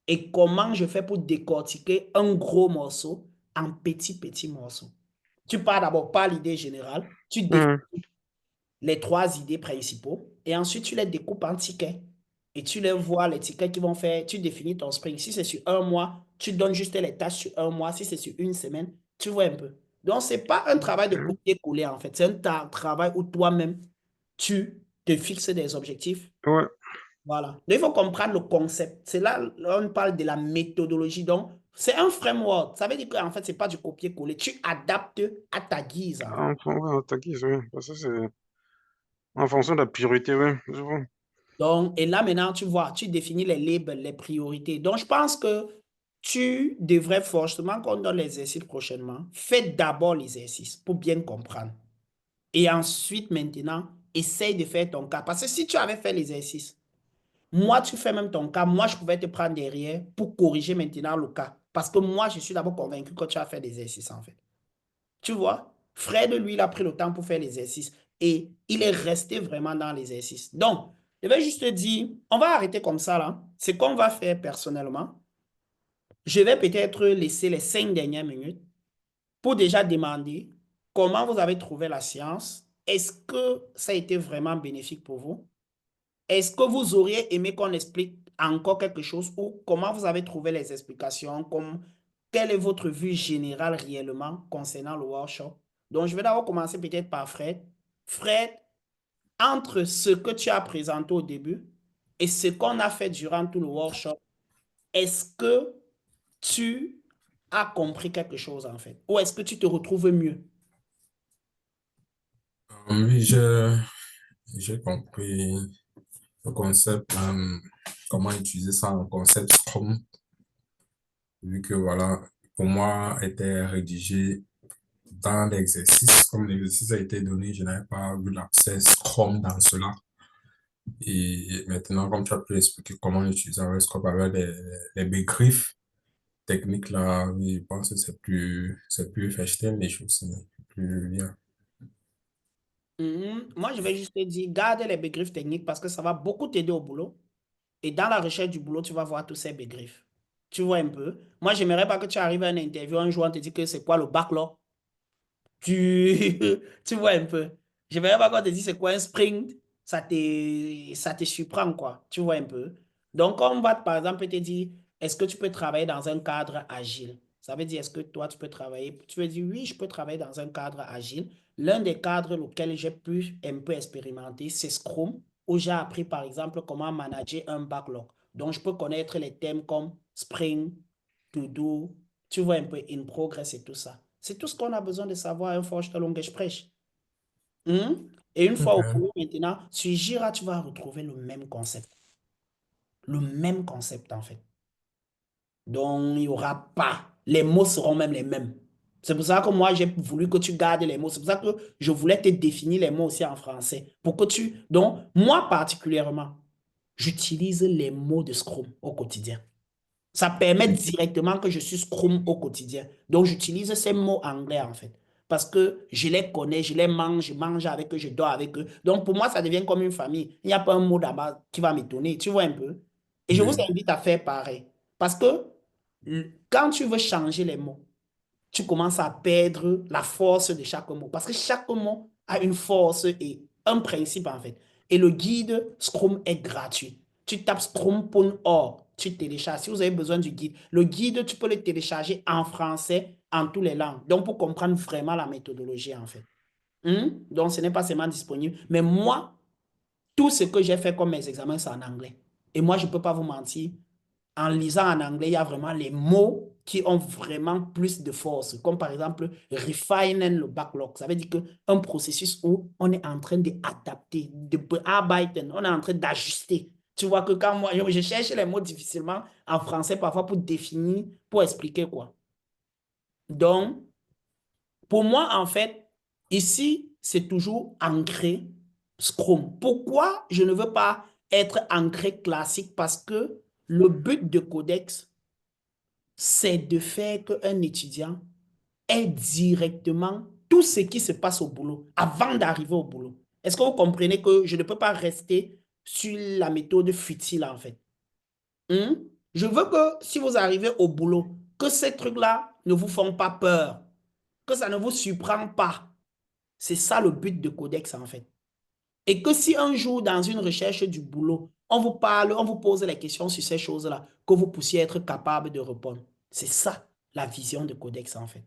Et comment je fais pour décortiquer un gros morceau en petits morceaux? Tu pars d'abord par l'idée générale, tu définis Hmm. les trois idées principaux et ensuite tu les découpes en tickets et tu les vois, les tickets qui vont faire, tu définis ton sprint. Si c'est sur un mois, tu donnes juste les tâches sur un mois. Si c'est sur une semaine, tu vois un peu. Donc, ce n'est pas un travail de OK. copier-coller en fait. C'est un travail où toi-même, tu te fixes des objectifs. Ouais. Voilà. Donc, il faut comprendre le concept. C'est là, on parle de la méthodologie. Donc, c'est un framework. Ça veut dire qu'en fait, ce n'est pas du copier-coller. Tu adaptes à ta guise, en fait. Enfin, ouais, ta guise, oui. Parce que c'est en fonction de la priorité, oui. Je vois. Donc, et là, maintenant, tu vois, tu définis les labels, les priorités. Donc, je pense que tu devrais forcément, qu'on donne l'exercice prochainement, fais d'abord l'exercice pour bien comprendre. Et ensuite, maintenant, essaye de faire ton cas. Parce que si tu avais fait l'exercice, moi, tu fais même ton cas, moi, je pouvais te prendre derrière pour corriger maintenant le cas. Parce que moi, je suis d'abord convaincu que tu as fait l'exercice, en fait. Tu vois, Fred, lui, il a pris le temps pour faire l'exercice et il est resté vraiment dans l'exercice. Donc, je vais juste te dire, on va arrêter comme ça là. Ce qu'on va faire personnellement, je vais peut-être laisser les 5 dernières minutes pour déjà demander comment vous avez trouvé la science. Est-ce que ça a été vraiment bénéfique pour vous? Est-ce que vous auriez aimé qu'on explique encore quelque chose ou comment vous avez trouvé les explications, comme quelle est votre vue générale réellement concernant le workshop? Donc, je vais d'abord commencer peut-être par Fred. Fred, entre ce que tu as présenté au début et ce qu'on a fait durant tout le workshop, est-ce que tu as compris quelque chose en fait? Ou est-ce que tu te retrouves mieux? Oui, j'ai compris le concept, comment utiliser ça en concept Scrum, vu que voilà, pour moi, était rédigé dans l'exercice. Comme l'exercice a été donné, je n'avais pas vu l'accès Scrum dans cela. Et maintenant, comme tu as pu expliquer comment utiliser un Scrum avec les begriffs techniques là, oui, je pense que c'est plus efficace les choses, c'est plus bien. Moi, je vais juste te dire, garde les begriffs techniques parce que ça va beaucoup t'aider au boulot. Et dans la recherche du boulot, tu vas voir tous ces begriffs. Tu vois un peu. Moi, j'aimerais pas que tu arrives à une interview un jour, on te dit que c'est quoi le backlog. Tu, tu vois un peu. J'aimerais pas qu'on te dise c'est quoi un sprint. Ça te surprend, quoi. Tu vois un peu. Donc, on va, par exemple, te dire, est-ce que tu peux travailler dans un cadre agile? Ça veut dire, est-ce que toi, tu peux travailler? Tu veux dire, oui, je peux travailler dans un cadre agile. L'un des cadres auxquels j'ai pu un peu expérimenter, c'est Scrum, où j'ai appris, par exemple, comment manager un backlog. Donc, je peux connaître les thèmes comme Sprint, To Do, tu vois un peu In Progress et tout ça. C'est tout ce qu'on a besoin de savoir à un Vorstellungsgespräch. Et une fois au Ok. boulot, maintenant, sur Jira, tu vas retrouver le même concept. Le même concept, en fait. Donc, il n'y aura pas. Les mots seront même les mêmes. C'est pour ça que moi, j'ai voulu que tu gardes les mots. C'est pour ça que je voulais te définir les mots aussi en français. Pour que tu... Donc, moi particulièrement, j'utilise les mots de Scrum au quotidien. Ça permet directement que je suis Scrum au quotidien. Donc, j'utilise ces mots anglais, en fait. Parce que je les connais, je mange avec eux, je dors avec eux. Donc, pour moi, ça devient comme une famille. Il n'y a pas un mot là-bas qui va m'étonner. Tu vois un peu? Et je vous Oui. invite à faire pareil. Parce que quand tu veux changer les mots, tu commences à perdre la force de chaque mot. Parce que chaque mot a une force et un principe, en fait. Et le guide Scrum est gratuit. Tu tapes scrum.org, tu télécharges. Si vous avez besoin du guide, le guide, tu peux le télécharger en français, en toutes les langues. Donc, pour comprendre vraiment la méthodologie, en fait. Donc, ce n'est pas seulement disponible. Mais moi, tout ce que j'ai fait comme mes examens, c'est en anglais. Et moi, je ne peux pas vous mentir, en lisant en anglais, il y a vraiment les mots qui ont vraiment plus de force, comme par exemple refinen le backlog. Ça veut dire qu'un processus où on est en train d'adapter, de bearbeiten, on est en train d'ajuster. Tu vois que quand moi, je cherche les mots difficilement en français parfois pour définir, pour expliquer quoi. Donc, pour moi, en fait, ici, c'est toujours ancré Scrum. Pourquoi je ne veux pas être ancré classique? Parce que le but de Codex, c'est de faire qu'un étudiant ait directement tout ce qui se passe au boulot avant d'arriver au boulot. Est-ce que vous comprenez que je ne peux pas rester sur la méthode futile en fait? Hmm? Je veux que si vous arrivez au boulot, que ces trucs-là ne vous font pas peur, que ça ne vous surprend pas. C'est ça le but de Codex en fait. Et que si un jour, dans une recherche du boulot, on vous parle, on vous pose les questions sur ces choses-là, que vous puissiez être capable de répondre. C'est ça, la vision de Codex, en fait.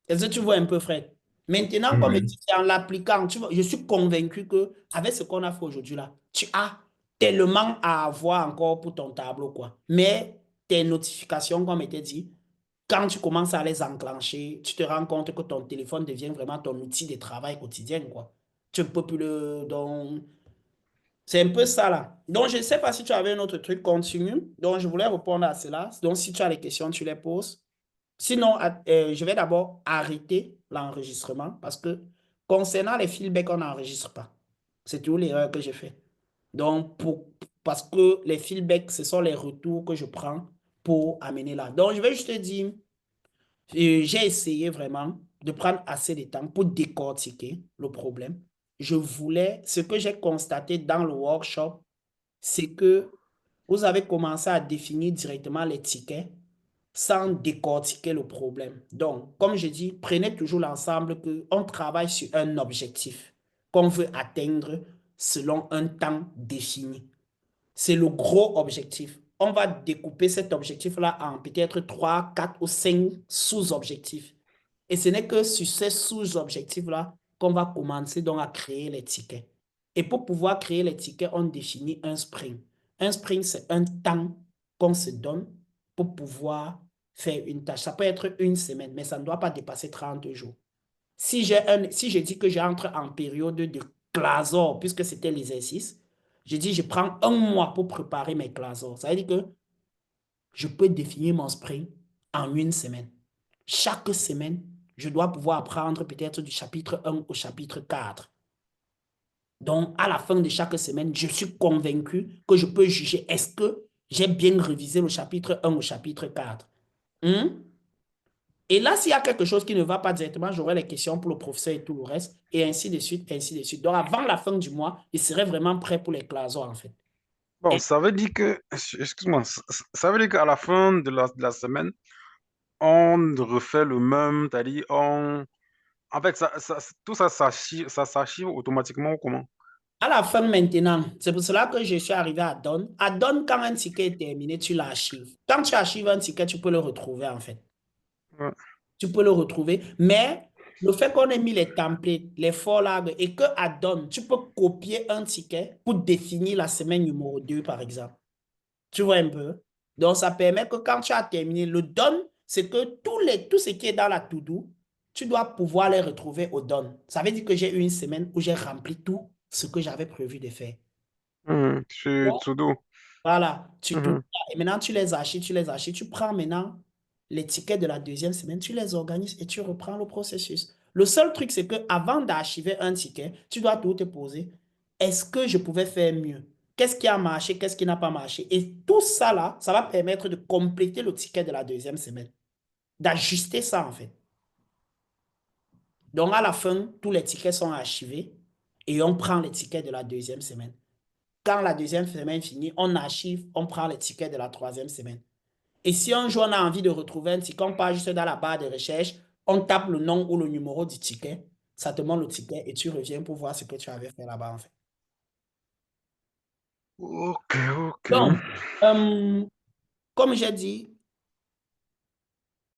Est-ce que tu vois un peu, Fred? Maintenant, comme Oui. étudiant, en l'appliquant, tu vois, je suis convaincu que avec ce qu'on a fait aujourd'hui là, tu as tellement à avoir encore pour ton tableau, quoi. Mais tes notifications, comme était dit, quand tu commences à les enclencher, tu te rends compte que ton téléphone devient vraiment ton outil de travail quotidien, quoi. Tu ne peux plus le... Donc, c'est un peu ça, là. Donc, je ne sais pas si tu avais un autre truc, continue. Donc, je voulais répondre à cela. Donc, si tu as les questions, tu les poses. Sinon, je vais d'abord arrêter l'enregistrement parce que concernant les feedbacks, on n'enregistre pas. C'est toujours l'erreur que j'ai fait. Donc, parce que les feedbacks, ce sont les retours que je prends pour amener là. Donc, je vais juste te dire, j'ai essayé vraiment de prendre assez de temps pour décortiquer le problème. Ce que j'ai constaté dans le workshop, c'est que vous avez commencé à définir directement les tickets sans décortiquer le problème. Donc, comme je dis, prenez toujours l'ensemble qu'on travaille sur un objectif qu'on veut atteindre selon un temps défini. C'est le gros objectif. On va découper cet objectif-là en peut-être 3, 4 ou 5 sous-objectifs. Et ce n'est que sur ces sous-objectifs-là qu'on va commencer donc à créer les tickets. Et pour pouvoir créer les tickets, on définit un sprint. Un sprint, c'est un temps qu'on se donne pour pouvoir faire une tâche. Ça peut être une semaine, mais ça ne doit pas dépasser 30 jours. Si je dis que j'entre en période de clasor, puisque c'était l'exercice, je dis je prends un mois pour préparer mes clasors. Ça veut dire que je peux définir mon sprint en une semaine. Chaque semaine, je dois pouvoir apprendre peut-être du chapitre 1 au chapitre 4. Donc, à la fin de chaque semaine, je suis convaincu que je peux juger est-ce que j'ai bien révisé le chapitre 1 au chapitre 4. Et là, s'il y a quelque chose qui ne va pas directement, j'aurai les questions pour le professeur et tout le reste, et ainsi de suite, ainsi de suite. Donc, avant la fin du mois, il serait vraiment prêt pour les clasons, en fait. Bon, Et ça veut dire que, excuse-moi, ça veut dire qu'à la fin de la semaine, on refait le même, c'est-à-dire, en fait, tout ça s'archive automatiquement ou comment? à la fin maintenant, c'est pour cela que je suis arrivé à Donne. À Donne, quand un ticket est terminé, tu l'archives. Quand tu archives un ticket, tu peux le retrouver, en fait. Ouais. Tu peux le retrouver, mais le fait qu'on ait mis les templates, les forlags et que à Donne, tu peux copier un ticket pour définir la semaine numéro 2, par exemple. Tu vois un peu? Donc, ça permet que quand tu as terminé, le done, c'est que tout ce qui est dans la to-do, tu dois pouvoir les retrouver au done. Ça veut dire que j'ai eu une semaine où j'ai rempli tout ce que j'avais prévu de faire. Sur To-Do. Voilà, tout Mhm. ça. Et maintenant, tu les archives, tu prends maintenant les tickets de la deuxième semaine, tu les organises et tu reprends le processus. Le seul truc, c'est que avant d'archiver un ticket, tu dois tout te poser. Est-ce que je pouvais faire mieux? Qu'est-ce qui a marché? Qu'est-ce qui n'a pas marché? Et tout ça là, ça va permettre de compléter le ticket de la deuxième semaine, d'ajuster ça en fait. Donc à la fin, tous les tickets sont archivés et on prend les tickets de la deuxième semaine. Quand la deuxième semaine finit, on archive, on prend les tickets de la troisième semaine. Et si un jour on a envie de retrouver un ticket, on part juste dans la barre de recherche, on tape le nom ou le numéro du ticket, ça te montre le ticket et tu reviens pour voir ce que tu avais fait là-bas en fait. Ok, ok. Donc, comme j'ai dit,